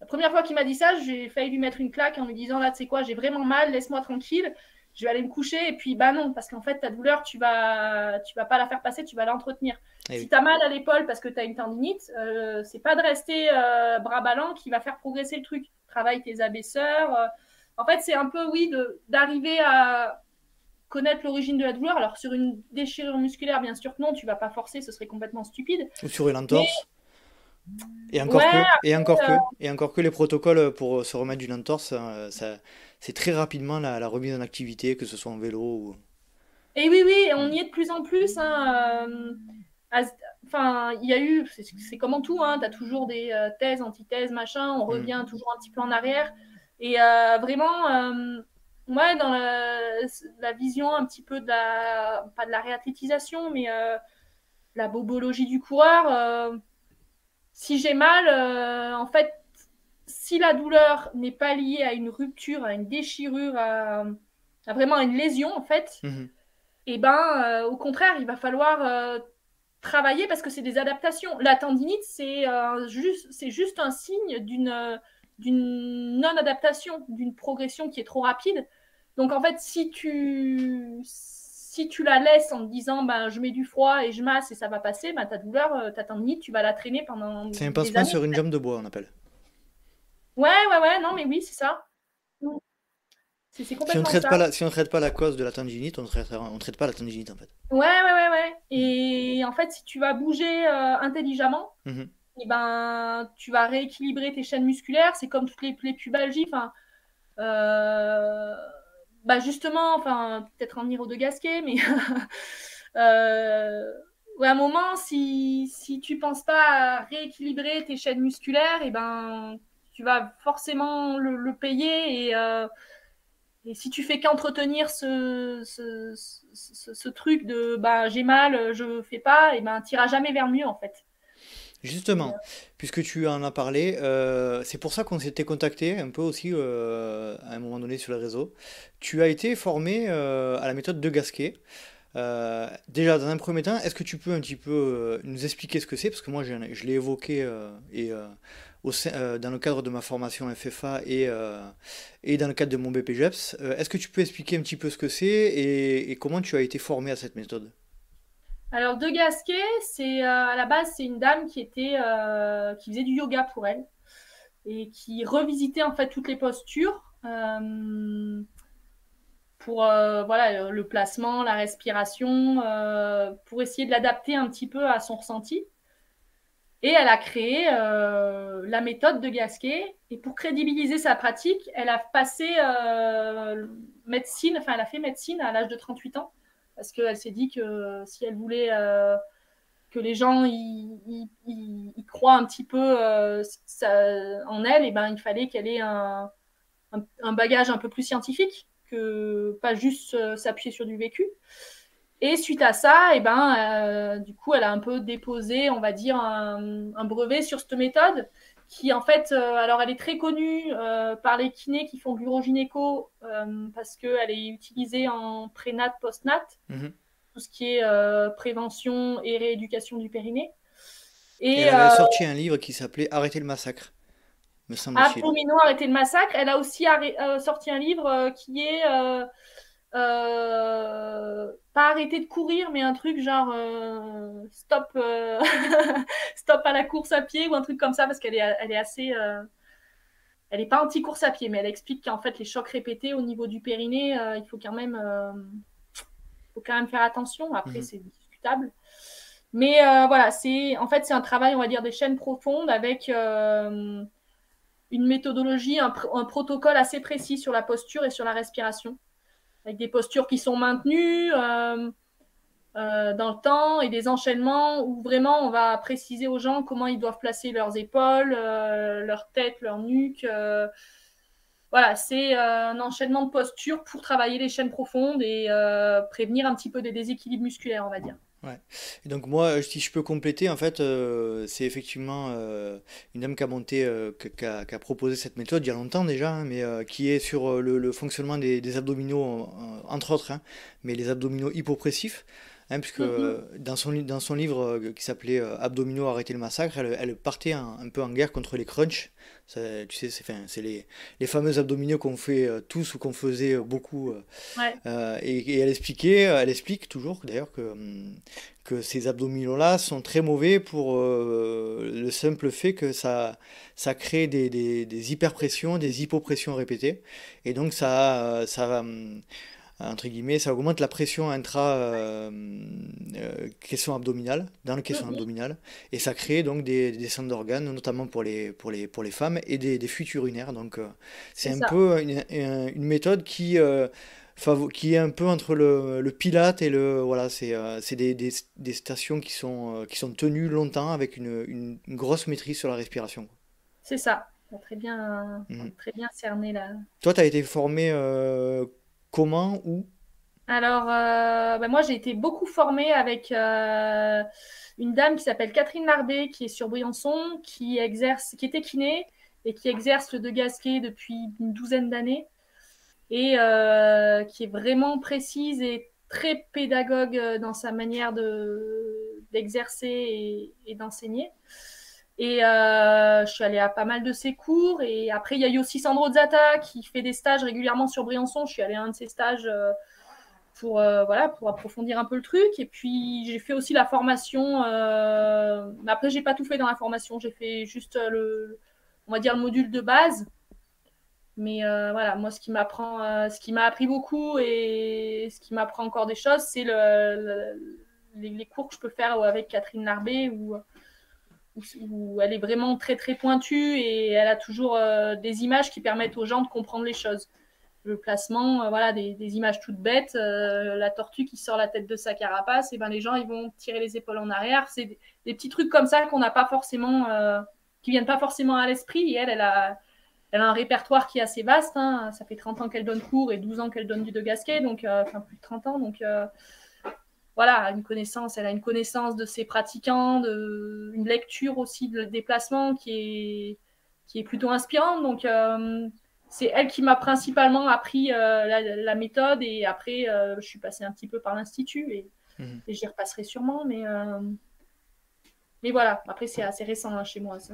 La première fois qu'il m'a dit ça, j'ai failli lui mettre une claque en lui disant là, tu sais quoi, j'ai vraiment mal, laisse-moi tranquille, je vais aller me coucher. Et puis, bah non, parce qu'en fait, ta douleur, tu vas pas la faire passer, tu vas l'entretenir.
Eh
Si
oui.
tu as mal à l'épaule parce que tu as une tendinite, c'est pas de rester bras ballants qui va faire progresser le truc. Travaille tes abaisseurs. En fait, c'est un peu, oui, d'arriver à connaître l'origine de la douleur. Alors, sur une déchirure musculaire, bien sûr que non, tu vas pas forcer, ce serait complètement stupide.
Ou sur une
Mais
entorse. Et encore
ouais,
que, et encore
après,
que, et encore que les protocoles pour se remettre d'une entorse, c'est très rapidement la remise en activité, que ce soit en vélo ou...
et oui, oui, on
Mm.
y est de plus en plus. Hein, à- enfin, il y a eu, c'est comme en tout, hein, tu as toujours des thèses, antithèses, machin, on
Mm.
revient toujours un petit peu en arrière. Et vraiment, ouais, dans la vision un petit peu pas de la réathlétisation, mais la bobologie du coureur, si j'ai mal, en fait, si la douleur n'est pas liée à une rupture, à une déchirure, à vraiment une lésion, en fait,
Mhm.
et ben, au contraire, il va falloir travailler parce que c'est des adaptations. La tendinite, c'est juste un signe d'une non-adaptation, d'une progression qui est trop rapide. Donc en fait, si tu la laisses en te disant ben, je mets du froid et je masse et ça va passer, ben, ta douleur, ta tendinite, tu vas la traîner pendant
C'est un
des
pansement
années.
sur une jambe de bois, on appelle.
Ouais, non, mais oui, c'est ça. C'est complètement ça.
Si on traite pas la cause de la tendinite, on traite pas la tendinite en fait.
Ouais.
Mm.
Et en fait, si tu vas bouger intelligemment,
Mhm.
et ben, tu vas rééquilibrer tes chaînes musculaires. C'est comme toutes les pubalgies. Enfin, euh, bah justement, enfin, peut-être en Niro de Gasquet, mais ouais, à un moment, si tu penses pas à rééquilibrer tes chaînes musculaires, et ben, tu vas forcément le payer. Et si tu fais qu'entretenir ce truc de bah, j'ai mal, je fais pas, et ben, tu n'iras jamais vers mieux en fait. Et,
Justement, puisque tu en as parlé, c'est pour ça qu'on s'était contacté un peu aussi à un moment donné sur les réseaux. Tu as été formé à la méthode de Gasquet. Déjà, dans un premier temps, est-ce que tu peux un petit peu nous expliquer ce que c'est? Parce que moi, je l'ai évoqué dans le cadre de ma formation FFA et dans le cadre de mon BPGEPS. Est-ce que tu peux expliquer un petit peu ce que c'est et comment tu as été formé à cette méthode?
alors, De Gasquet, à la base, c'est une dame qui faisait du yoga pour elle et qui revisitait en fait toutes les postures pour voilà, le placement, la respiration, pour essayer de l'adapter un petit peu à son ressenti. Et elle a créé la méthode de Gasquet. Et pour crédibiliser sa pratique, elle a passé médecine, enfin, elle a fait médecine à l'âge de 38 ans, parce qu'elle s'est dit que si elle voulait que les gens y croient un petit peu en elle, et ben, il fallait qu'elle ait un bagage un peu plus scientifique, que pas juste s'appuyer sur du vécu. Et suite à ça, eh ben, du coup, elle a un peu déposé, on va dire, un brevet sur cette méthode qui, en fait, alors elle est très connue par les kinés qui font de l'urogynéco parce qu'elle est utilisée en prénat, postnat,
Mhm.
tout ce qui est prévention et rééducation du périnée.
Et elle
Et
avait sorti un livre qui s'appelait Arrêter le massacre, me semble-t-il.
Apomino, arrêter le massacre, elle a aussi sorti un livre qui est pas arrêter de courir, mais un truc genre stop, stop à la course à pied ou un truc comme ça, parce elle est assez. Elle n'est pas anti-course à pied, mais elle explique qu'en fait, les chocs répétés au niveau du périnée, il faut quand même faire attention. Après,
Mhm.
c'est discutable. Mais voilà, en fait, c'est un travail, on va dire, des chaînes profondes avec une méthodologie, un protocole assez précis sur la posture et sur la respiration, avec des postures qui sont maintenues dans le temps et des enchaînements où vraiment on va préciser aux gens comment ils doivent placer leurs épaules, leur tête, leur nuque. Voilà, c'est un enchaînement de postures pour travailler les chaînes profondes et prévenir un petit peu des déséquilibres musculaires, on va dire.
Ouais. Et donc moi, si je peux compléter, en fait, c'est effectivement une dame qui a monté, qui a proposé cette méthode il y a longtemps déjà, hein, mais qui est sur le fonctionnement des abdominaux, entre autres, hein, mais les abdominaux hypopressifs, hein, puisque
Mhm.
dans son livre qui s'appelait Abdominaux, arrêter le massacre, elle partait un peu en guerre contre les crunchs. Tu sais, c'est les fameux abdominaux qu'on fait tous ou qu'on faisait beaucoup.
Ouais,
Et elle explique toujours d'ailleurs que ces abdominaux-là sont très mauvais pour le simple fait que ça crée des hyperpressions, des hypopressions répétées. Et donc entre guillemets, ça augmente la pression caisson abdominale, dans le caisson
mhm.
abdominal. Et ça crée donc des descentes d'organes, notamment pour les femmes, et des fuites urinaires. Donc c'est
C'est
un
ça.
peu une méthode qui est un peu entre le Pilate et le voilà, c'est des stations qui sont tenues longtemps avec une grosse maîtrise sur la respiration, quoi.
C'est ça.
Mhm.
Très bien cerné là.
Toi, tu as été formé comment, où?
Alors, moi, j'ai été beaucoup formée avec une dame qui s'appelle Catherine Larbé, qui est sur Briançon, qui était kiné et qui exerce le De Gasquet depuis une douzaine d'années et qui est vraiment précise et très pédagogue dans sa manière d'exercer et d'enseigner. Et je suis allée à pas mal de ses cours. Et après, il y a eu aussi Sandro Zata qui fait des stages régulièrement sur Briançon. Je suis allée à un de ses stages voilà, pour approfondir un peu le truc. Et puis, j'ai fait aussi la formation. Mais après, j'ai pas tout fait dans la formation. J'ai fait juste on va dire, le module de base. Mais voilà, moi, ce qui m'a appris beaucoup et ce qui m'apprend encore des choses, c'est les cours que je peux faire avec Catherine Larbé où elle est vraiment très très pointue et elle a toujours des images qui permettent aux gens de comprendre les choses. Le placement, voilà, des images toutes bêtes, la tortue qui sort la tête de sa carapace, et ben les gens ils vont tirer les épaules en arrière. C'est des petits trucs comme ça qu'on n'a pas forcément, qui viennent pas forcément à l'esprit. Et elle a un répertoire qui est assez vaste, hein. Ça fait 30 ans qu'elle donne cours et 12 ans qu'elle donne du De Gasquet, donc enfin plus de 30 ans, donc voilà, elle a une connaissance de ses pratiquants, une lecture aussi de déplacement qui est plutôt inspirante. Donc, c'est elle qui m'a principalement appris la méthode. Et après, je suis passée un petit peu par l'Institut
Mhm.
et j'y repasserai sûrement. Mais voilà, après, c'est assez récent hein, chez moi, ça,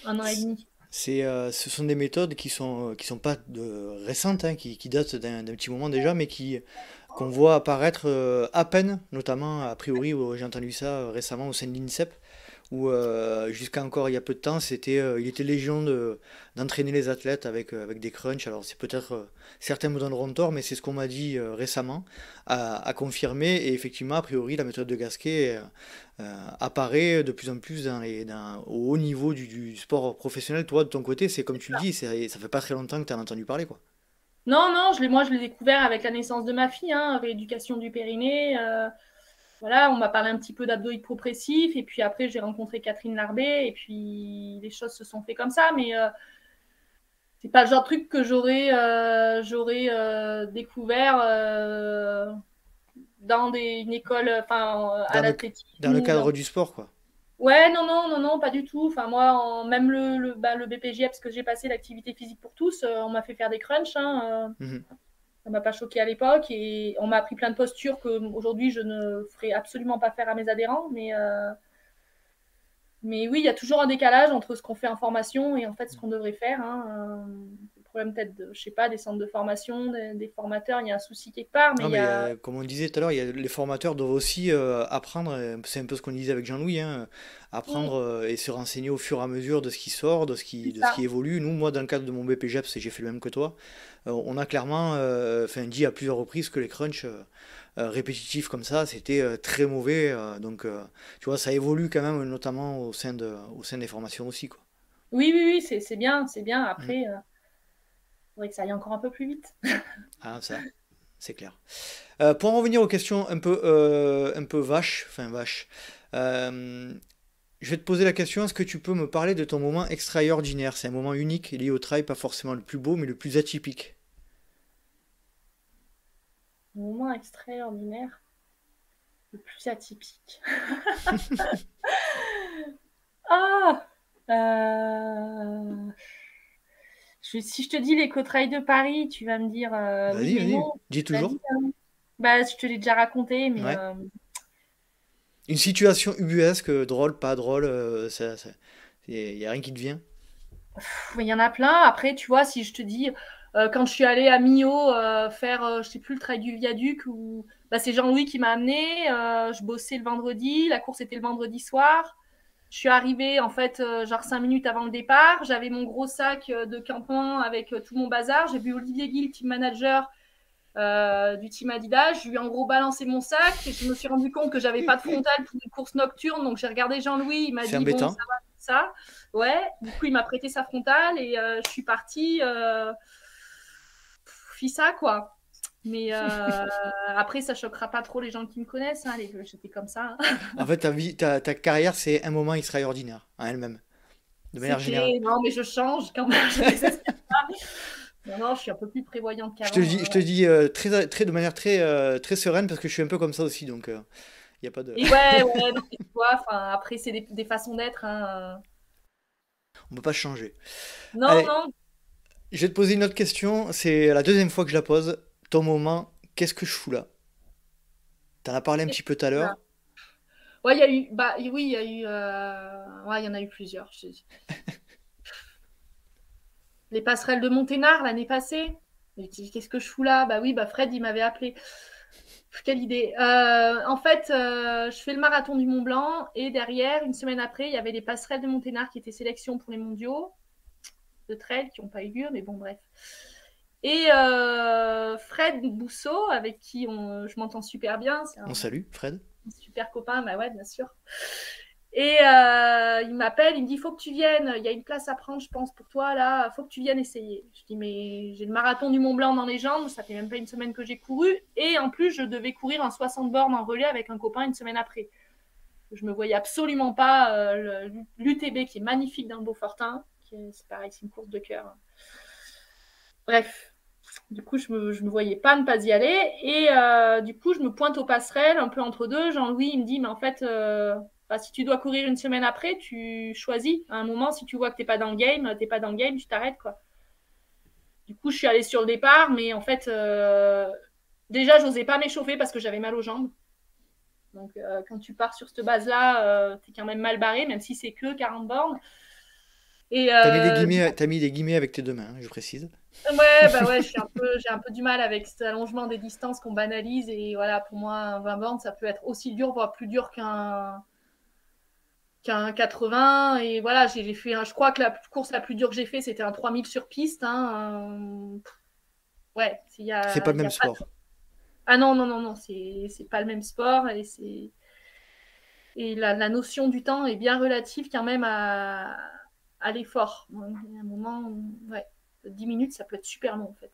un an et demi.
Ce sont des méthodes qui sont pas récentes, hein, qui datent d'un petit moment déjà, mais qu'on voit apparaître à peine, notamment a priori, où j'ai entendu ça récemment au sein de l'INSEP, où jusqu'à encore il y a peu de temps, il était légion d'entraîner les athlètes avec des crunchs. Alors c'est peut-être, certains me donneront tort, mais c'est ce qu'on m'a dit récemment, à confirmer. Et effectivement, a priori, la méthode de Gasquet apparaît de plus en plus au haut niveau du sport professionnel. Toi, de ton côté, c'est comme tu le dis, ça fait pas très longtemps que tu en as entendu parler, quoi.
Non, non, moi, je l'ai découvert avec la naissance de ma fille, hein, rééducation du périnée. Voilà, on m'a parlé un petit peu d'abdos progressifs. Et puis après, j'ai rencontré Catherine Larbé. Et puis, les choses se sont fait comme ça. Mais c'est pas le genre de truc que j'aurais découvert dans une école, enfin, à
Dans le,
l'athlétisme
dans le
ou
cadre
dans...
du sport, quoi.
Ouais, non, non, non, non, pas du tout. Enfin, moi, même le BPJEPS que j'ai passé, l'activité physique pour tous, on m'a fait faire des crunchs, hein,
Mhm.
ça m'a pas choqué à l'époque et on m'a appris plein de postures que aujourd'hui je ne ferai absolument pas faire à mes adhérents. Mais oui, il y a toujours un décalage entre ce qu'on fait en formation et en fait ce qu'on devrait faire, hein. problème peut-être je sais pas, des centres de formation, des formateurs, il y a un souci quelque part, mais
Non,
il y
mais
a...
comme on disait tout à l'heure, les formateurs doivent aussi apprendre, c'est un peu ce qu'on disait avec Jean-Louis, hein,
Mm,
apprendre et se renseigner au fur et à mesure de ce qui sort,
c'est
de ce qui
ça.
évolue. Nous, moi, dans le cadre de mon BPGEPS, et j'ai fait le même que toi, on a clairement dit à plusieurs reprises que les crunchs répétitifs comme ça, c'était très mauvais. Donc, tu vois, ça évolue quand même, notamment au sein des formations aussi, quoi.
Oui, oui, oui, c'est bien, c'est bien.
Mm.
Après, faudrait que ça aille encore un peu plus vite.
Ah, ça, c'est clair. Pour en revenir aux questions un peu vaches, enfin vaches, euh, je vais te poser la question, est-ce que tu peux me parler de ton moment extraordinaire? C'est un moment unique lié au trail, pas forcément le plus beau, mais le plus atypique.
Mon moment extraordinaire, le plus atypique. Ah! Euh, si je te dis l'éco-trail de Paris, tu vas me dire oui,
Vas-y,
mais
vas-y,
non.
dis
Vas-y,
toujours.
hein. Bah, je te l'ai déjà raconté, mais
Ouais. Une situation ubuesque, drôle, pas drôle, il n'y a rien qui te vient.
il y en a plein. Après, tu vois, si je te dis quand je suis allée à Millau faire, je sais plus, le trail du viaduc, ou bah, c'est Jean-Louis qui m'a amené. Je bossais le vendredi, la course était le vendredi soir. Je suis arrivée en fait genre 5 minutes avant le départ. J'avais mon gros sac de campement avec tout mon bazar. J'ai vu Olivier Guy, le team manager du team Adidas. Je lui ai en gros balancé mon sac et je me suis rendu compte que j'avais pas de frontal pour une course nocturne. Donc j'ai regardé Jean-Louis. Il m'a
C'est
dit bon, ça
embêtant.
va, ça. Ouais. Du coup, il m'a prêté sa frontale et je suis partie. Fit ça quoi. Mais après, ça choquera pas trop les gens qui me connaissent. Hein, j'étais comme ça. Hein.
En fait, ta carrière, c'est un moment extraordinaire en elle-même, de manière générale.
C'était. Non, mais je change quand même. Je désespère pas. Non, non, je suis un peu plus prévoyante qu'avant.
Je te dis de manière très sereine parce que je suis un peu comme ça aussi, donc il n'y a pas de...
Et ouais, ouais, non, mais tu vois, après, c'est des façons d'être. Hein.
On peut pas changer.
Non,
Allez,
non.
je vais te poser une autre question, c'est la deuxième fois que je la pose. Ton moment, qu'est-ce que je fous là? T'en as parlé un petit peu tout à l'heure.
Ouais, il y a eu. Bah, oui, il y a eu. Ouais, il y en a eu plusieurs. Les passerelles de Monténard l'année passée. Qu'est-ce que je fous là? Bah oui, bah Fred, il m'avait appelé. Quelle idée. En fait, je fais le marathon du Mont Blanc et derrière, une semaine après, il y avait les passerelles de Monténard qui étaient sélection pour les mondiaux de trail qui n'ont pas eu lieu, mais bon, bref. Et Fred Bousseau, avec qui je m'entends super bien, c'est
On
un
salue, Fred.
super copain, bah ouais, bien sûr. Et il m'appelle, il me dit, faut que tu viennes, il y a une place à prendre, je pense, pour toi, là, faut que tu viennes essayer. Je dis, mais j'ai le marathon du Mont Blanc dans les jambes, ça fait même pas une semaine que j'ai couru, et en plus, je devais courir un 60 bornes en relais avec un copain une semaine après. Je me voyais absolument pas l'UTB qui est magnifique dans le Beaufortin, c'est pareil, c'est une course de cœur. Bref, du coup, je me voyais pas ne pas y aller. Et du coup, je me pointe aux passerelles, un peu entre deux. Jean-Louis, il me dit, mais en fait, bah, si tu dois courir une semaine après, tu choisis. À un moment, si tu vois que t'es pas dans le game, tu t'arrêtes, quoi. Du coup, je suis allée sur le départ, mais en fait, déjà, j'osais pas m'échauffer parce que j'avais mal aux jambes. Donc, quand tu pars sur cette base-là, t'es quand même mal barré, même si c'est que 40 bornes. Et
T'as mis des guillemets avec tes deux mains, hein, je précise.
ouais, bah ouais, j'ai un peu du mal avec cet allongement des distances qu'on banalise. Et voilà, pour moi, un 20 bornes, ça peut être aussi dur, voire plus dur qu'un 80. Et voilà, j'ai fait je crois que la course la plus dure que j'ai fait, c'était un 3000 sur piste. Hein. Ouais,
C'est pas le
il y
même
a pas
sport.
Ah non, non, non, non, c'est pas le même sport. Et la notion du temps est bien relative quand même à l'effort. Il y a un moment où, ouais, 10 minutes, ça peut être super long en fait.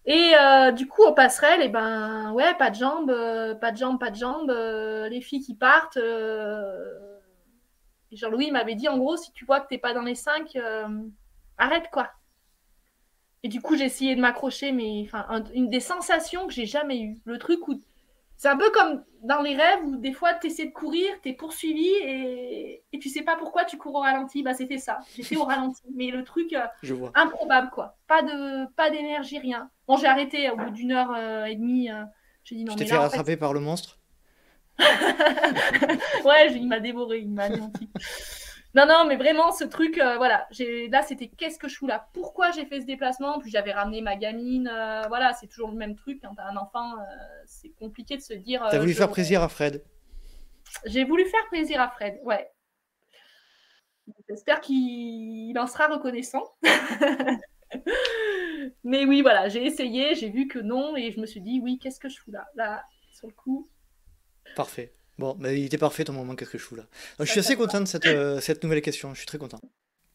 Et du coup, aux passerelles, et ben ouais, pas de jambes, pas de jambes, pas de jambes. Les filles qui partent. Jean-Louis m'avait dit en gros, si tu vois que t'es pas dans les 5, arrête quoi. Et du coup, j'ai essayé de m'accrocher, mais enfin, une des sensations que j'ai jamais eues. Le truc où c'est un peu comme dans les rêves où des fois tu essaies de courir, tu es poursuivi et tu sais pas pourquoi tu cours au ralenti. Bah, c'était ça. J'étais au ralenti. Mais le truc
Je vois.
improbable, quoi. Pas d'énergie, rien. Bon, j'ai arrêté au bout d'une heure et demie. J'ai dit
Tu
non,
t'es
mais
fait
là, en fait.
rattraper par le monstre?
Ouais, il m'a dévoré, il m'a anéanti. Non, non, mais vraiment, ce truc, voilà. Là, c'était qu'est-ce que je fous là? Pourquoi j'ai fait ce déplacement? Puis j'avais ramené ma gamine. Voilà, c'est toujours le même truc. Quand t'as un enfant, c'est compliqué de se dire.
T'as voulu faire plaisir à Fred.
J'ai voulu faire plaisir à Fred, ouais. J'espère qu'il en sera reconnaissant. Mais oui, voilà, j'ai essayé, j'ai vu que non, et je me suis dit, oui, qu'est-ce que je fous là? Là, sur le coup,
Parfait. Bon, bah, il était parfait ton moment, qu'est-ce que je fous là. Donc, je
ça
suis assez
casse pas.
content de cette nouvelle question, je suis très content.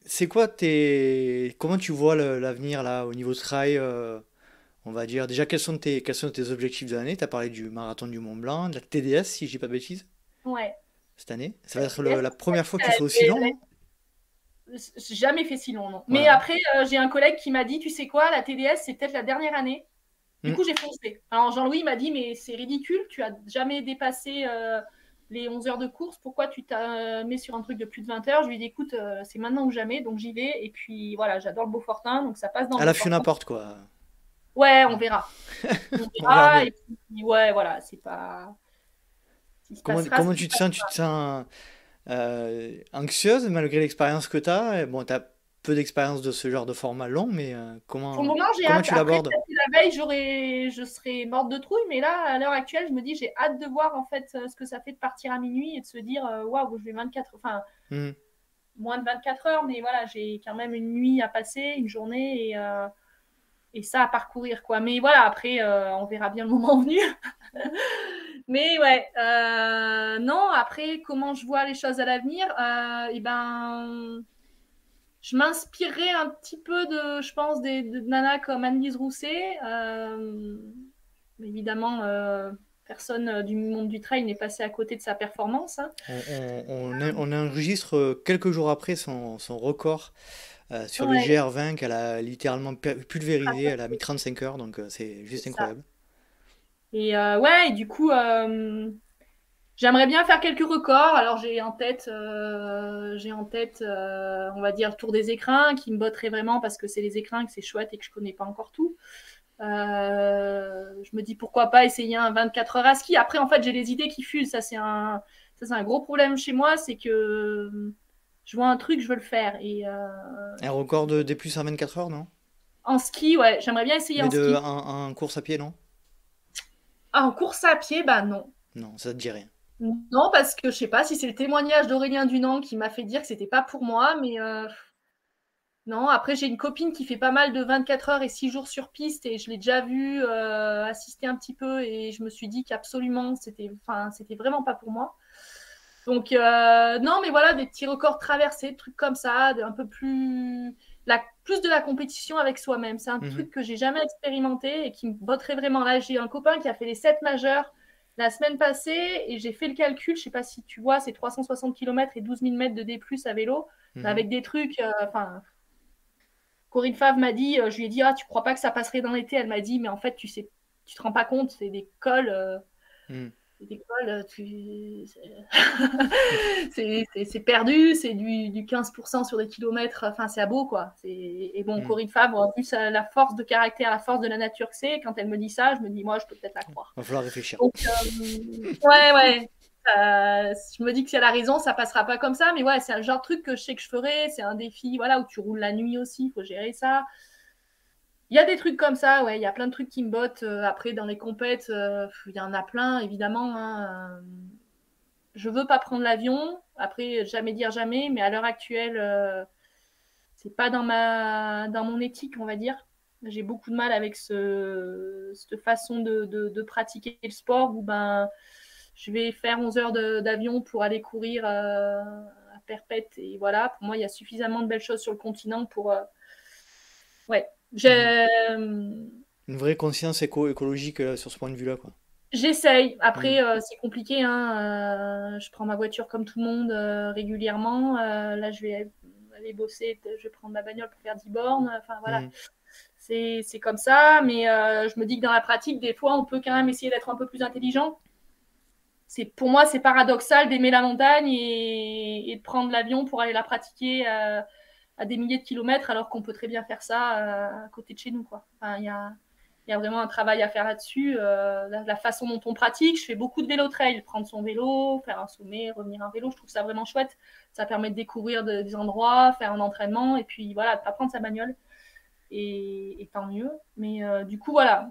C'est quoi comment tu vois l'avenir là au niveau trail, on va dire. Déjà, quels sont tes objectifs de l'année? Tu as parlé du marathon du Mont Blanc, de la TDS, si je dis pas de bêtises,
Ouais.
cette année. Ça va être
Yes,
la première fois que tu fais aussi long, non?
j'ai jamais fait si long, non. Mais
Voilà.
après, j'ai un collègue qui m'a dit, tu sais quoi, la TDS, c'est peut-être la dernière année. Du
Hmm.
coup, j'ai foncé. Alors, Jean-Louis m'a dit, mais c'est ridicule, tu as jamais dépassé les 11 heures de course, pourquoi tu t'as mis sur un truc de plus de 20 heures? Je lui ai dit, écoute, c'est maintenant ou jamais, donc j'y vais. Et puis, voilà, j'adore le Beaufortin, donc ça passe dans le
À la
Beaufortin.
n'importe quoi.
Ouais, on
Hmm.
verra. On
On verra
verra.
bien.
Et puis, ouais, voilà, c'est pas. Ce qui se passera, ce
Comment
qui se
tu te
passera.
sens? Tu te sens anxieuse malgré l'expérience que tu as? Bon, tu as peu d'expérience de ce genre de format long, mais
Pour le moment, j'ai
comment
hâte.
tu
Après,
l'abordes?
peut-être que la veille, je serais morte de trouille, mais là, à l'heure actuelle, je me dis, j'ai hâte de voir en fait ce que ça fait de partir à minuit et de se dire, waouh, je vais 24, enfin,
Hmm.
moins de 24 heures, mais voilà, j'ai quand même une nuit à passer, une journée et ça à parcourir, quoi. Mais voilà, après, on verra bien le moment venu. Mais ouais, non, après, comment je vois les choses à l'avenir, et ben, je m'inspirerais un petit peu je pense, de nanas comme Anne-Lise Rousset. Évidemment, personne du monde du trail n'est passé à côté de sa performance, hein.
On enregistre quelques jours après son record sur le
Ouais,
GR20 qu'elle a littéralement pulvérisé. Elle a mis 35 heures, donc c'est
c'est
juste
ça.
incroyable.
Et ouais, et du coup, j'aimerais bien faire quelques records. Alors j'ai en tête, on va dire, le Tour des Écrins, qui me botterait vraiment parce que c'est les écrins, que c'est chouette et que je connais pas encore tout. Je me dis pourquoi pas essayer un 24 heures à ski. Après, en fait, j'ai les idées qui fusent. Ça, c'est un gros problème chez moi, c'est que je vois un truc, je veux le faire. Et
Un record des plus à 24 heures, non?
en ski, ouais, j'aimerais bien essayer
Mais
en ski.
en course à pied, non?
Ah, en course à pied, bah non.
Non, ça te dit rien.
Non, parce que je sais pas si c'est le témoignage d'Aurélien Dunant qui m'a fait dire que c'était pas pour moi, mais non. Après, j'ai une copine qui fait pas mal de 24 heures et 6 jours sur piste et je l'ai déjà vue assister un petit peu et je me suis dit qu'absolument, c'était vraiment pas pour moi. Donc, non, mais voilà, des petits records traversés, des trucs comme ça, un peu plus de la compétition avec soi-même. C'est un
Mhm.
truc que j'ai jamais expérimenté et qui me botterait vraiment. Là, j'ai un copain qui a fait les 7 majeurs la semaine passée et j'ai fait le calcul. Je sais pas si tu vois, c'est 360 km et 12 000 mètres de D+, à vélo, mais
Mhm.
avec des trucs, enfin, Corinne Fave m'a dit, je lui ai dit, ah, tu crois pas que ça passerait dans l'été? Elle m'a dit, mais en fait, tu te rends pas compte, c'est des cols.
Mhm.
Des cols, c'est perdu, c'est du 15% sur des kilomètres, enfin c'est à beau quoi. Et bon,
Mhm.
Corinne Fabre, vu la force de caractère, la force de la nature que c'est, quand elle me dit ça, je me dis moi je peux peut-être la croire.
Va falloir réfléchir.
Donc ouais, ouais. Je me dis que si elle a raison, ça passera pas comme ça, mais ouais, c'est un genre de truc que je sais que je ferai, c'est un défi, voilà, où tu roules la nuit aussi, il faut gérer ça. Il y a des trucs comme ça, ouais, il y a plein de trucs qui me bottent. Après, dans les compètes, il y en a plein, évidemment, hein. Je veux pas prendre l'avion. Après, jamais dire jamais, mais à l'heure actuelle, c'est pas dans mon éthique, on va dire. J'ai beaucoup de mal avec cette façon de pratiquer le sport où ben, je vais faire 11 heures d'avion pour aller courir à Perpète. Et voilà, pour moi, il y a suffisamment de belles choses sur le continent pour. Ouais.
Mhm. Une vraie conscience écologique sur ce point de vue-là, quoi.
J'essaye.
Mhm.
Après, c'est compliqué, hein. Je prends ma voiture comme tout le monde régulièrement. Là, je vais aller bosser. Je vais prendre ma bagnole pour faire 10 bornes. Enfin, voilà.
Mhm.
C'est comme ça. Mais je me dis que dans la pratique, des fois, on peut quand même essayer d'être un peu plus intelligent. Pour moi, c'est paradoxal d'aimer la montagne et de prendre l'avion pour aller la pratiquer à des milliers de kilomètres alors qu'on peut très bien faire ça à côté de chez nous, quoi. Enfin, Il y a vraiment un travail à faire là-dessus. La façon dont on pratique, je fais beaucoup de vélo trail, prendre son vélo, faire un sommet, revenir en vélo, je trouve ça vraiment chouette. Ça permet de découvrir des endroits, faire un entraînement et puis voilà, de pas prendre sa bagnole. Et tant mieux. Mais du coup, voilà,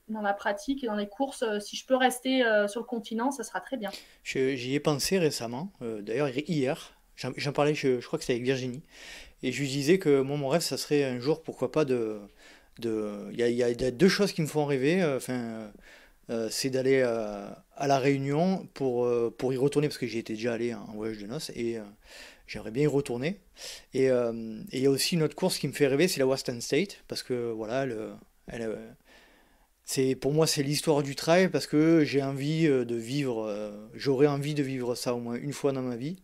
dans la pratique et dans les courses, si je peux rester sur le continent, ça sera très bien.
J'y ai pensé récemment, d'ailleurs hier, j'en parlais, je crois que c'était avec Virginie, et je lui disais que moi, mon rêve, ça serait un jour, pourquoi pas, il y a deux choses qui me font rêver, c'est d'aller à La Réunion pour y retourner, parce que j'y étais déjà allé en voyage de noces, et j'aimerais bien y retourner. Et il y a aussi une autre course qui me fait rêver, c'est la Western State, parce que voilà, pour moi, c'est l'histoire du trail, parce que j'aurais envie de vivre ça au moins une fois dans ma vie.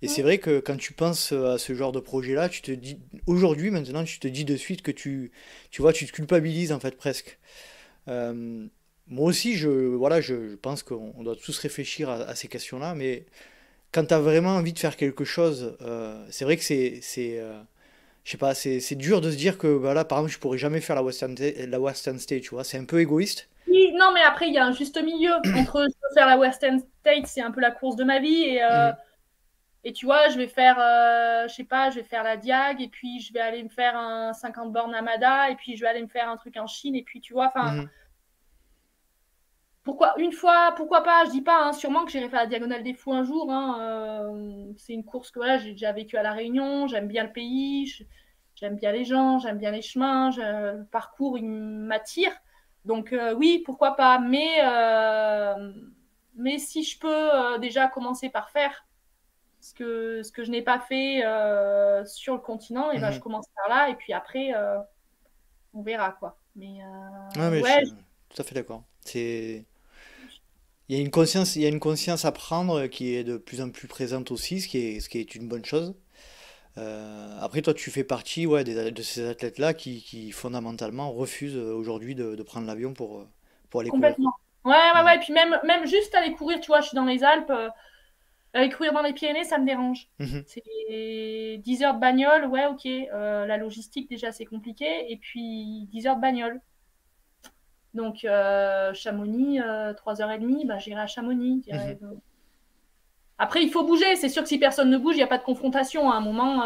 Et c'est vrai que quand tu penses à ce genre de projet-là, tu te dis, aujourd'hui, maintenant, tu te dis de suite que tu vois, tu te culpabilises en fait presque. Euh, Moi aussi, voilà, je pense qu'on doit tous réfléchir à ces questions-là, mais quand tu as vraiment envie de faire quelque chose, c'est vrai que je sais pas, c'est dur de se dire que voilà, par exemple, je pourrais jamais faire la Western State, tu vois, c'est un peu égoïste.
Oui, non, mais après, il y a un juste milieu entre je veux faire la Western State, c'est un peu la course de ma vie,
Mhm,
et tu vois, je vais faire, je sais pas, je vais faire la Diag, et puis je vais aller me faire un 50 bornes à Mada, et puis je vais aller me faire un truc en Chine, et puis tu vois, enfin,
mhm,
pourquoi pas, je dis pas, hein, sûrement que j'irai faire la Diagonale des Fous un jour, hein, c'est une course que voilà, j'ai déjà vécu à La Réunion, j'aime bien le pays, j'aime bien les gens, j'aime bien les chemins, le parcours, il m'attire. Donc oui, pourquoi pas. Mais si je peux déjà commencer par faire ce que je n'ai pas fait sur le continent, et ben, je
mhm.
commence par là. Et puis après, on verra quoi. Mais
Ouais, mais je
ouais,
suis tout à fait d'accord. Il y a une conscience à prendre qui est de plus en plus présente aussi, ce qui est une bonne chose. Après, toi, tu fais partie, ouais, de ces athlètes-là qui fondamentalement refusent aujourd'hui de prendre l'avion pour aller courir, quoi.
complètement. Ouais, ouais,
Mhm.
ouais. Et puis même juste aller courir, tu vois, je suis dans les Alpes. Aller courir dans les Pyrénées, ça me dérange.
Mhm.
C'est 10 heures de bagnole, ouais, ok. La logistique, déjà, c'est compliqué. Et puis 10 heures de bagnole. Donc, Chamonix, 3h30, bah, j'irai à Chamonix.
Mhm.
Après, il faut bouger. C'est sûr que si personne ne bouge, il n'y a pas de confrontation à un moment.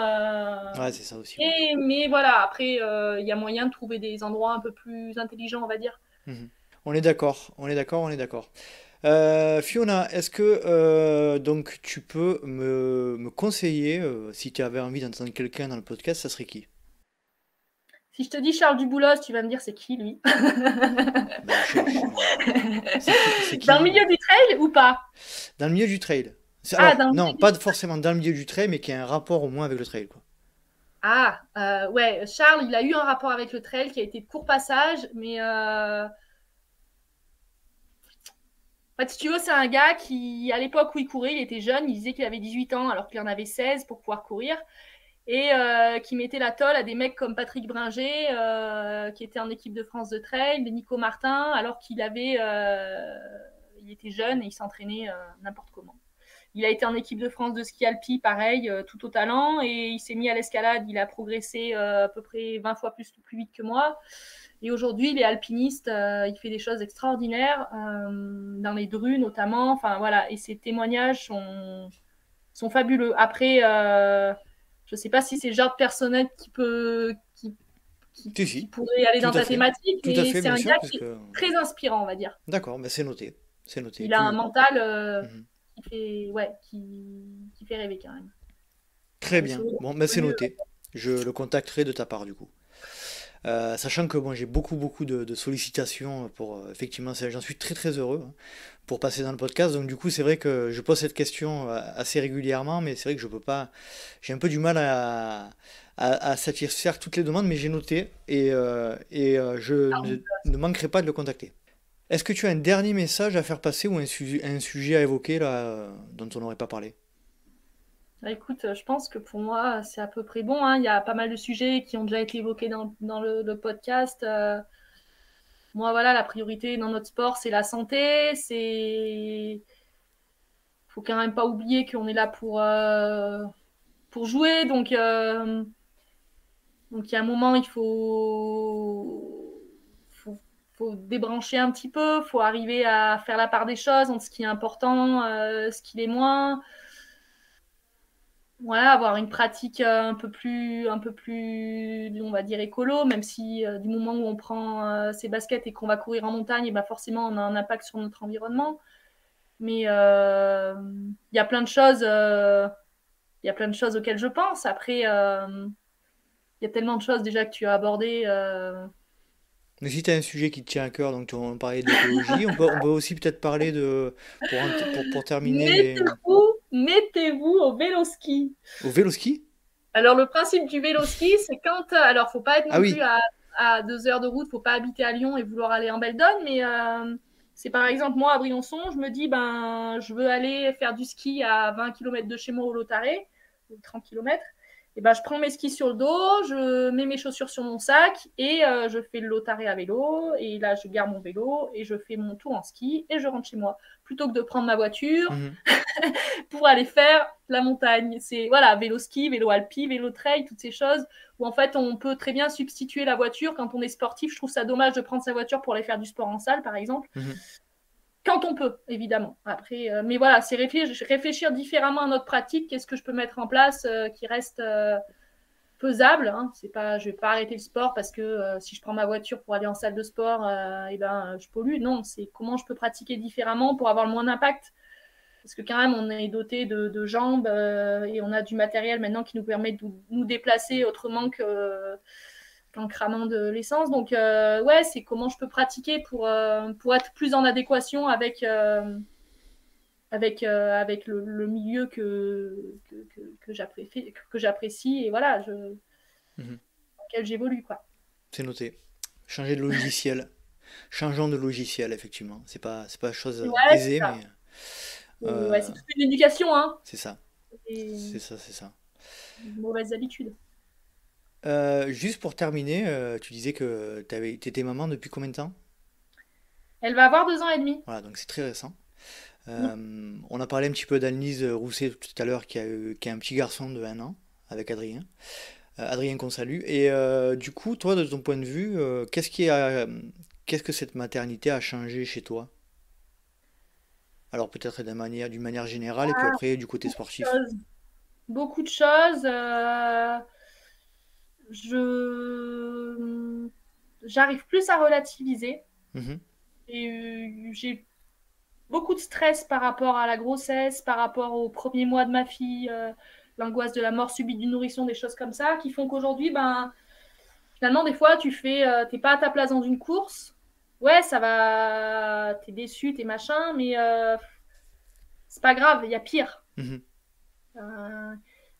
Ouais, c'est ça aussi, ouais.
Mais voilà, après, il y a moyen de trouver des endroits un peu plus intelligents, on va dire.
Mhm. On est d'accord, on est d'accord, on est d'accord. Fiona, est-ce que donc tu peux me conseiller, si tu avais envie d'entendre quelqu'un dans le podcast, ça serait qui?
Si je te dis Charles Duboulos, tu vas me dire c'est qui lui?
Ben, c'est
Dans le
qui
milieu du trail ou pas?
dans le milieu du trail?
Ah,
Alors,
dans le
non,
milieu
pas
du...
forcément dans le milieu du trail, mais qui a un rapport au moins avec le trail, quoi.
Ah, ouais, Charles, il a eu un rapport avec le trail qui a été de court passage, mais en fait, si tu veux, c'est un gars qui, à l'époque où il courait, il était jeune, il disait qu'il avait 18 ans alors qu'il en avait 16 pour pouvoir courir, et qui mettait la tôle à des mecs comme Patrick Bringer, qui était en équipe de France de trail, de Nico Martin, alors il était jeune et il s'entraînait n'importe comment. Il a été en équipe de France de ski alpi, pareil, tout au talent, et il s'est mis à l'escalade. Il a progressé à peu près 20 fois plus vite que moi. Et aujourd'hui, il est alpiniste, il fait des choses extraordinaires, dans les drues notamment. Enfin voilà, et ses témoignages sont fabuleux. Après, je ne sais pas si c'est le genre de personnel
Si,
qui
si,
pourrait aller
tout
dans
à
ta
fait.
thématique,
Tout à
mais
fait,
c'est
bien
un
sûr,
gars
parce
qui est
que...
très inspirant, on va dire.
D'accord, ben c'est noté. C'est noté.
Il a un mental
Mhm.
ouais, qui fait rêver quand même.
Très
Et
bien.
sur le
Bon, ben c'est
lieu,
noté. Je le contacterai de ta part, du coup. Sachant que bon, j'ai beaucoup beaucoup de sollicitations pour effectivement, j'en suis très très heureux, hein, pour passer dans le podcast. Donc du coup, c'est vrai que je pose cette question assez régulièrement, mais c'est vrai que je peux pas. J'ai un peu du mal à satisfaire toutes les demandes, mais j'ai noté et je ne manquerai pas de le contacter. Est-ce que tu as un dernier message à faire passer ou un sujet à évoquer là dont on n'aurait pas parlé?
bah, écoute, je pense que pour moi, c'est à peu près bon, hein. Il y a pas mal de sujets qui ont déjà été évoqués dans le podcast. Moi, voilà, la priorité dans notre sport, c'est la santé. Faut quand même pas oublier qu'on est là pour jouer. Donc, il y a un moment, il faut débrancher un petit peu, faut arriver à faire la part des choses entre ce qui est important, ce qui l'est moins. Voilà, avoir une pratique un peu plus, on va dire écolo, même si du moment où on prend ses baskets et qu'on va courir en montagne, et ben forcément on a un impact sur notre environnement. Mais il y a plein de choses, il y a plein de choses auxquelles je pense. Après, il y a tellement de choses déjà que tu as abordées.
Mais si tu as un sujet qui te tient à cœur, donc on parlait de l'écologie, on peut aussi peut-être parler de, pour terminer
Mettez-vous au vélo-ski.
au vélo ski.
Alors, le principe du vélo-ski, c'est quand. Alors, faut pas être
Ah
non plus
oui,
à 2 heures de route, faut pas habiter à Lyon et vouloir aller en Beldon, mais c'est par exemple, moi, à Briançon, je me dis, ben, je veux aller faire du ski à 20 km de chez moi au Lotaré, ou 30 km. Et ben, je prends mes skis sur le dos, je mets mes chaussures sur mon sac et je fais le Lotaré à vélo. Et là, je garde mon vélo et je fais mon tour en ski et je rentre chez moi. Plutôt que de prendre ma voiture
mhm.
pour aller faire la montagne. C'est voilà, vélo ski, vélo alpi, vélo trail, toutes ces choses où en fait on peut très bien substituer la voiture quand on est sportif. Je trouve ça dommage de prendre sa voiture pour aller faire du sport en salle, par exemple.
Mhm.
Quand on peut, évidemment. Après, mais voilà, c'est réfléchir différemment à notre pratique. Qu'est-ce que je peux mettre en place qui reste faisable, hein. C'est pas, je vais pas arrêter le sport parce que si je prends ma voiture pour aller en salle de sport, et ben je pollue. Non, c'est comment je peux pratiquer différemment pour avoir le moins d'impact. Parce que quand même, on est doté de jambes et on a du matériel maintenant qui nous permet de nous déplacer autrement qu'en cramant de l'essence. Donc, ouais, c'est comment je peux pratiquer pour être plus en adéquation avec le milieu que j'apprécie et voilà,
Mhm.
dans lequel j'évolue, quoi.
C'est noté. Changer de logiciel. Changeons de logiciel, effectivement. C'est pas chose
Ouais, c'est
aisée,
ça.
mais
Ouais,
euh,
c'est toute une éducation, hein.
c'est ça.
Et
C'est ça.
une mauvaise habitude.
Juste pour terminer, tu disais que t'étais maman depuis combien de temps?
Elle va avoir 2 ans et demi.
Voilà, donc c'est très récent.
Mm.
On a parlé un petit peu d'Annelise Rousset tout à l'heure qui a un petit garçon de 1 an avec Adrien. Adrien qu'on salue. Et du coup, toi, de ton point de vue, qu'est-ce que cette maternité a changé chez toi? Alors peut-être d'une manière générale et puis après du côté sportif.
Choses. Beaucoup de choses. Je j'arrive plus à relativiser.
Mhm,
J'ai beaucoup de stress par rapport à la grossesse, par rapport aux premiers mois de ma fille, l'angoisse de la mort subite du nourrisson, des choses comme ça, qui font qu'aujourd'hui, ben, finalement, des fois, t'es pas à ta place dans une course. Ouais, ça va, t'es déçu, t'es machin, mais c'est pas grave, il y a pire.
mhm.
Euh,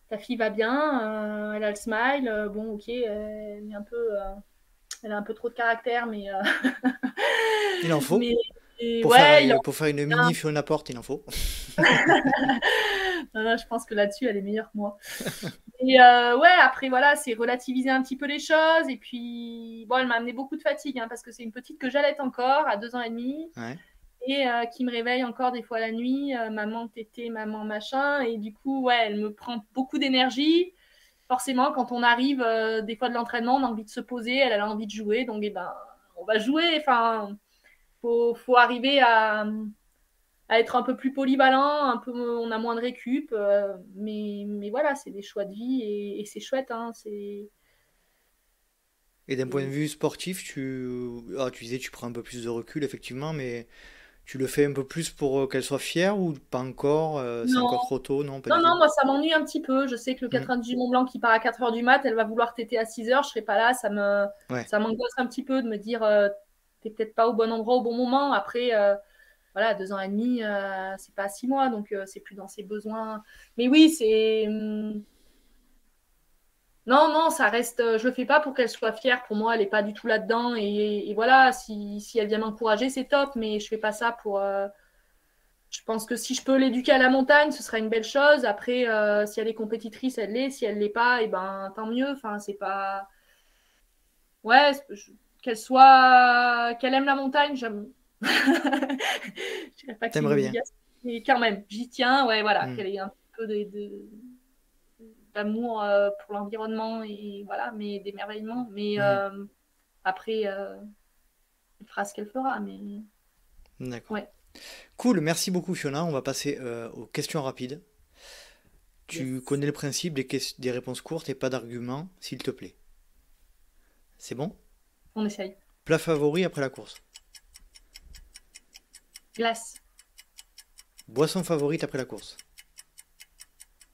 Ta fille va bien, elle a le smile, bon, ok, elle a un peu trop de caractère, mais,
Il en faut.
mais ouais,
Pour faire une mini Fiona Porte, il en faut.
je pense que là-dessus, elle est meilleure que moi. Et ouais, après, voilà, c'est relativiser un petit peu les choses. Et puis, bon, elle m'a amené beaucoup de fatigue, hein, parce que c'est une petite que j'allaite encore à 2 ans et demi
Ouais.
et qui me réveille encore des fois la nuit, maman tété, maman machin. Et du coup, ouais, elle me prend beaucoup d'énergie. Forcément, quand on arrive des fois de l'entraînement, on a envie de se poser, elle a envie de jouer. Donc, eh ben, on va jouer. Enfin, faut arriver à être un peu plus polyvalent, on a moins de récup, mais voilà, c'est des choix de vie et c'est chouette, hein,
Et d'un point de vue sportif, tu disais tu prends un peu plus de recul, effectivement, mais tu le fais un peu plus pour qu'elle soit fière ou pas encore? C'est
non,
encore trop tôt? Non, pas
non,
du
non,
tout.
moi ça m'ennuie un petit peu. Je sais que le
Hmm.
4 du Mont Blanc qui part à 4 heures du mat, elle va vouloir téter à 6 heures, je serai pas là,
Ouais.
ça m'angoisse un petit peu de me dire t'es peut-être pas au bon endroit au bon moment. Après, voilà, 2 ans et demi, c'est pas 6 mois, donc c'est plus dans ses besoins. Mais oui, non, non, ça reste. Je le fais pas pour qu'elle soit fière. Pour moi, elle est pas du tout là-dedans. Et voilà, si elle vient m'encourager, c'est top. Mais je fais pas ça pour. Je pense que si je peux l'éduquer à la montagne, ce sera une belle chose. Après, si elle est compétitrice, elle l'est. Si elle l'est pas, et ben tant mieux. Enfin, c'est pas. Ouais, qu'elle aime la montagne, j'aime. Je dirais pas que c'est une
T'aimerais bien.
obligation, mais quand même, j'y tiens. Ouais, voilà,
Hmm.
qu'elle ait un peu d'amour pour l'environnement et voilà, mais d'émerveillement. Mais
Mhm.
après, Elle fera ce qu'elle fera, mais...
D'accord.
Ouais.
Cool, merci beaucoup Fiona. On va passer aux questions rapides. Tu
Yes.
connais le principe des réponses courtes et pas d'arguments, s'il te plaît. C'est bon?
On essaye.
Plat favori après la course.
Glace.
Boisson favorite après la course.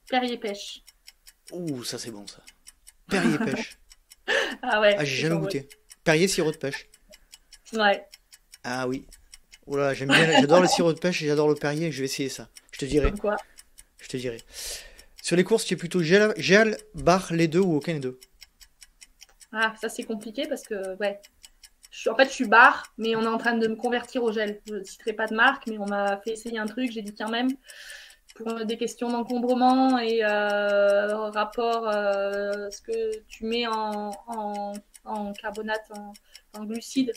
Perrier pêche.
Ouh, ça c'est bon ça. Perrier pêche.
Ah ouais.
Ah, j'ai
c'est
jamais
bon,
goûté. Perrier sirop de pêche.
Ouais.
Ah oui. Oh là, j'aime bien, j'adore le sirop de pêche et j'adore le Perrier, je vais essayer ça. Je te dirai.
Comme quoi.
Je te dirai. Sur les courses, tu es plutôt gel, bar, les deux ou aucun des deux?
Ah, ça c'est compliqué parce que, ouais. En fait, je suis bar, mais on est en train de me convertir au gel. Je ne citerai pas de marque, mais on m'a fait essayer un truc. J'ai dit quand même, pour des questions d'encombrement et rapport, ce que tu mets en carbonate, en glucides,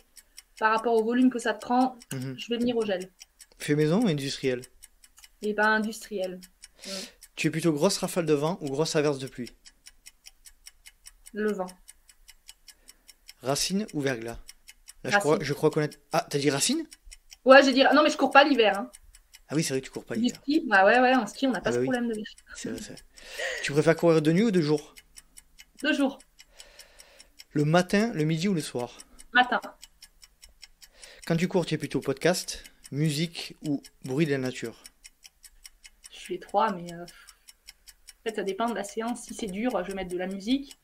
par rapport au volume que ça te prend, je vais venir au gel.
Fait maison ou industriel?
Et pas industriel.
Tu es plutôt grosse rafale de vent ou grosse averse de pluie?
Le vent.
Racine ou verglas? Là,
Racine.
je crois connaître. Ah, t'as dit racine?
Ouais, j'ai dit. Non, mais je cours pas l'hiver. Hein.
Ah oui, c'est vrai que tu cours pas
Du
l'hiver.
ski, bah ouais, en ski, on n'a pas
Ah
ce
bah oui.
problème de l'hiver.
C'est vrai, c'est vrai. Tu préfères courir de nuit ou de jour?
2 jours.
Le matin, le midi ou le soir?
Matin.
Quand tu cours, tu es plutôt podcast, musique ou bruit de la nature?
Je suis les 3, mais en fait, ça dépend de la séance. Si c'est dur, je vais mettre de la musique.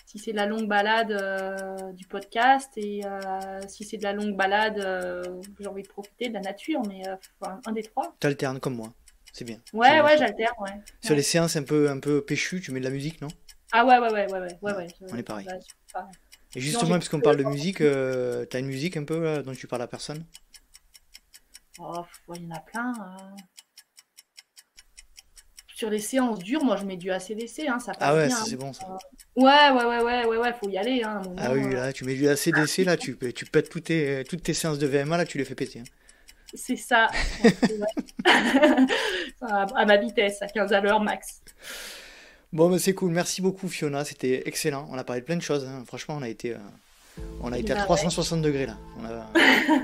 Si c'est de la longue balade, du podcast. Et si c'est de la longue balade, j'ai envie de profiter de la nature, mais un des 3.
T'alternes comme moi. C'est bien.
Ouais,
C'est bien ça.
j'alterne, ouais.
Sur les séances un peu péchues, tu mets de la musique, non?
Ah ouais.
On est pareil.
Pareil.
Et justement, puisqu'on parle de musique, t'as une musique un peu dont tu parles à personne?
Oh, il y en a plein. Sur les séances dures, moi je mets du AC/DC, hein, ça passe
Ah ouais,
bien.
ça c'est bon ça.
Ouais, faut y aller. Hein, à un moment,
Ah oui, là, tu mets du AC/DC, là, tu pètes toutes tes séances de VMA, là, tu les fais péter. Hein.
C'est ça. À ma vitesse, à 15 à l'heure max.
Bon, mais c'est cool. Merci beaucoup, Fiona. C'était excellent. On a parlé de plein de choses. Hein. Franchement, on a été à 360 degrés, là.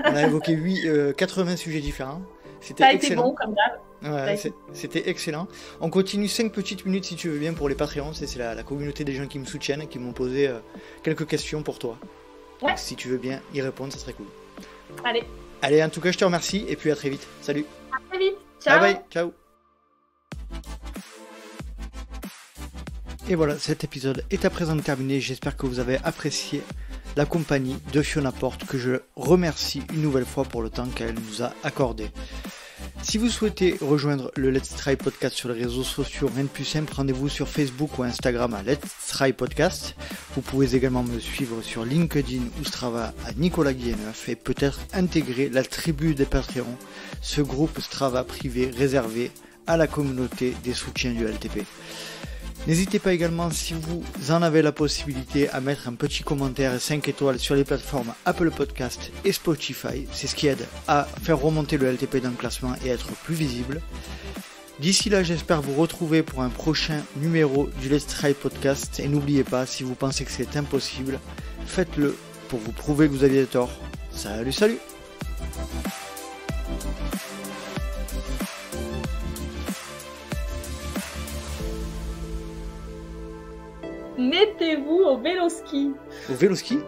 On a évoqué 80 sujets différents. C'était
Ça a été
excellent.
bon, comme d'hab.
Ouais, c'était excellent. On continue 5 petites minutes, si tu veux bien, pour les Patreons. C'est la communauté des gens qui me soutiennent et qui m'ont posé quelques questions pour toi.
Ouais.
Donc, si tu veux bien y répondre, ça serait cool.
Allez,
En tout cas, je te remercie et puis à très vite. Salut.
à très vite. Ciao.
Bye bye. Ciao. Et voilà, cet épisode est à présent terminé. J'espère que vous avez apprécié la compagnie de Fiona Porte, que je remercie une nouvelle fois pour le temps qu'elle nous a accordé. Si vous souhaitez rejoindre le Let's Try Podcast sur les réseaux sociaux, rien de plus simple, rendez-vous sur Facebook ou Instagram à Let's Try Podcast. Vous pouvez également me suivre sur LinkedIn ou Strava à Nicolas Guilleneuf et peut-être intégrer la tribu des Patreons, ce groupe Strava privé réservé à la communauté des soutiens du LTP. N'hésitez pas également, si vous en avez la possibilité, à mettre un petit commentaire et 5 étoiles sur les plateformes Apple Podcast et Spotify. C'est ce qui aide à faire remonter le LTP dans le classement et être plus visible. D'ici là, j'espère vous retrouver pour un prochain numéro du Let's Try Podcast. Et n'oubliez pas, si vous pensez que c'est impossible, faites-le pour vous prouver que vous aviez tort. Salut.
Mettez-vous au vélo-ski.
Au vélo-ski ?